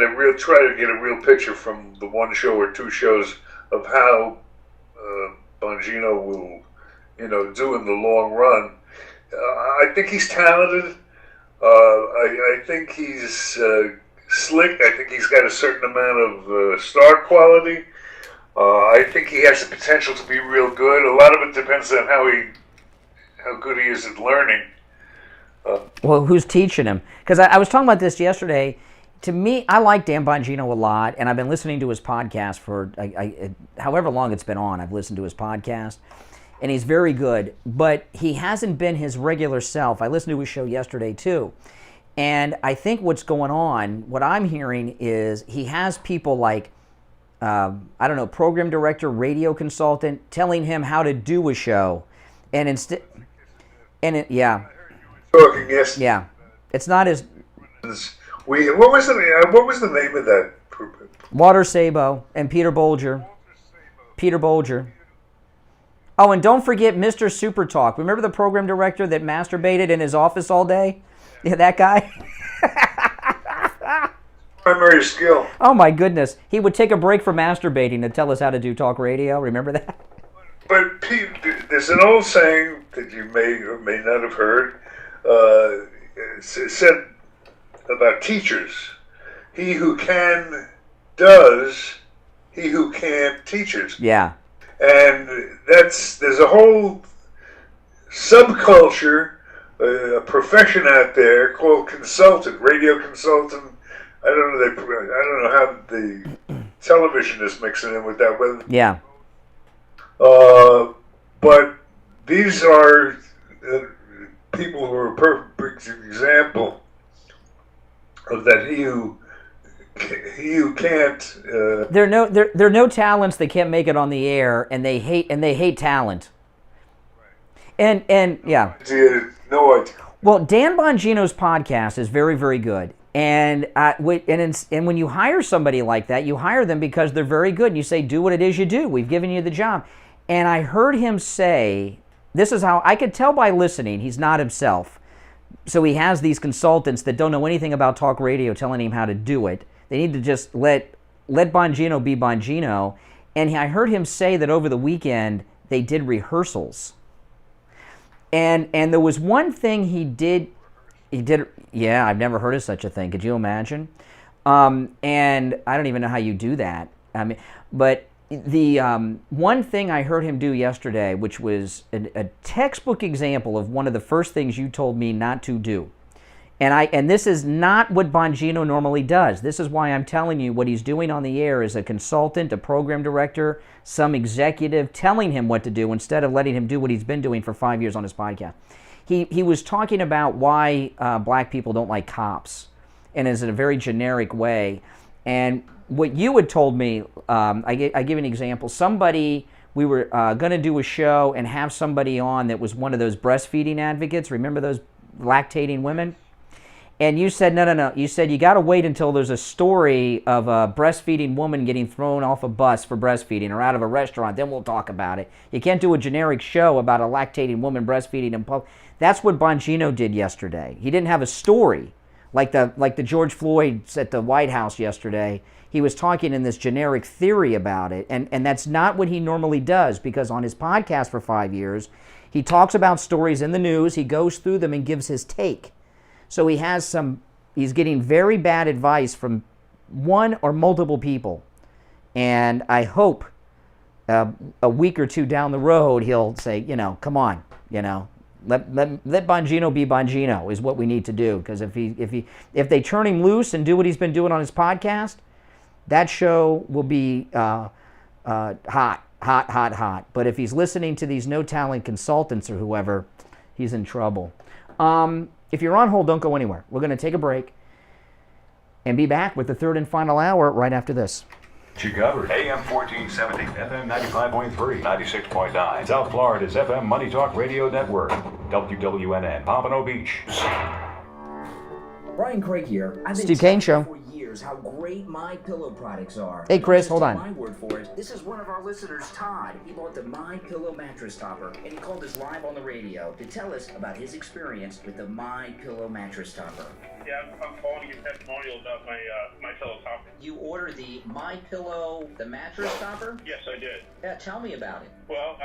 to get a real picture from the one show or two shows of how Bongino will, do in the long run. I think he's talented. I think he's slick. I think he's got a certain amount of star quality. I think he has the potential to be real good. A lot of it depends on how good he is at learning. Well, who's teaching him? Because I was talking about this yesterday. To me, I like Dan Bongino a lot, and I've been listening to his podcast for however long it's been on. I've listened to his podcast. And he's very good, but he hasn't been his regular self. I listened to his show yesterday, too. And I think what's going on, what I'm hearing is he has people like, program director, radio consultant, telling him how to do a show. And instead, yeah. Talking, yes. Yeah. It's not as... What was the name of that? Walter Sabo and Peter Bolger. Peter Bolger. Oh, and don't forget Mr. Super Talk. Remember the program director that masturbated in his office all day? Yeah, that guy? Primary skill. Oh, my goodness. He would take a break from masturbating to tell us how to do talk radio. Remember that? But Pete, there's an old saying that you may or may not have heard. It said about teachers. He who can does, he who can't teaches. Yeah. And there's a whole subculture, a profession out there called consultant, radio consultant. I don't know how the television is mixing in with that. But, yeah. But these are people who are a perfect example of that. He who can't. There are no talents that can't make it on the air, and they hate talent. And yeah. No idea. Well, Dan Bongino's podcast is very, very good. And when you hire somebody like that, you hire them because they're very good. And you say, do what it is you do. We've given you the job. And I heard him say, this is how I could tell by listening, he's not himself. So he has these consultants that don't know anything about talk radio telling him how to do it. They need to just let Bongino be Bongino. And I heard him say that over the weekend they did rehearsals. And there was one thing he did, yeah, I've never heard of such a thing. Could you imagine? And I don't even know how you do that. I mean, but the one thing I heard him do yesterday, which was a textbook example of one of the first things you told me not to do, And this is not what Bongino normally does. This is why I'm telling you what he's doing on the air is a consultant, a program director, some executive telling him what to do instead of letting him do what he's been doing for 5 years on his podcast. He was talking about why black people don't like cops, and is in a very generic way. And what you had told me, I give an example. We were going to do a show and have somebody on that was one of those breastfeeding advocates. Remember those lactating women? And you said, no. You said you got to wait until there's a story of a breastfeeding woman getting thrown off a bus for breastfeeding or out of a restaurant. Then we'll talk about it. You can't do a generic show about a lactating woman breastfeeding in public. That's what Bongino did yesterday. He didn't have a story like the George Floyd's at the White House yesterday. He was talking in this generic theory about it. And that's not what he normally does, because on his podcast for 5 years, he talks about stories in the news. He goes through them and gives his take. So he's getting very bad advice from one or multiple people. And I hope a week or two down the road, he'll say, come on, let Bongino be Bongino is what we need to do. Because if they turn him loose and do what he's been doing on his podcast, that show will be hot. But if he's listening to these no-talent consultants or whoever, he's in trouble. If you're on hold, don't go anywhere. We're going to take a break and be back with the third and final hour right after this. Chicago, AM 1470, FM 95.3, 96.9. South Florida's FM Money Talk Radio Network, WWNN, Pompano Beach. Brian Craig here. I've been Steve Kane Show. For years how great MyPillow products are. Hey, Chris, hold on. My word for it. This is one of our listeners, Todd. He bought the MyPillow mattress topper, and he called us live on the radio to tell us about his experience with the MyPillow mattress topper. Yeah, I'm calling to get testimonial about my pillow topper. You ordered the MyPillow, the mattress topper? Yes, I did. Yeah, tell me about it. Well,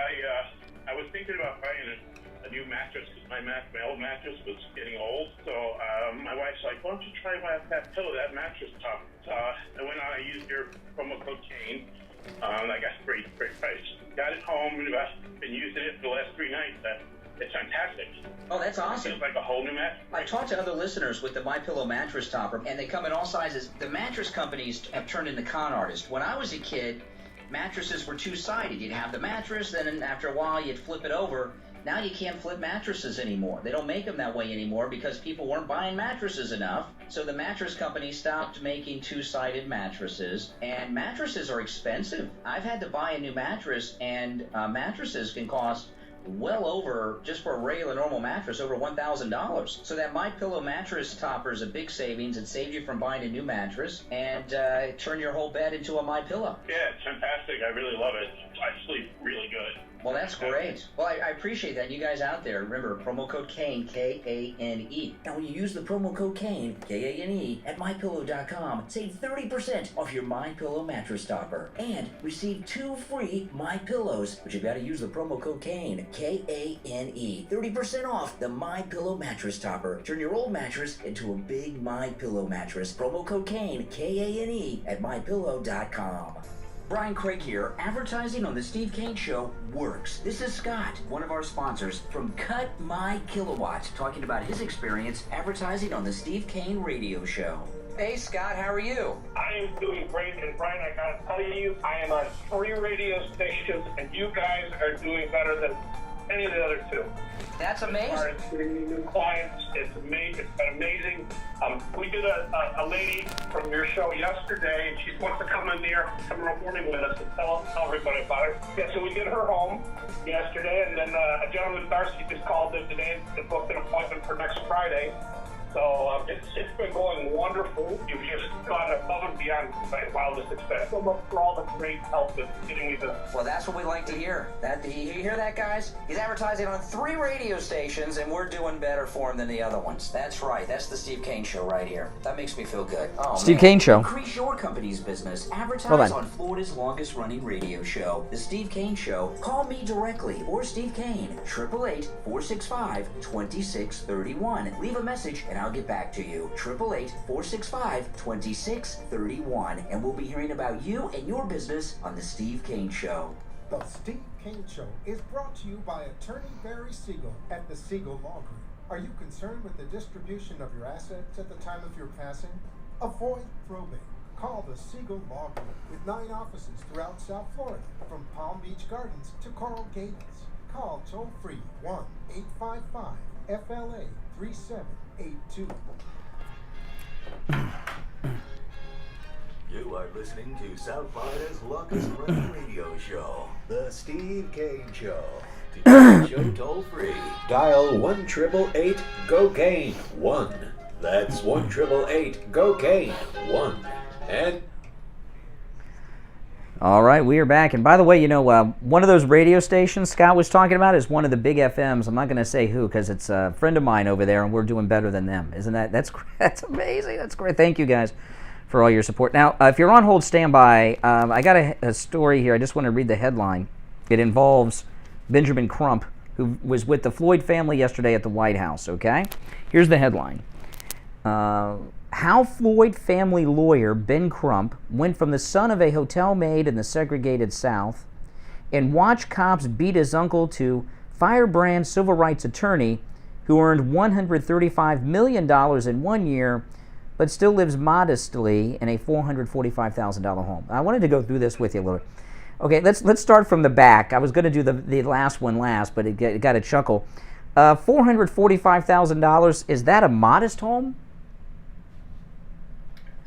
I was thinking about buying a new mattress because my old mattress was getting old. So my wife's like, why don't you try that pillow, that mattress top? I went on, I used your promo code Kane. I got great price. Got it home, and I've been using it for the last 3 nights. It's fantastic. Oh, that's awesome. It's like a whole new mattress. I've talked to other listeners with the MyPillow mattress topper, and they come in all sizes. The mattress companies have turned into con artists. When I was a kid, mattresses were two-sided. You'd have the mattress, then after a while you'd flip it over. Now you can't flip mattresses anymore. They don't make them that way anymore because people weren't buying mattresses enough. So the mattress company stopped making two-sided mattresses, and mattresses are expensive. I've had to buy a new mattress, and mattresses can cost well over, just for a regular normal mattress, over $1,000. So that MyPillow mattress topper is a big savings. It saved you from buying a new mattress and turn your whole bed into a MyPillow. Yeah, it's fantastic. I really love it. I sleep really good. Well, that's great. Well, I appreciate that. You guys out there, remember, promo code Kane, K-A-N-E. Now, when you use the promo code Kane, K-A-N-E, at MyPillow.com, save 30% off your MyPillow mattress topper and receive 2 free MyPillows. But you've got to use the promo code Kane, K-A-N-E. 30% off the MyPillow mattress topper. Turn your old mattress into a big MyPillow mattress. Promo code Kane, K-A-N-E, at MyPillow.com. Brian Craig here. Advertising on the Steve Kane Show works. This is Scott, one of our sponsors from Cut My Kilowatt, talking about his experience advertising on the Steve Kane Radio Show. Hey, Scott, how are you? I am doing great, and Brian, I gotta tell you, I am on 3 radio stations, and you guys are doing better than any of the other 2. That's amazing. As far as getting new clients, it's amazing. It's been amazing. We did a lady from your show yesterday, and she's supposed to come in here tomorrow morning with us and tell everybody about her. Yeah, so we did her home yesterday, and then a gentleman, Darcy, just called in today and booked an appointment for next Friday. So it's been going wonderful. You've just gone above and beyond my wildest expectations. So much for all the great help that's getting me this. Well, that's what we like to hear. You hear that, guys? He's advertising on 3 radio stations, and we're doing better for him than the other ones. That's right. That's the Steve Kane Show right here. That makes me feel good. Oh, Steve Kane Show. Increase your company's business. Advertise on Florida's longest-running radio show, the Steve Kane Show. Call me directly or Steve Kane, 888-465-2631. Leave a message, and I'll get back to you. 888-465-2631. And we'll be hearing about you and your business on the Steve Kane Show. The Steve Kane Show is brought to you by attorney Barry Siegel at the Siegel Law Group. Are you concerned with the distribution of your assets at the time of your passing? Avoid probate. Call the Siegel Law Group with 9 offices throughout South Florida, from Palm Beach Gardens to Coral Gables. Call toll-free 1-855-FLA-3782. You are listening to South Florida's longest running radio show, The Steve Kane Show. To get the show toll free, dial 1-888-GO-KANE-1. That's 1-888-GO-KANE-1. And all right, we are back. And by the way, you know, one of those radio stations Scott was talking about is one of the big FMs. I'm not going to say who because it's a friend of mine over there, and we're doing better than them. Isn't that's amazing? That's great. Thank you guys for all your support. Now, if you're on hold, stand by. I got a story here. I just want to read the headline. It involves Benjamin Crump, who was with the Floyd family yesterday at the White House. Okay, here's the headline. How Floyd family lawyer Ben Crump went from the son of a hotel maid in the segregated South and watched cops beat his uncle to firebrand civil rights attorney who earned $135 million in 1 year but still lives modestly in a $445,000 home. I wanted to go through this with you a little bit. Okay, let's start from the back. I was going to do the last one last, but it got a chuckle. $445,000, is that a modest home?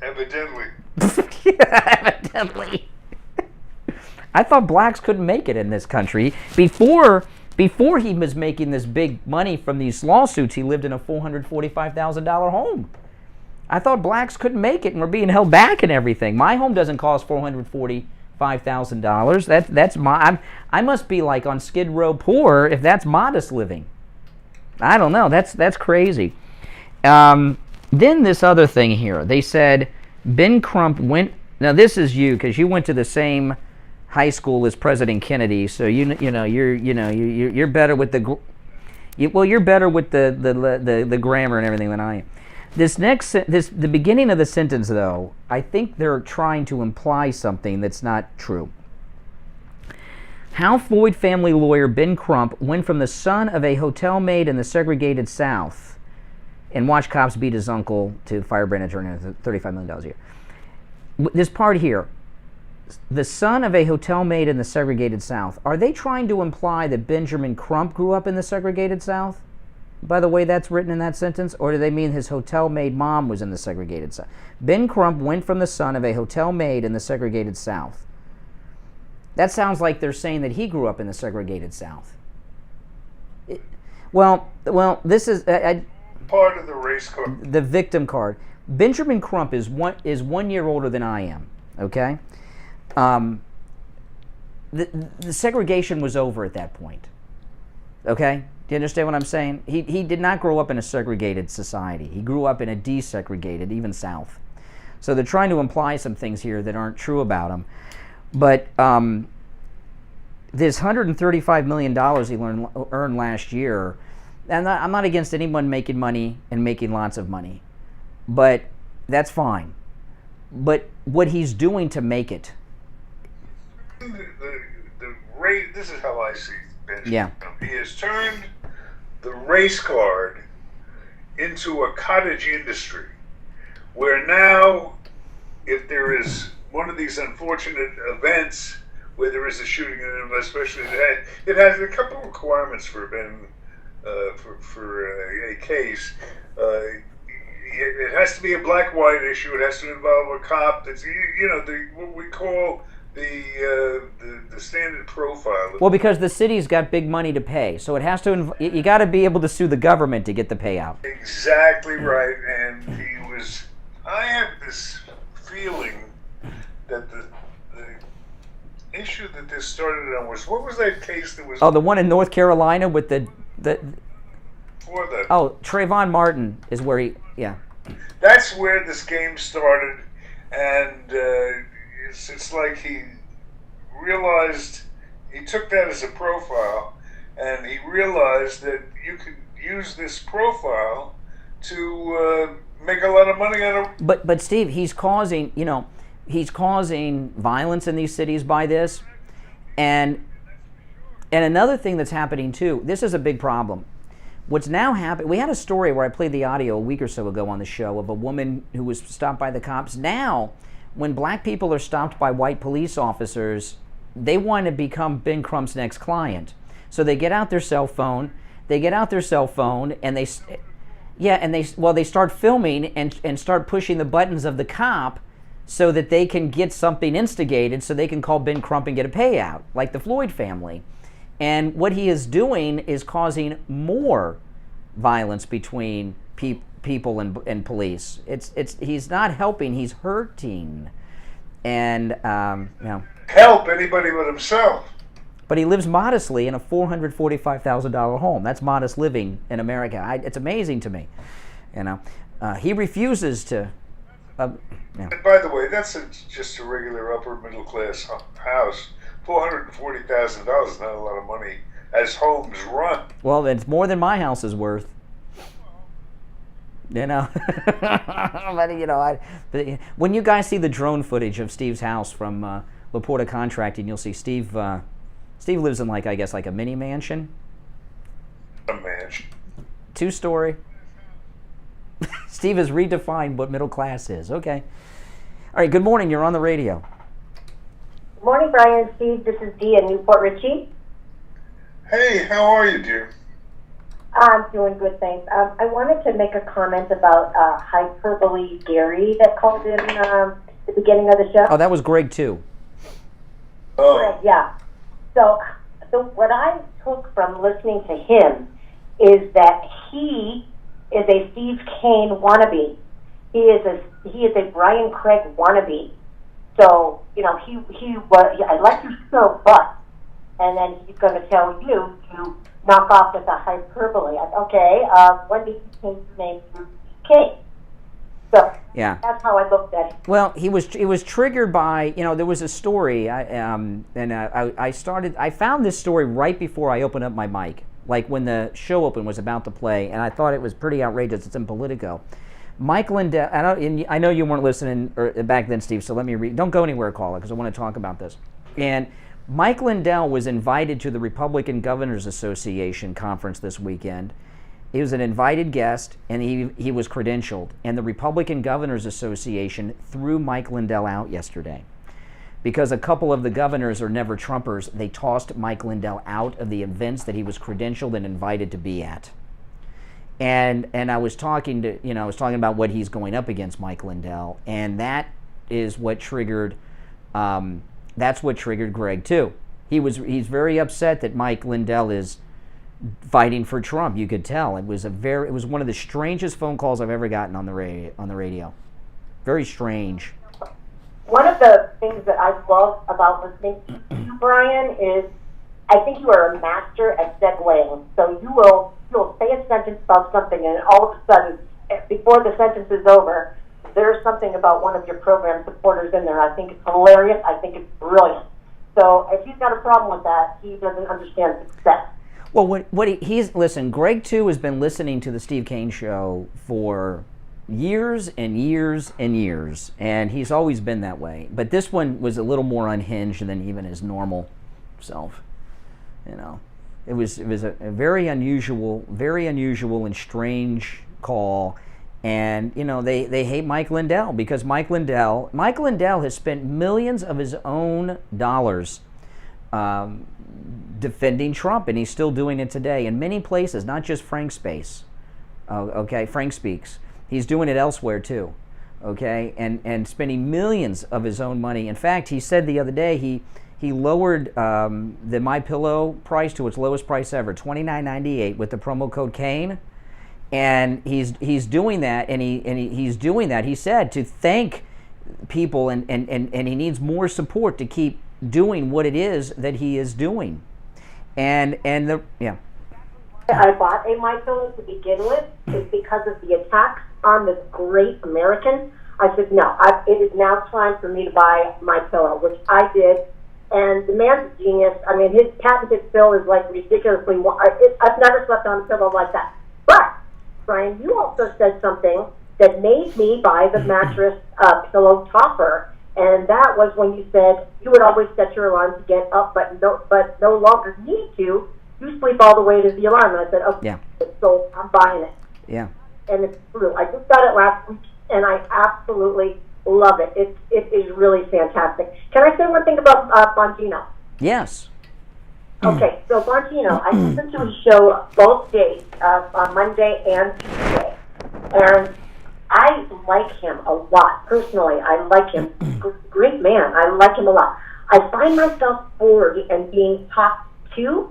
Evidently. Evidently. I thought blacks couldn't make it in this country. Before he was making this big money from these lawsuits, he lived in a $445,000 home. I thought blacks couldn't make it and were being held back and everything. My home doesn't cost $445,000. That's I must be like on Skid Row poor if that's modest living. I don't know. That's crazy. Then this other thing here. They said Ben Crump went. Now this is you because you went to the same high school as President Kennedy, so you're better with the you're better with the grammar and everything than I am. The beginning of the sentence though, I think they're trying to imply something that's not true. How Floyd family lawyer Ben Crump went from the son of a hotel maid in the segregated South and watched cops beat his uncle to firebrand attorney $35 million a year. This part here, the son of a hotel maid in the segregated South. Are they trying to imply that Benjamin Crump grew up in the segregated South? By the way, that's written in that sentence, or do they mean his hotel maid mom was in the segregated South? Ben Crump went from the son of a hotel maid in the segregated South. That sounds like they're saying that he grew up in the segregated South. Well, this is part of the race card. The victim card. Benjamin Crump is 1 year older than I am. Okay, the segregation was over at that point. Okay, do you understand what I'm saying? He did not grow up in a segregated society. He grew up in a desegregated, even South. So they're trying to imply some things here that aren't true about him. But this $135 million he earned last year. And I'm not against anyone making money and making lots of money, but that's fine. But what he's doing to make it. The race. This is how I see Benjamin. Yeah. He has turned the race card into a cottage industry, where now, if there is one of these unfortunate events where there is a shooting, and especially it has a couple of requirements for Ben. For a case, it has to be a black-white issue. It has to involve a cop. That's what we call the standard profile. Well, because the city's got big money to pay, so it has to. You got to be able to sue the government to get the payout. Exactly right, and he was. I have this feeling that the issue that this started on was, what was that case that was? Oh, the one in North Carolina with the Trayvon Martin is where he, yeah. That's where this game started, and it's like he realized, he took that as a profile, and he realized that you could use this profile to make a lot of money on it. But Steve, he's causing violence in these cities by this, and another thing that's happening too, this is a big problem. What's now happened, we had a story where I played the audio a week or so ago on the show of a woman who was stopped by the cops. Now, when black people are stopped by white police officers, they want to become Ben Crump's next client. So they get out their cell phone, and they start filming and start pushing the buttons of the cop so that they can get something instigated so they can call Ben Crump and get a payout, like the Floyd family. And what he is doing is causing more violence between people and police. He's not helping, he's hurting. And, help anybody but himself. But he lives modestly in a $445,000 home. That's modest living in America. It's amazing to me. He refuses to. And by the way, that's just a regular upper middle class house. $440,000 is not a lot of money as homes run. Well, it's more than my house is worth. But when you guys see the drone footage of Steve's house from Laporta Contracting, you'll see Steve. Steve lives in like a mini mansion. A mansion. 2-story. Steve has redefined what middle class is. Okay. All right. Good morning. You're on the radio. Good morning, Brian and Steve. This is Dee in Newport Richie. Hey, how are you, dear? I'm doing good, thanks. I wanted to make a comment about Hyperbole Gary that called in the beginning of the show. Oh, that was Greg too. Oh. Greg, yeah. So what I took from listening to him is that he is a Steve Kane wannabe. He is a Brian Craig wannabe. So, he was, I like your show, but, and then he's going to tell you to knock off with the hyperbole. Okay, when did he change his name to Kane? So, yeah, that's how I looked at it. Well, it was triggered by, there was a story, I found this story right before I opened up my mic, like when the show open was about to play, and I thought it was pretty outrageous. It's in Politico. Mike Lindell, I know you weren't listening back then, Steve, so let me read. Don't go anywhere, caller, because I want to talk about this. And Mike Lindell was invited to the Republican Governors Association conference this weekend. He was an invited guest, and he was credentialed. And the Republican Governors Association threw Mike Lindell out yesterday. Because a couple of the governors are never Trumpers, they tossed Mike Lindell out of the events that he was credentialed and invited to be at. And I was talking about what he's going up against, Mike Lindell, and that is what triggered. That's what triggered Greg too. He's very upset that Mike Lindell is fighting for Trump. You could tell it was one of the strangest phone calls I've ever gotten on the radio. Very strange. One of the things that I love about listening to you, Brian, is I think you are a master at segueing. So you'll say a sentence about something, and all of a sudden, before the sentence is over, there's something about one of your program supporters in there. I think it's hilarious. I think it's brilliant. So if he's got a problem with that, he doesn't understand success. Well, listen, Greg too has been listening to the Steve Kane Show for years and years and years, and he's always been that way. But this one was a little more unhinged than even his normal self. It was a very unusual and strange call, and they hate Mike Lindell because Mike Lindell has spent millions of his own dollars defending Trump, and he's still doing it today in many places, not just Frank Speaks. He's doing it elsewhere too, okay, and spending millions of his own money. In fact, he said the other day he lowered the MyPillow price to its lowest price ever, $29.98 with the promo code Kane, and he's doing that, and he's doing that. He said to thank people, and he needs more support to keep doing what it is that he is doing, I bought a MyPillow to begin with is because of the attacks on this great American. I said no, it is now time for me to buy MyPillow, which I did. And the man's a genius. I mean, his patented fill is like ridiculously. I've never slept on a pillow like that. But Brian, you also said something that made me buy the mattress pillow topper, and that was when you said you would always set your alarm to get up, but no longer need to. You sleep all the way to the alarm. And I said, okay. Yeah. so I'm buying it. Yeah. And it's true. I just got it last week, and I absolutely love it. It is really fantastic. Can I say one thing about Bongino? Yes. Okay, so Bongino, I listened to his show both days, on Monday and Tuesday, and I like him a lot. Personally, I like him. Great man. I like him a lot. I find myself bored and being talked to,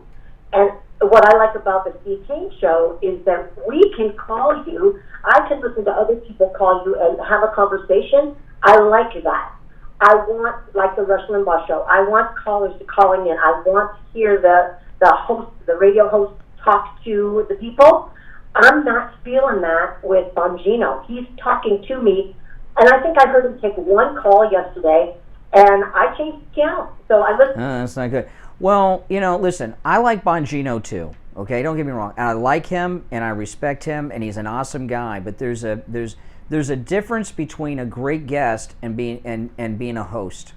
and what I like about the Steve Kane Show is that we can call you. I can listen to other people call you and have a conversation. I like that. I want, like the Rush Limbaugh Show, I want callers to calling in. I want to hear the host, the radio host, talk to the people. I'm not feeling that with Bongino. He's talking to me, and I think I heard him take one call yesterday, and I changed the channel. So I listened. That's not good. Well, listen, I like Bongino too. Okay, don't get me wrong. I like him and I respect him, and he's an awesome guy. But there's a difference between a great guest and being a host.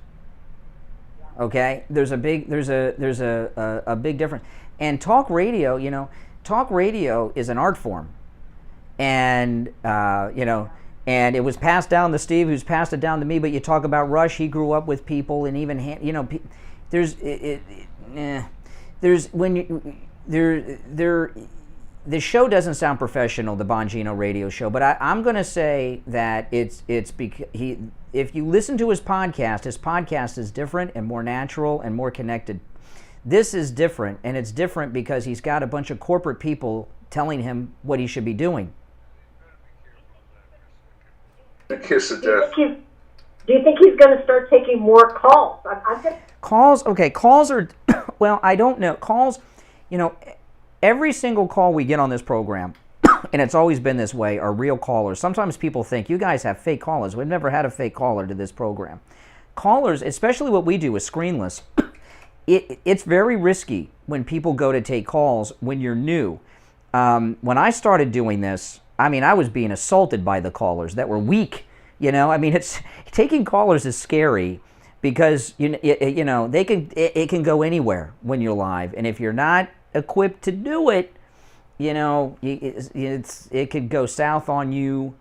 Okay, there's a big difference. And talk radio is an art form, and and it was passed down to Steve, who's passed it down to me. But you talk about Rush; he grew up with people, and even the show doesn't sound professional, the Bongino radio show, but I'm going to say that it's because if you listen to his podcast is different and more natural and more connected. This is different, and it's different because he's got a bunch of corporate people telling him what he should be doing. The kiss of death. Do you think he's going to start taking more calls? Calls are, well, I don't know. Calls, every single call we get on this program, and it's always been this way, are real callers. Sometimes people think, you guys have fake callers. We've never had a fake caller to this program. Callers, especially what we do is screenless, it's very risky when people go to take calls when you're new. When I started doing this, I was being assaulted by the callers that were weak. It's taking callers is scary because it can go anywhere when you're live, and if you're not equipped to do it, it could go south on you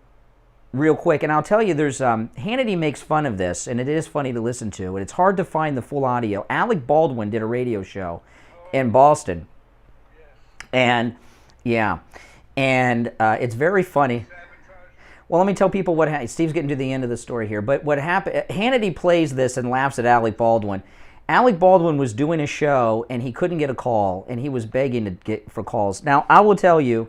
real quick. And I'll tell you, there's Hannity makes fun of this, and it is funny to listen to, and it's hard to find the full audio. Alec Baldwin did a radio show in Boston, and it's very funny. Well, let me tell people what happened. Steve's getting to the end of the story here, but what happened, Hannity plays this and laughs at Alec Baldwin. Alec Baldwin was doing a show, and he couldn't get a call, and he was begging to get for calls. Now, I will tell you,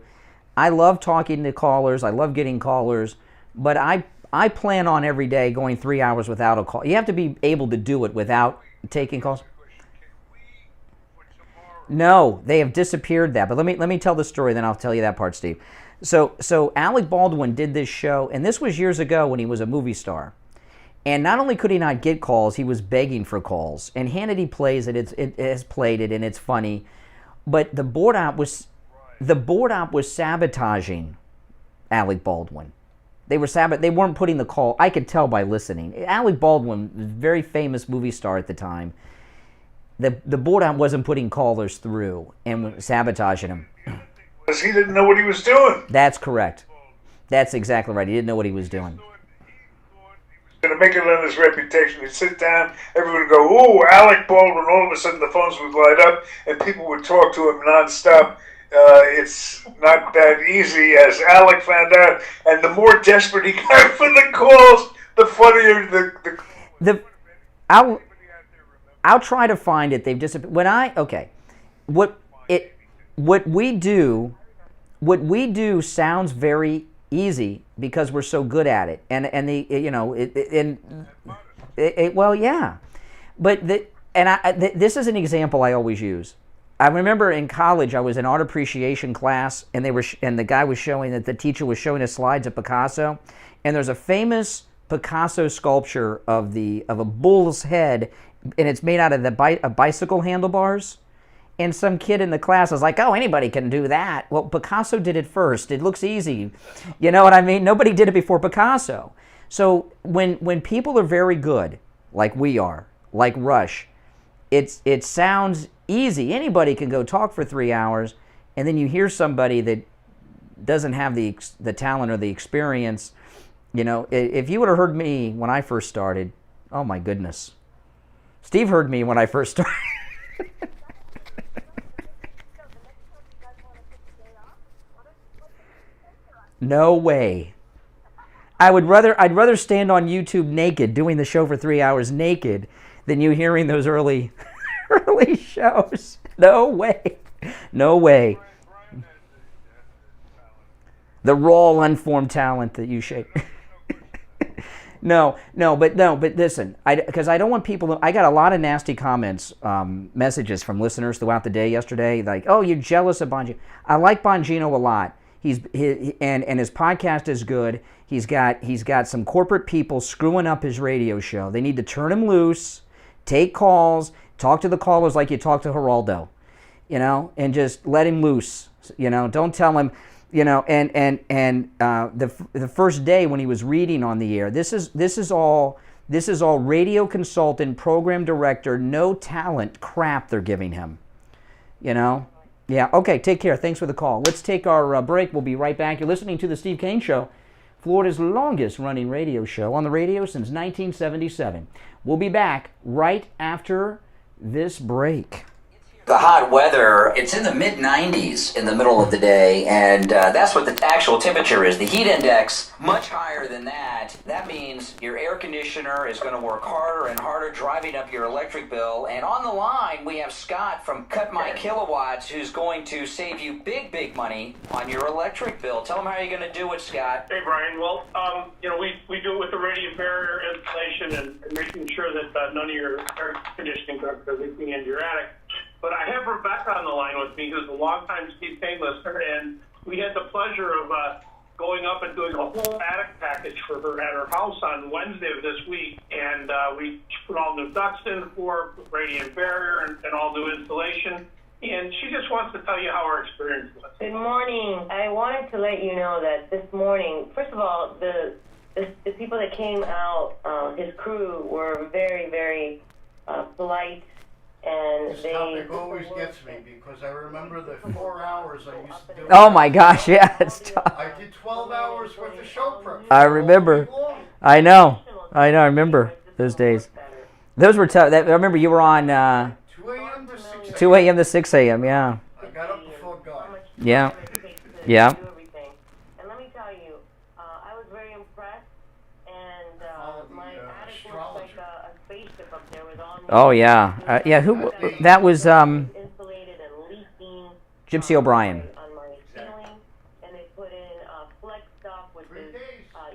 I love talking to callers. I love getting callers, but I plan on every day going 3 hours without a call. You have to be able to do it without taking calls. No, they have disappeared that. But let me tell the story, then I'll tell you that part, Steve. So Alec Baldwin did this show, and this was years ago when he was a movie star. And not only could he not get calls, he was begging for calls. And Hannity plays it. It has played it, and it's funny. But the board op was sabotaging Alec Baldwin. They weren't putting the call. I could tell by listening. Alec Baldwin was a very famous movie star at the time. The board op wasn't putting callers through and sabotaging him. Because he didn't know what he was doing. That's correct. That's exactly right. He didn't know what he was doing. Going to make it on his reputation. He'd sit down, everyone would go, "Ooh, Alec Baldwin!" All of a sudden, the phones would light up, and people would talk to him nonstop. It's not that easy, as Alec found out. And the more desperate he got for the calls, the funnier the. I'll try to find it. They've disappeared. What we do sounds very easy because we're so good at it, this is an example I always use. I remember in college I was in art appreciation class, and the guy was showing that the teacher was showing us slides of Picasso, and there's a famous Picasso sculpture of a bull's head, and it's made out of bicycle handlebars. And some kid in the class was like, "Oh, anybody can do that." Well, Picasso did it first. It looks easy. You know what I mean? Nobody did it before Picasso. So when people are very good, like we are, like Rush, it sounds easy. Anybody can go talk for 3 hours, and then you hear somebody that doesn't have the talent or the experience. You know, if you would have heard me when I first started, oh my goodness. Steve heard me when I first started. No way. I'd rather stand on YouTube naked doing the show for 3 hours naked than you hearing those early shows. No way. No way. The raw, unformed talent that you shape. No, but listen, because I don't want people to, I got a lot of nasty comments, messages from listeners throughout the day yesterday, like, oh, you're jealous of Bongino. I like Bongino a lot. And his podcast is good. He's got some corporate people screwing up his radio show. They need to turn him loose, take calls, talk to the callers like you talk to Geraldo, you know, and just let him loose. You know, don't tell him, you know. And the first day when he was reading on the air, this is all radio consultant, program director, no talent crap they're giving him, you know. Yeah, okay, take care. Thanks for the call. Let's take our break. We'll be right back. You're listening to The Steve Kane Show, Florida's longest-running radio show on the radio since 1977. We'll be back right after this break. The hot weather, it's in the mid-90s in the middle of the day, and that's what the actual temperature is. The heat index, much higher than that. That means your air conditioner is going to work harder and harder, driving up your electric bill. And on the line, we have Scott from Cut My Kilowatts, who's going to save you big, big money on your electric bill. Tell them how you're going to do it, Scott. Hey, Brian. Well, you know, we do it with the radiant barrier installation and making sure that none of your air conditioning ducts are leaking into your attic. But I have Rebecca on the line with me, who's a longtime Steve Kane listener, and we had the pleasure of going up and doing a whole attic package for her at her house on Wednesday of this week. And we put all new ducts in for radiant barrier and all new installation. And she just wants to tell you how her experience was. Good morning. I wanted to let you know that this morning, first of all, the people that came out, his crew, were very, very polite. And this topic always gets me because I remember the 4 hours I used to do. Oh my gosh, yeah, it's tough. I did 12 hours worth of show prep. I remember. I know. I remember those days. Those were tough. I remember you were on 2 a.m. to 6 a.m., yeah. I got up before God. Yeah. Yeah. And let me tell you, I was very impressed, and my attic looks like a spaceship up there with all new. Oh yeah, yeah. Who? That was insulated and leaking. Gypsy O'Brien. On my ceiling, and they put in flex stuff, which is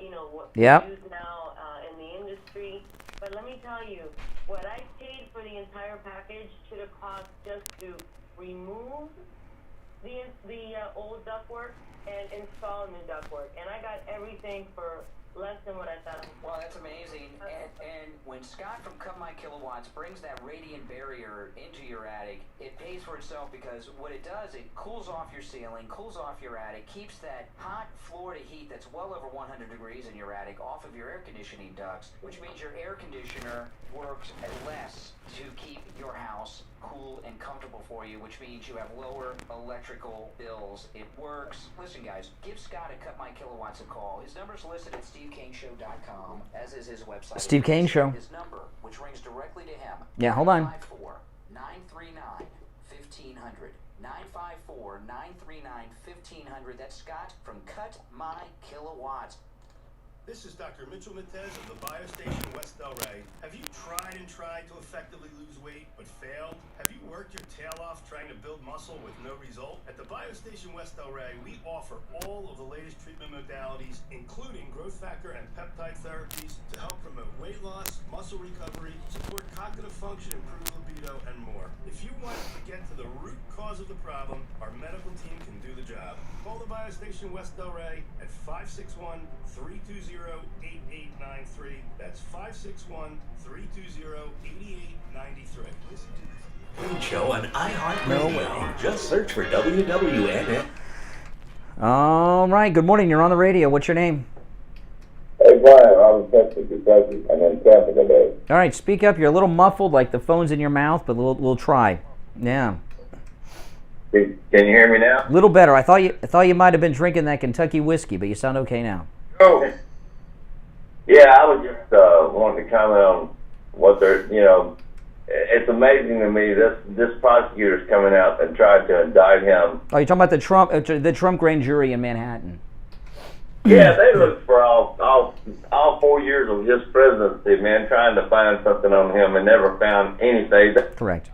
you know what we Yep. use now in the industry. But let me tell you, what I paid for the entire package should have cost just to remove the old ductwork and install new ductwork, and I got everything for less than what I thought. Well, that's amazing. And when Scott from Cut My Kilowatts brings that radiant barrier into your attic, it pays for itself because what it does, it cools off your ceiling, cools off your attic, keeps that hot Florida heat that's well over 100 degrees in your attic off of your air conditioning ducts, which means your air conditioner works less to keep your house cool and comfortable for you, which means you have lower electrical bills. It works. Listen, guys, give Scott at Cut My Kilowatts a call. His number's listed at SteveKaneShow.com, as is his website. Steve Kane Show. His number, which rings directly to him. Yeah, hold on. 954-939-1500. 954-939-1500. That's Scott from Cut My Kilowatts. This is Dr. Mitchell Matez of the Biostation West Delray. Have you tried to effectively lose weight but failed? Have you worked your tail off trying to build muscle with no result? At the Biostation West Delray, we offer all of the latest treatment modalities, including growth factor and peptide therapies to help promote weight loss, muscle recovery, support cognitive function, improve libido, and more. If you want to get to the root cause of the problem, our medical team can do the job. Call the Biostation West Delray at 561-320-8893. That's 561-320-8893. Listen to Kane Show on iHeartRadio. Just search for WWNN. All right. Good morning. You're on the radio. What's your name? Hey, Brian. I'm Texas, Kentucky, and then Tampa today. All right. Speak up. You're a little muffled, like the phone's in your mouth, but we'll try. Yeah. Can you hear me now? A little better. I thought you might have been drinking that Kentucky whiskey, but you sound okay now. Oh. Yeah, I was just wanting to comment on what they're, it's amazing to me this prosecutor's coming out and tried to indict him. Oh, you're talking about the Trump grand jury in Manhattan. Yeah, they looked for all 4 years of his presidency, man, trying to find something on him and never found anything. Correct.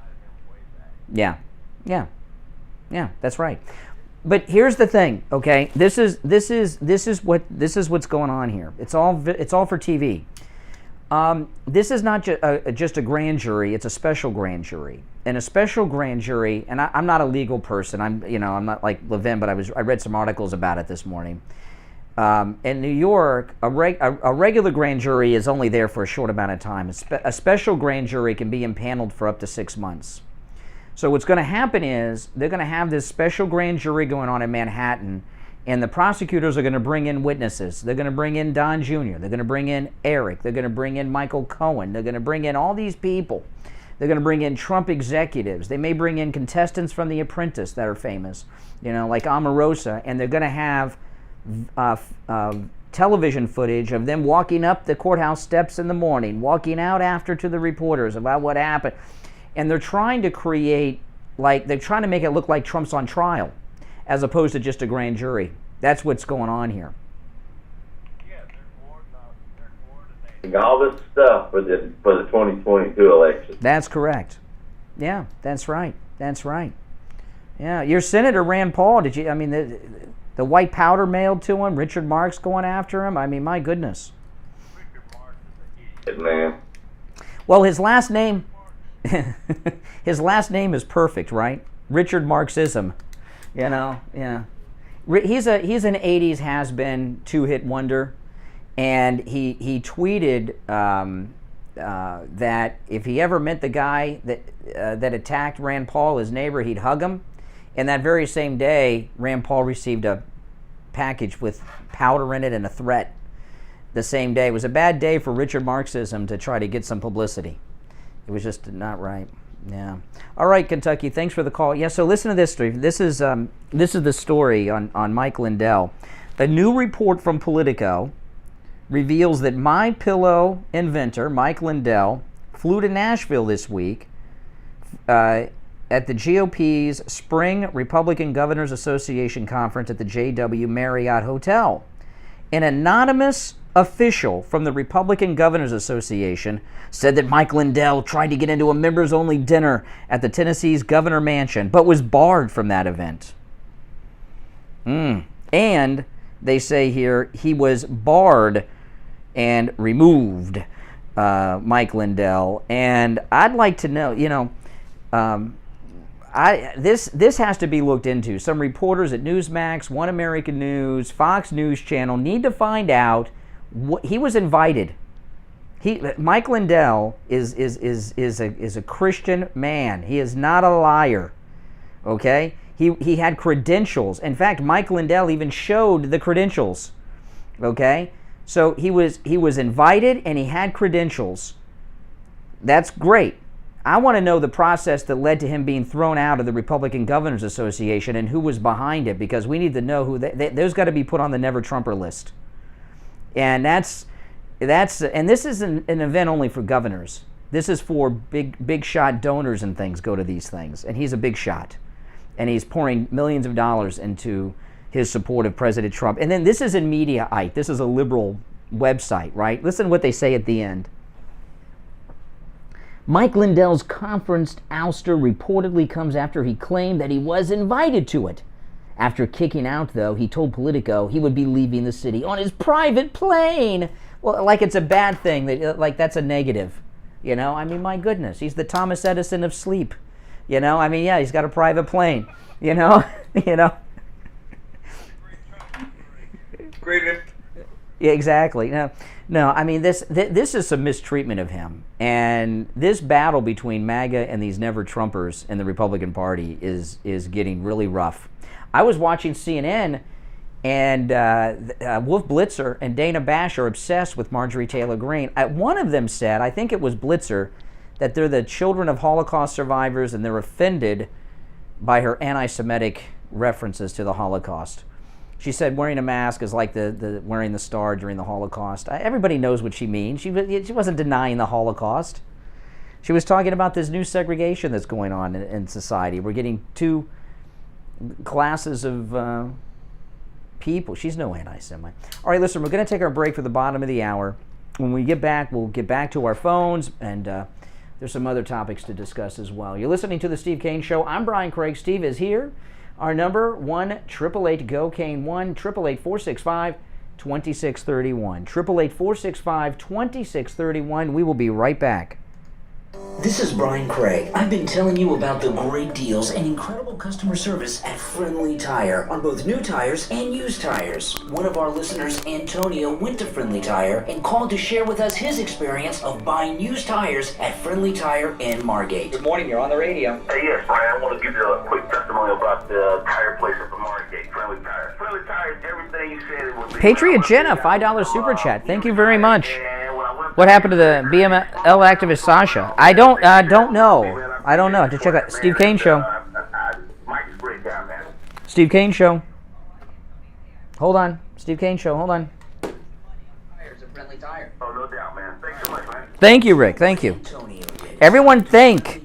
Yeah, that's right. But here's the thing, okay? This is what's going on here. It's all for TV. This is not just a grand jury; it's a special grand jury. And a special grand jury, and I'm not a legal person. I'm not like Levin, but I read some articles about it this morning. In New York, a regular grand jury is only there for a short amount of time. A special grand jury can be impaneled for up to 6 months. So what's going to happen is they're going to have this special grand jury going on in Manhattan, and the prosecutors are going to bring in witnesses. They're going to bring in Don Jr., they're going to bring in Eric, they're going to bring in Michael Cohen, they're going to bring in all these people. They're going to bring in Trump executives. They may bring in contestants from The Apprentice that are famous, like Omarosa, and they're going to have television footage of them walking up the courthouse steps in the morning, walking out after to the reporters about what happened. And they're trying to they're trying to make it look like Trump's on trial, as opposed to just a grand jury. That's what's going on here. All this stuff for the 2022 election. That's correct. Yeah, that's right. Yeah, your Senator Rand Paul, the white powder mailed to him, Richard Marx going after him. I mean, my goodness. Man. Well, his last name is perfect, right? Richard Marxism. Yeah. He's an 80s has-been two-hit wonder, and he tweeted that if he ever met the guy that attacked Rand Paul, his neighbor, he'd hug him. And that very same day, Rand Paul received a package with powder in it and a threat. The same day. It was a bad day for Richard Marxism to try to get some publicity. It was just not right. Yeah. All right, Kentucky. Thanks for the call. Yeah. So listen to this story. This is the story on Mike Lindell. A new report from Politico reveals that MyPillow inventor Mike Lindell flew to Nashville this week at the GOP's Spring Republican Governors Association Conference at the JW Marriott Hotel. An anonymous official from the Republican Governors Association said that Mike Lindell tried to get into a members-only dinner at the Tennessee's Governor Mansion, but was barred from that event. And they say here he was barred and removed, Mike Lindell. And I'd like to know, this has to be looked into. Some reporters at Newsmax, One American News, Fox News Channel need to find out. He was invited. Mike Lindell is a Christian man. He is not a liar. Okay? He had credentials. In fact, Mike Lindell even showed the credentials. Okay? So he was invited and he had credentials. That's great. I want to know the process that led to him being thrown out of the Republican Governors Association and who was behind it, because we need to know who those got to be put on the Never Trumper list. And this isn't an event only for governors. This is for big shot donors and things go to these things. And he's a big shot. And he's pouring millions of dollars into his support of President Trump. And then this is in Mediaite. This is a liberal website, right? Listen to what they say at the end. Mike Lindell's conference ouster reportedly comes after he claimed that he was invited to it. After kicking out, though, he told Politico he would be leaving the city on his private plane. Well, like it's a bad thing, like that's a negative. My goodness, he's the Thomas Edison of sleep. He's got a private plane. Great. Yeah, exactly. No. This is some mistreatment of him, and this battle between MAGA and these Never Trumpers in the Republican Party is getting really rough. I was watching CNN, and Wolf Blitzer and Dana Bash are obsessed with Marjorie Taylor Greene. One of them said, I think it was Blitzer, that they're the children of Holocaust survivors, and they're offended by her anti-Semitic references to the Holocaust. She said wearing a mask is like the wearing the star during the Holocaust. Everybody knows what she means. She wasn't denying the Holocaust. She was talking about this new segregation that's going on in society. We're getting two classes of people. She's no anti-Semite. All right, listen, we're going to take our break for the bottom of the hour. When we get back, we'll get back to our phones, and there's some other topics to discuss as well. You're listening to The Steve Kane Show. I'm Brian Craig. Steve is here. Our number, 1-888-GO-KANE, 1-888-465-2631. 1-888-465-2631. We will be right back. This is Brian Craig. I've been telling you about the great deals and incredible customer service at Friendly Tire on both new tires and used tires. One of our listeners, Antonio, went to Friendly Tire and called to share with us his experience of buying used tires at Friendly Tire in Margate. Good morning, you're on the radio. Hey, yes, Brian, I want to give you a quick testimony about the tire place at the Margate, Friendly Tire. Friendly Tire is everything you said it would be. Patriot Jenna, $5 super chat. Thank you very much. What happened to the BML activist Sasha? I don't know. I don't know. I have to check that. Steve Kane Show. Steve Kane Show. Hold on. Steve Kane Show. Hold on. Oh, no doubt, man. Thanks so much, man. Thank you, Rick. Thank you. Everyone thank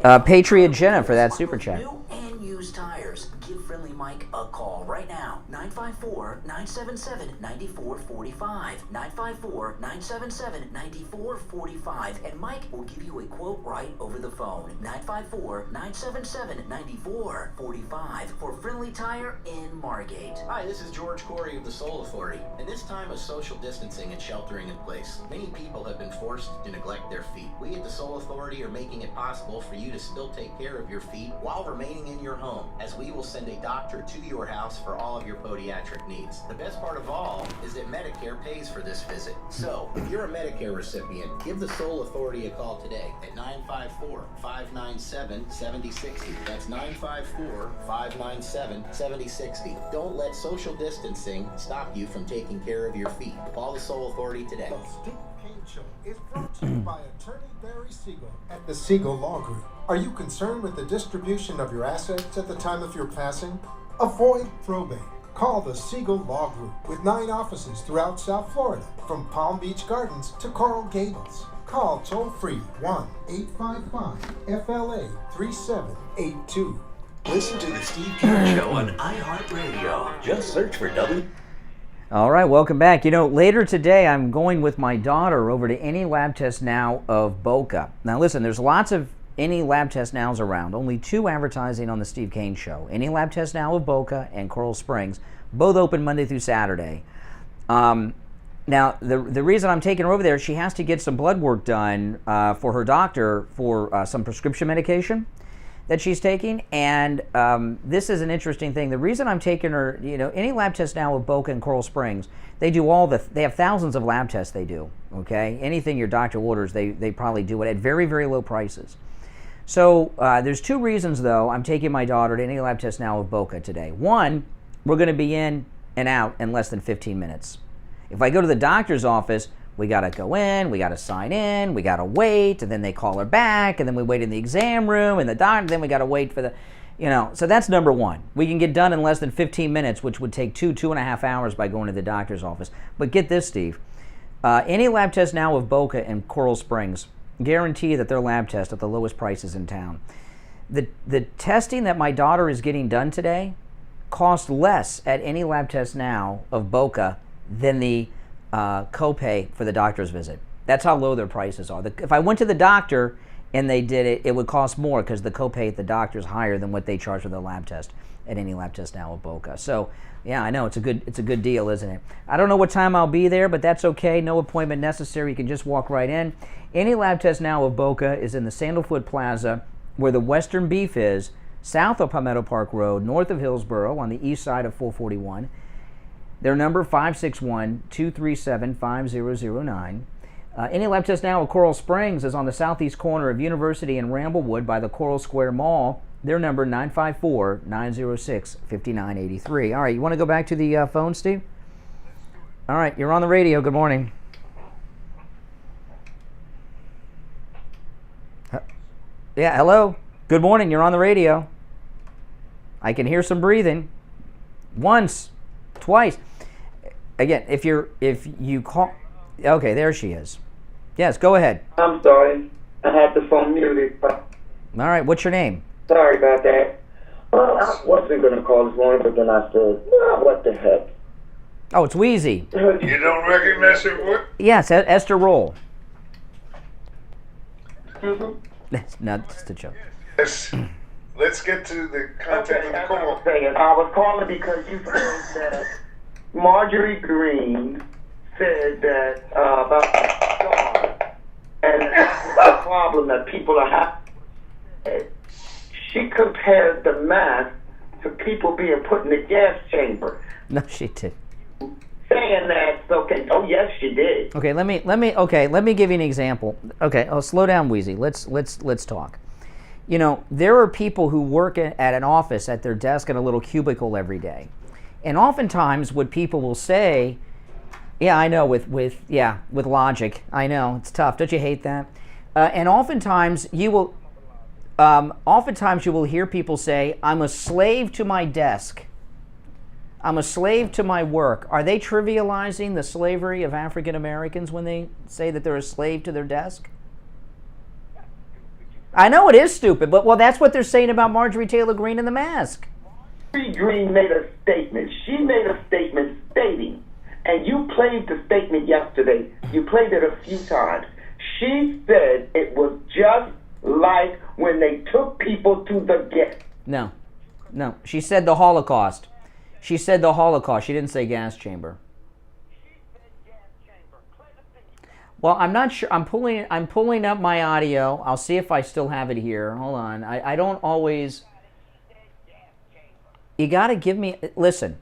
Patriot Jenna for that super chat. New and used tires. Give Friendly Mike a call right now. 954-977-9445. 954-977-9445. And Mike will give you a quote right over the phone. 954-977-9445 for Friendly Tire in Margate. Hi, this is George Corey of the Soul Authority. In this time of social distancing and sheltering in place, many people have been forced to neglect their feet. We at the Soul Authority are making it possible for you to still take care of your feet while remaining in your home, as we will send a doctor to your house for all of your podiatric needs. The best part of all is that Medicare pays for this visit. So, if you're a Medicare recipient, give the Soul Authority a call today at 954-597-7060. That's 954-597-7060. Don't let social distancing stop you from taking care of your feet. Call the Soul Authority today. The Steve Kane Show is brought to you by Attorney Barry Siegel at the Siegel Law Group. Are you concerned with the distribution of your assets at the time of your passing? Avoid probate. Call the Siegel Law Group with 9 offices throughout South Florida, from Palm Beach Gardens to Coral Gables. Call toll-free 1-855-FLA-3782. Listen to the Steve Kane Show on iHeartRadio. Just search for W. All right, welcome back. You know, later today I'm going with my daughter over to Any Lab Test Now of Boca. Now listen, there's lots of Any Lab Test Nows around. Only 2 advertising on the Steve Kane Show. Any Lab Test Now of Boca and Coral Springs, both open Monday through Saturday. Now, the reason I'm taking her over there, she has to get some blood work done for her doctor for some prescription medication that she's taking, and this is an interesting thing. The reason I'm taking her, you know, Any Lab Test Now of Boca and Coral Springs, they do they have thousands of lab tests they do, okay? Anything your doctor orders, they probably do it at very, very low prices. So there's 2 reasons, though, I'm taking my daughter to Any Lab Test Now of Boca today. One, we're going to be in and out in less than 15 minutes. If I go to the doctor's office, we got to go in, we got to sign in, we got to wait, and then they call her back, and then we wait in the exam room, and the doctor, then we got to wait for the, you know, so that's number 1. We can get done in less than 15 minutes, which would take 2.5 hours by going to the doctor's office. But get this, Steve. Any Lab Test Now of Boca and Coral Springs guarantee that their lab test at the lowest prices in town. The testing that my daughter is getting done today cost less at Any Lab Test Now of Boca than the copay for the doctor's visit. That's how low their prices are. If I went to the doctor and they did it, it would cost more because the copay at the doctor is higher than what they charge for the lab test at Any Lab Test Now of Boca. So yeah, I know it's a good deal, isn't it? I don't know what time I'll be there, but that's okay. No appointment necessary. You can just walk right in. Any Lab Test Now of Boca is in the Sandalwood Plaza, where the Western Beef is, south of Palmetto Park Road, north of Hillsborough, on the east side of 441. Their number, 561-237-5009. Any Lab Test Now of Coral Springs is on the southeast corner of University and Ramblewood by the Coral Square Mall. Their number, 954-906-5983. All right, you want to go back to the phone, Steve? All right, you're on the radio. Good morning. Yeah, hello. Good morning. You're on the radio. I can hear some breathing. Once, twice. Again, if you call, okay, there she is. Yes, go ahead. I'm sorry, I had the phone muted. All right, what's your name? Sorry about that. Well, I wasn't going to call this morning, but then I said, well, what the heck? Oh, it's Wheezy. You don't recognize her voice? Yes, Esther Roll. Excuse me? That's not just a joke. Yes. Let's get to the content of the call. I was calling because you said that Marjorie Green said that about the star, and the problem that people are having. She compared the mask to people being put in the gas chamber. No, she did. Saying that, okay. Oh, yes, she did. Okay, let me give you an example. Okay, slow down, Wheezy. Let's talk. You know, there are people who work at an office at their desk in a little cubicle every day. And oftentimes what people will say, yeah, I know, with logic. I know, it's tough. Don't you hate that? And oftentimes you will hear people say, I'm a slave to my desk. I'm a slave to my work. Are they trivializing the slavery of African Americans when they say that they're a slave to their desk? I know it is stupid, but well, that's what they're saying about Marjorie Taylor Greene and the mask. Marjorie Greene made a statement. She made a statement stating, and you played the statement yesterday. You played it a few times. She said it was just like when they took people to the gas. No. She said the Holocaust. She said the Holocaust. She didn't say gas chamber. Well, I'm not sure. I'm pulling up my audio. I'll see if I still have it here. Hold on. I don't always. You got to give me. Listen,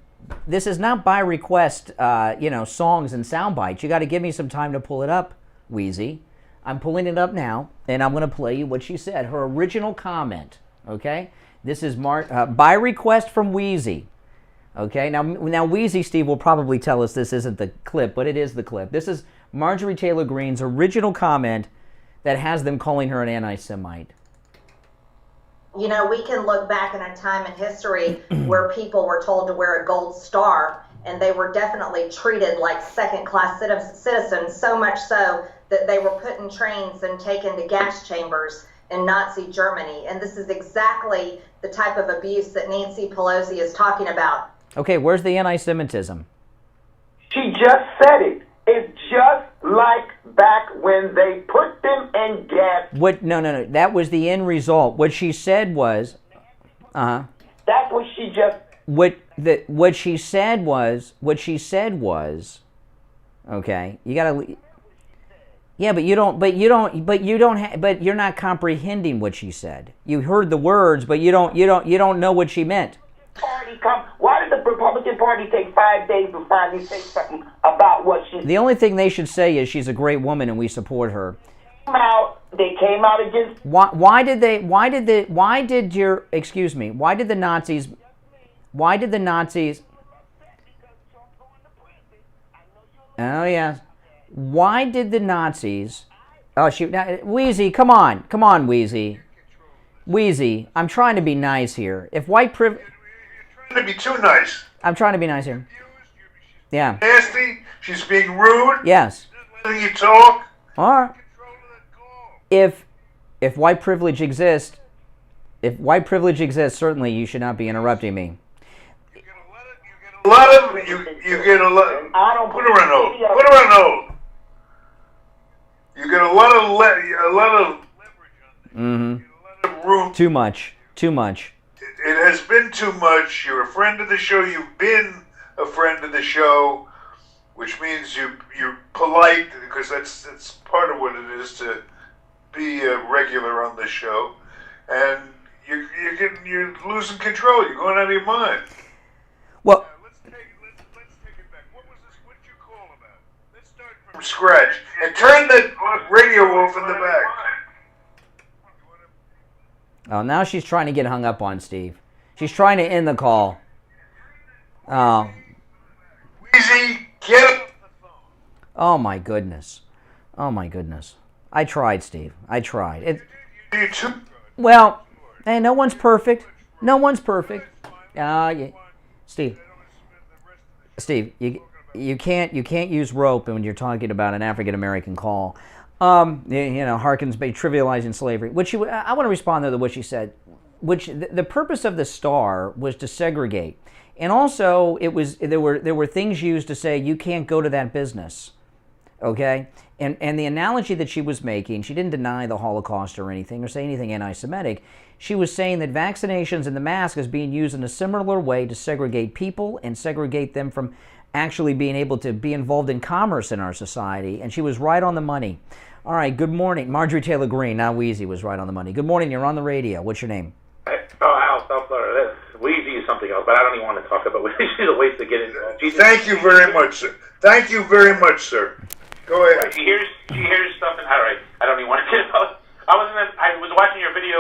this is not by request. Songs and sound bites. You got to give me some time to pull it up, Wheezy. I'm pulling it up now, and I'm going to play you what she said. Her original comment. Okay. This is by request from Wheezy. Okay. Now Wheezy Steve will probably tell us this isn't the clip, but it is the clip. This is Marjorie Taylor Greene's original comment that has them calling her an anti-Semite. You know, we can look back in a time in history where people were told to wear a gold star, and they were definitely treated like second-class citizens, so much so that they were put in trains and taken to gas chambers in Nazi Germany. And this is exactly the type of abuse that Nancy Pelosi is talking about. Okay, where's the anti-Semitism? She just said it. It's just like back when they put them in gas. What? No. That was the end result. What she said was, That's what she just. What she said was, okay. You gotta. Yeah, but you're not comprehending what she said. You heard the words, but you don't know what she meant. Why did the Republican Party take 5 days to finally say something about what she said? The only thing they should say is she's a great woman and we support her. They came out against. Why did the Nazis? Oh yeah. Why did the Nazis? Oh shoot! Now, Wheezy, come on, Wheezy. Wheezy, I'm trying to be nice here. If white privilege. You're trying to be too nice. I'm trying to be nice here. Yeah. Nasty. She's being rude. Yes. Letting you talk. All right. If white privilege exists, certainly you should not be interrupting me. A lot of you get a lot. Put her on hold. Put her on hold. You get a lot of room. Too much. It has been too much. You're a friend of the show. You've been a friend of the show, which means you're polite, because that's part of what it is to be a regular on the show. And you're losing control. You're going out of your mind. Well, let's take it back. What did you call about? Let's start from scratch and turn the radio off in the back. Oh, now she's trying to get hung up on, Steve. She's trying to end the call. Oh. Easy, get it. Oh my goodness. I tried, Steve. I tried. Well, hey, no one's perfect. Steve, you can't use rope when you're talking about an African American call. Harkens by trivializing slavery. I want to respond to what she said. Which the purpose of the star was to segregate, and also there were things used to say you can't go to that business. Okay, and the analogy that she was making, she didn't deny the Holocaust or anything or say anything anti-Semitic. She was saying that vaccinations and the mask is being used in a similar way to segregate people and segregate them from actually being able to be involved in commerce in our society. And she was right on the money. All right, good morning. Marjorie Taylor Greene, now Wheezy, was right on the money. Good morning, you're on the radio. What's your name? Al, South Florida. Wheezy is something else, but I don't even want to talk about Wheezy. It's a waste to get into. Thank you very much, sir. Thank you very much, sir. Go ahead. She hears stuff, and all right, I don't even want to get about. I was watching your video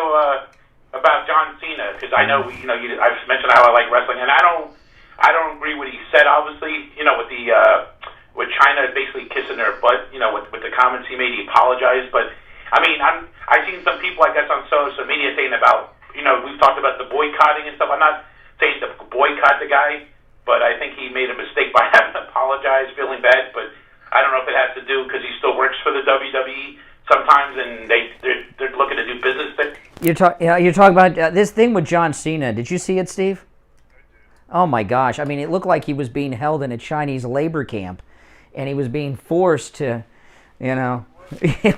about John Cena because I know I've mentioned how I like wrestling, and I don't agree with what he said. Obviously, with China basically kissing their butt, with the comments he made, he apologized. But I mean, I've seen some people, I guess, on social media saying about, we've talked about the boycotting and stuff. I'm not saying to boycott the guy, but I think he made a mistake by having to apologize, feeling bad. But I don't know if it has to do because he still works for the WWE sometimes, and they're looking to do business. You're talking about this thing with John Cena. Did you see it, Steve? Oh my gosh! I mean, it looked like he was being held in a Chinese labor camp, and he was being forced to, you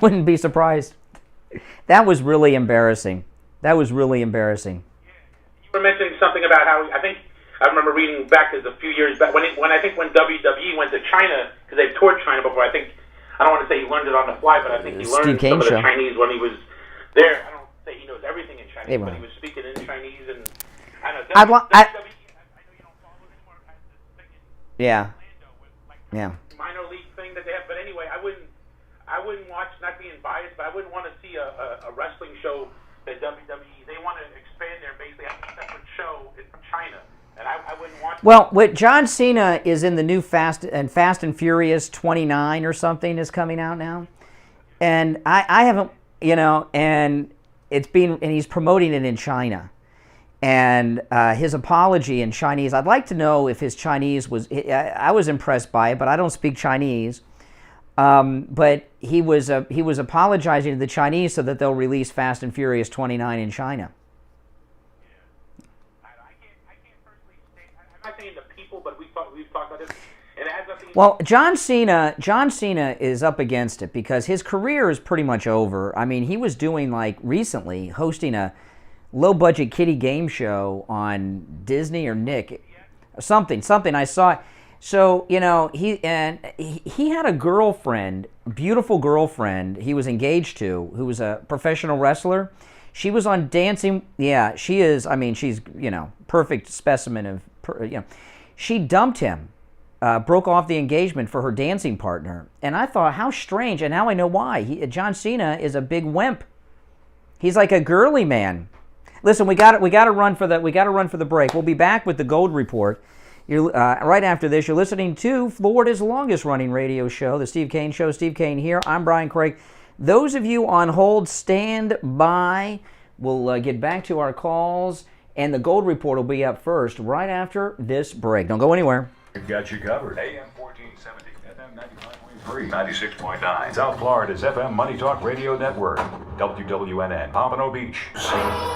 wouldn't be surprised. That was really embarrassing. You were mentioning something about how I remember reading back a few years back when WWE went to China, because they've toured China before. I don't want to say he learned it on the fly, but I think he learned some of the Chinese when he was there. I don't say he knows everything in Chinese, but he was speaking in Chinese, and I don't know. Yeah. Minor league thing that they have, but anyway, I wouldn't watch, not being biased, but I wouldn't want to see a wrestling show that WWE, they want to expand there and basically have a separate show in China, and I wouldn't watch. Well, what John Cena is in the new Fast and Furious 29 or something is coming out now, and I haven't, and he's promoting it in China. And his apology in Chinese, I'd like to know if his Chinese was, I was impressed by it, but I don't speak Chinese. But he was apologizing to the Chinese so that they'll release Fast and Furious 29 in China. I can't personally say, I'm not saying the people, but we've talked about this. And it has nothing. Well, John Cena is up against it because his career is pretty much over. I mean, he was doing, recently, hosting a low-budget kiddie game show on Disney or Nick, something I saw. So he had a girlfriend, beautiful girlfriend. He was engaged to, who was a professional wrestler. She was on Dancing. Yeah, she is. I mean, she's perfect specimen of. She dumped him, broke off the engagement for her dancing partner, and I thought, how strange. And now I know why. John Cena is a big wimp. He's like a girly man. Listen, we got to run for the break. We'll be back with the Gold Report. Right after this, you're listening to Florida's longest running radio show, The Steve Kane Show. Steve Kane here. I'm Brian Craig. Those of you on hold, stand by. We'll get back to our calls, and the Gold Report will be up first right after this break. Don't go anywhere. We've got you covered. AM 1470, FM 95.3, 96.9. South Florida's FM Money Talk Radio Network. WWNN, Pompano Beach.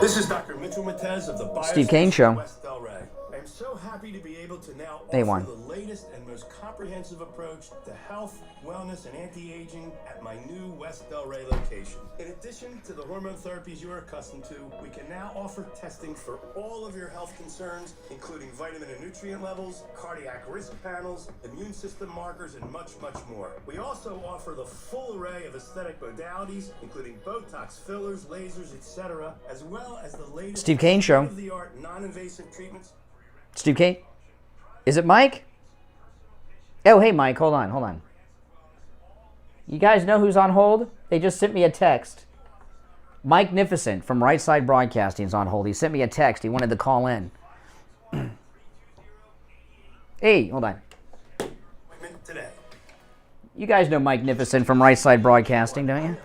This is Dr. Mitchell Matez of the Steve Kane Show. West Delray. I'm so happy to be able to now Hey, offer Juan. the latest and most comprehensive approach to health, wellness, and anti-aging at my new West Delray location. In addition to the hormone therapies you're accustomed to, we can now offer testing for all of your health concerns, including vitamin and nutrient levels, cardiac risk panels, immune system markers, and much, much more. We also offer the full array of aesthetic modalities, including Botox, fillers, lasers, etc., as well as the latest Steve Kane Show. state-of-the-art non-invasive treatments. Steve Kane? Is it Mike? Oh, hey, Mike. Hold on. You guys know who's on hold? They just sent me a text. Mikenificent from Right Side Broadcasting is on hold. He sent me a text. He wanted to call in. Hey, hold on. Today. You guys know Mikenificent from Right Side Broadcasting, don't you?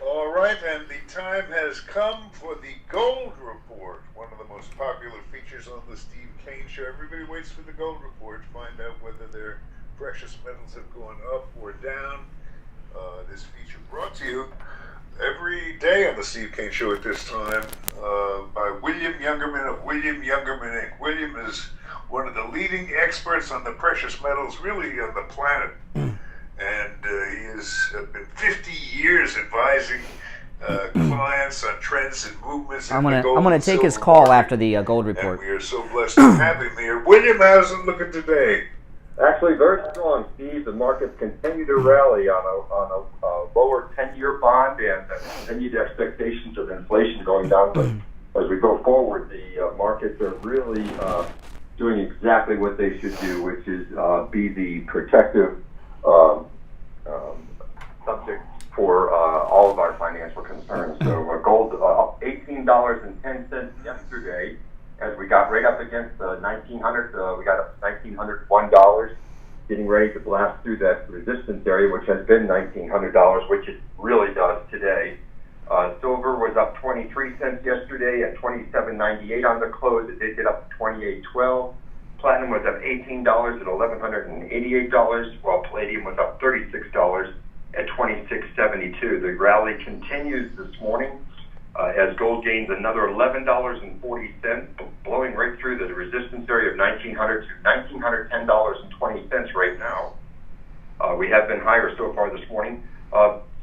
All right, and the time time has come for the Gold Report, one of the most popular features on the Steve Kane Show. Everybody waits for the Gold Report to find out whether their precious metals have gone up or down. This feature brought to you every day on the Steve Kane Show at this time by William Youngerman of William Youngerman Inc. William is one of the leading experts on the precious metals, really on the planet. And he has been 50 years advising clients on trends and movements. I'm gonna take his call market. after the Gold Report. And we are so blessed to have him here. William, how's it looking today? Actually, very strong, Steve. The markets continue to rally on a lower 10-year bond and continued expectations of inflation going down. But as we go forward, the markets are really doing exactly what they should do, which is be the protective subject for all of our financial concerns. So gold up $18.10 yesterday. As we got right up against the 1900, we got up to $1,901, getting ready to blast through that resistance area, which has been $1,900, which it really does today. Silver was up 23 cents yesterday at $27.98 on the close. It did get up to $28.12. Platinum was up $18 at $1,188, while palladium was up $36 at $26.72. The rally continues this morning. As gold gains another $11.40, blowing right through the resistance area of $1,900 to $1,910.20 right now. We have been higher so far this morning.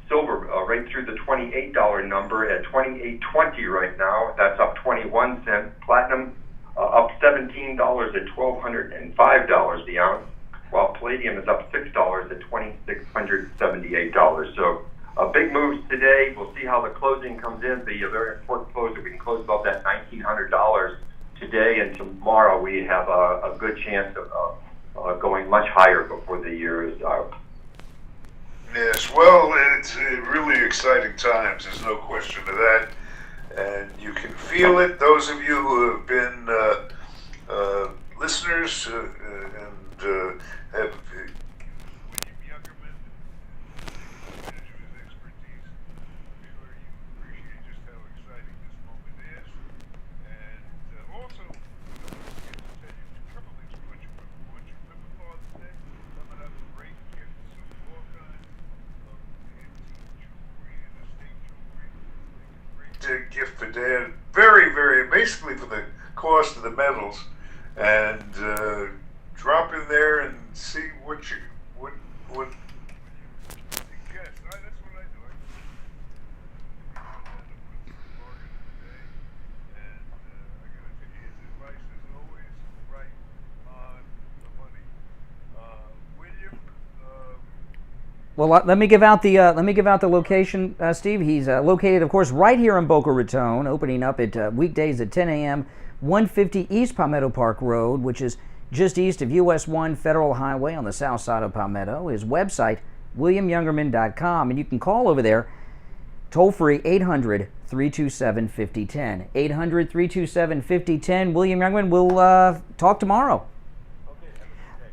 Silver right through the $28 number at $28.20 right now. That's up 21 cents. Platinum up $17 at $1,205 the ounce, while palladium is up $6 at $2,678. So big moves today. We'll see how the closing comes in. The very important close, if we can close above that $1,900 today, and tomorrow we have a good chance of going much higher before the year is out. Yes, well, it's really exciting times. There's no question of that. And you can feel it. Those of you who have been listeners and have gift for Dad, very basically for the cost of the metals, and drop in there and see what you what guess. That's what I do. I gotta take his advice is always right on the money. William. Well, let me give out the location, Steve. He's located, of course, right here in Boca Raton, opening up at weekdays at 10 a.m. 150 East Palmetto Park Road, which is just east of US 1 Federal Highway on the south side of Palmetto. His website, williamyoungerman.com, and you can call over there, toll free 800-327-5010. 800-327-5010. William Youngerman will talk tomorrow.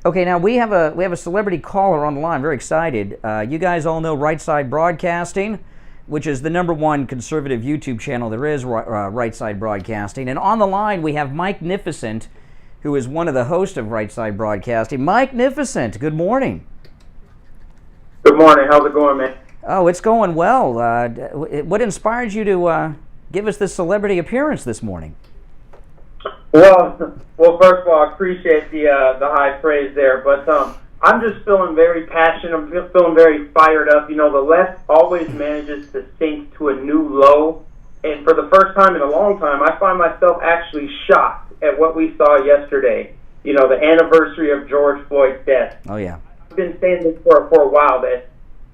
Okay, now we have a celebrity caller on the line. Very excited. You guys all know Right Side Broadcasting, which is the #1 conservative YouTube channel there is, Right Side Broadcasting. And on the line we have Mikenificent, who is one of the hosts of Right Side Broadcasting. Mikenificent, good morning. Good morning. How's it going, man? Oh, it's going well. What inspired you to give us this celebrity appearance this morning? Well, first of all, I appreciate the high praise there, but I'm just feeling very passionate. I'm feeling very fired up. You know, the left always manages to sink to a new low, and for the first time in a long time, I find myself actually shocked at what we saw yesterday. You know, the anniversary of George Floyd's death. Oh yeah. I've been saying this for a while, that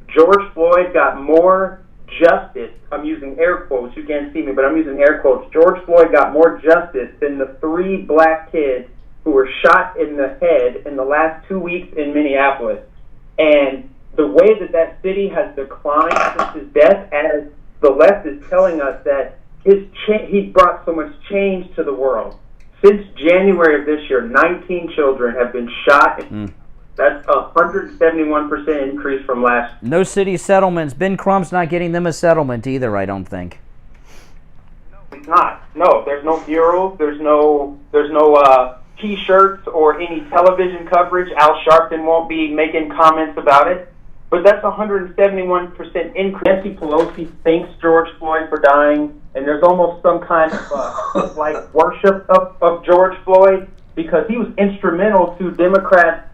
George Floyd got more justice. I'm using air quotes. You can't see me, but I'm using air quotes. George Floyd got more justice than the 3 black kids who were shot in the head in the last 2 weeks in Minneapolis. And the way that city has declined since his death, as the left is telling us that he brought so much change to the world. Since January of this year, 19 children have been shot. That's a 171% increase from last. No city settlements. Ben Crump's not getting them a settlement either, I don't think. It's not. No, there's no murals. There's no T-shirts or any television coverage. Al Sharpton won't be making comments about it. But that's 171% increase. Nancy Pelosi thanks George Floyd for dying, and there's almost some kind of like worship of George Floyd because he was instrumental to Democrats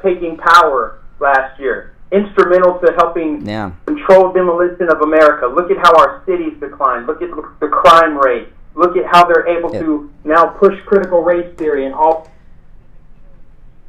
taking power last year. Instrumental to helping control demolition of America. Look at how our cities decline. Look at the crime rate. Look at how they're able to now push critical race theory and all.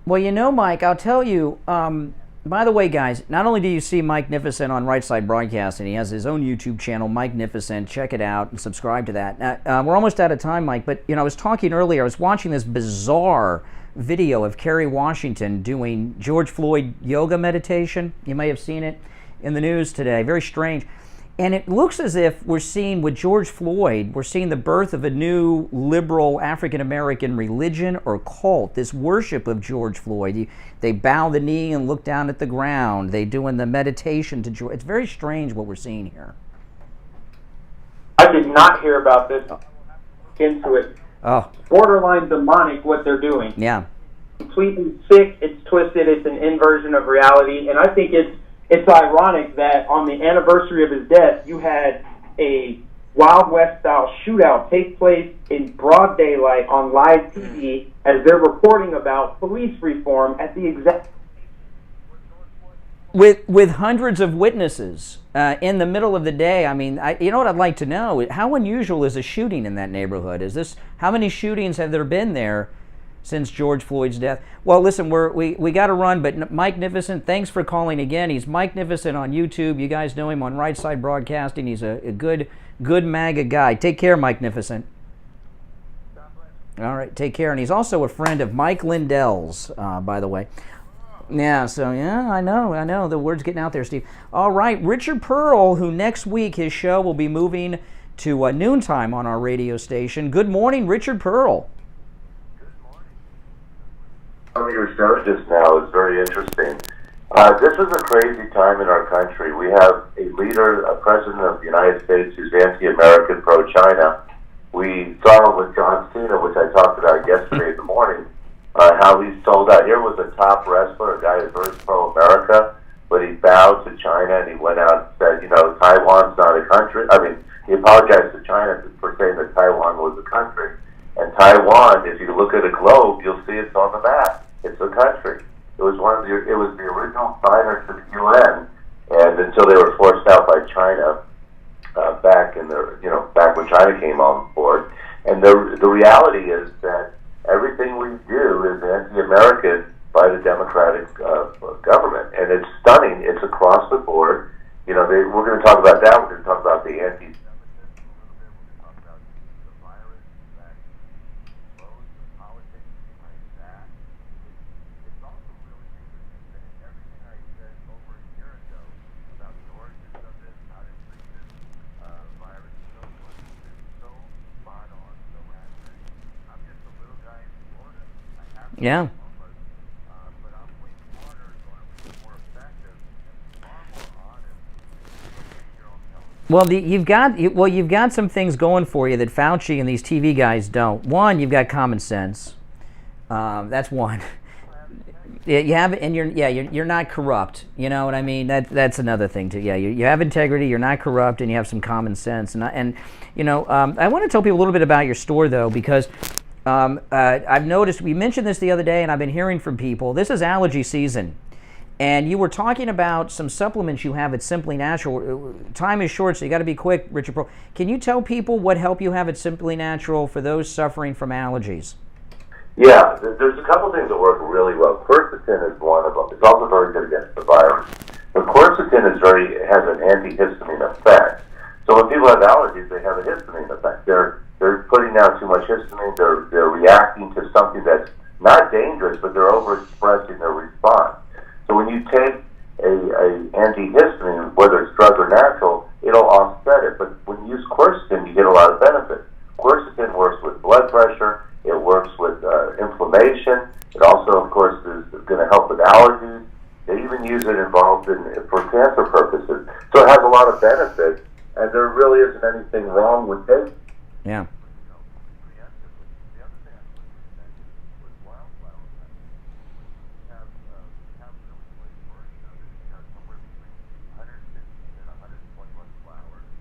Well, you know, Mike, I'll tell you, by the way, guys, not only do you see Mikenificent on Right Side Broadcasting, he has his own YouTube channel, Mikenificent. Check it out and subscribe to that. We're almost out of time, Mike, but, I was talking earlier, I was watching this bizarre video of Kerry Washington doing George Floyd yoga meditation. You may have seen it in the news today. Very strange. And it looks as if we're seeing, with George Floyd, we're seeing the birth of a new liberal African-American religion or cult, this worship of George Floyd. They bow the knee and look down at the ground. They doing the meditation to George. It's very strange what we're seeing here. I did not hear about this. Into it. Oh. Borderline demonic what they're doing. Yeah. Completely sick, it's twisted, it's an inversion of reality, and I think it's ironic that on the anniversary of his death, you had a Wild West style shootout take place in broad daylight on live TV as they're reporting about police reform at the exact with hundreds of witnesses in the middle of the day. I mean, you know what I'd like to know? How unusual is a shooting in that neighborhood? How many shootings have there been there since George Floyd's death? Well, listen, we got to run, but Mikenificent, thanks for calling again. He's Mikenificent on YouTube. You guys know him on Right Side Broadcasting. He's a good MAGA guy. Take care, Mikenificent. All right, take care. And he's also a friend of Mike Lindell's, by the way. Yeah, so, I know. The word's getting out there, Steve. All right, Richard Pearl, who next week his show will be moving to noontime on our radio station. Good morning, Richard Pearl. Your show just now is very interesting. This is a crazy time in our country. We have a leader, a president of the United States who's anti-American, pro-China. We saw it with John Cena, which I talked about yesterday in the morning, how he sold out. Here was a top wrestler, a guy who's very pro-America, but he bowed to China and he went out and said, Taiwan's not a country. I mean, he apologized to China for saying that Taiwan was a country. And Taiwan, if you look at a globe, you'll see it's on the map. It's a country. It was the original signers to the UN, and until they were forced out by China back when China came on board. And the reality is that everything we do is anti-American by the Democratic government, and it's stunning. It's across the board. We're going to talk about that. We're going to talk about the anti. Yeah. Well, you've got some things going for you that Fauci and these TV guys don't. One, you've got common sense. That's one. You have, and you're not corrupt. You know what I mean? That's another thing too. Yeah, you have integrity. You're not corrupt, and you have some common sense. I want to tell people a little bit about your store though, because I've noticed, we mentioned this the other day, and I've been hearing from people. This is allergy season. And you were talking about some supplements you have at Simply Natural. Time is short, so you got to be quick, Richard Pearl. Can you tell people what help you have at Simply Natural for those suffering from allergies? Yeah, there's a couple things that work really well. Quercetin is one of them. It's also very good against the virus. But quercetin has an antihistamine effect. So when people have allergies, they have a histamine effect. They're putting out too much histamine. They're reacting to something that's not dangerous, but they're overexpressing their response. So when you take a antihistamine, whether it's drug or natural, it'll offset it. But when you use quercetin, you get a lot of benefits. Quercetin works with blood pressure. It works with inflammation. It also, of course, is going to help with allergies. They even use it for cancer purposes. So it has a lot of benefits, and there really isn't anything wrong with taking Yeah.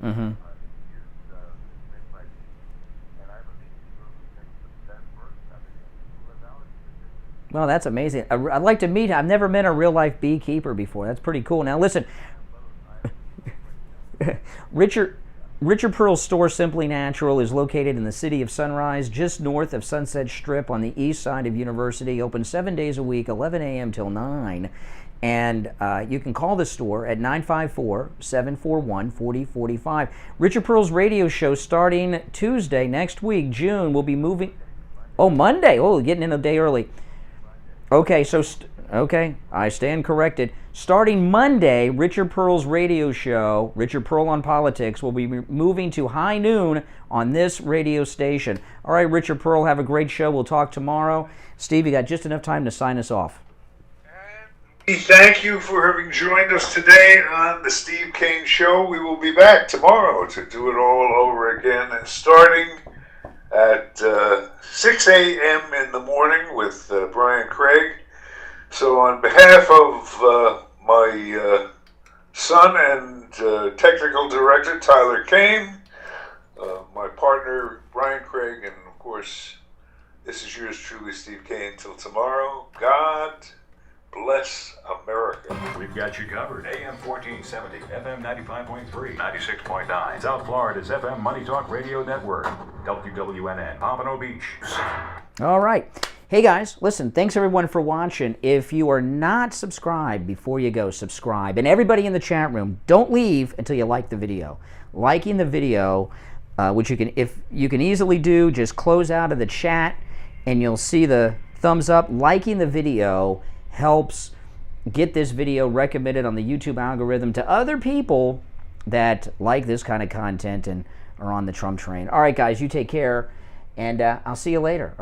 Mm-hmm. Well, that's amazing. I'd like to meet him. I've never met a real-life beekeeper before. That's pretty cool. Now, listen, Richard Pearl's store, Simply Natural, is located in the city of Sunrise, just north of Sunset Strip on the east side of University. Open 7 days a week, 11 a.m. till 9. And you can call the store at 954-741-4045. Richard Pearl's radio show starting Tuesday next week, June, will be moving. Oh, Monday. Oh, getting in a day early. Okay, so, I stand corrected. Starting Monday, Richard Pearl's radio show, Richard Pearl on Politics, will be moving to high noon on this radio station. All right, Richard Pearl, have a great show. We'll talk tomorrow. Steve, you got just enough time to sign us off. Thank you for having joined us today on the Steve Kane Show. We will be back tomorrow to do it all over again, and starting at 6 a.m. in the morning with Brian Craig. So on behalf of my son and technical director, Tyler Kane, my partner, Brian Craig, and of course, this is yours truly, Steve Kane. Till tomorrow, God bless America. We've got you covered. AM 1470, FM 95.3, 96.9. South Florida's FM Money Talk Radio Network. WWNN, Pompano Beach. All right. Hey guys, listen, thanks everyone for watching. If you are not subscribed, before you go, subscribe. And everybody in the chat room, don't leave until you like the video. Liking the video, which you can, if you can easily do, just close out of the chat and you'll see the thumbs up. Liking the video helps get this video recommended on the YouTube algorithm to other people that like this kind of content and are on the Trump train. All right, guys, you take care, and I'll see you later.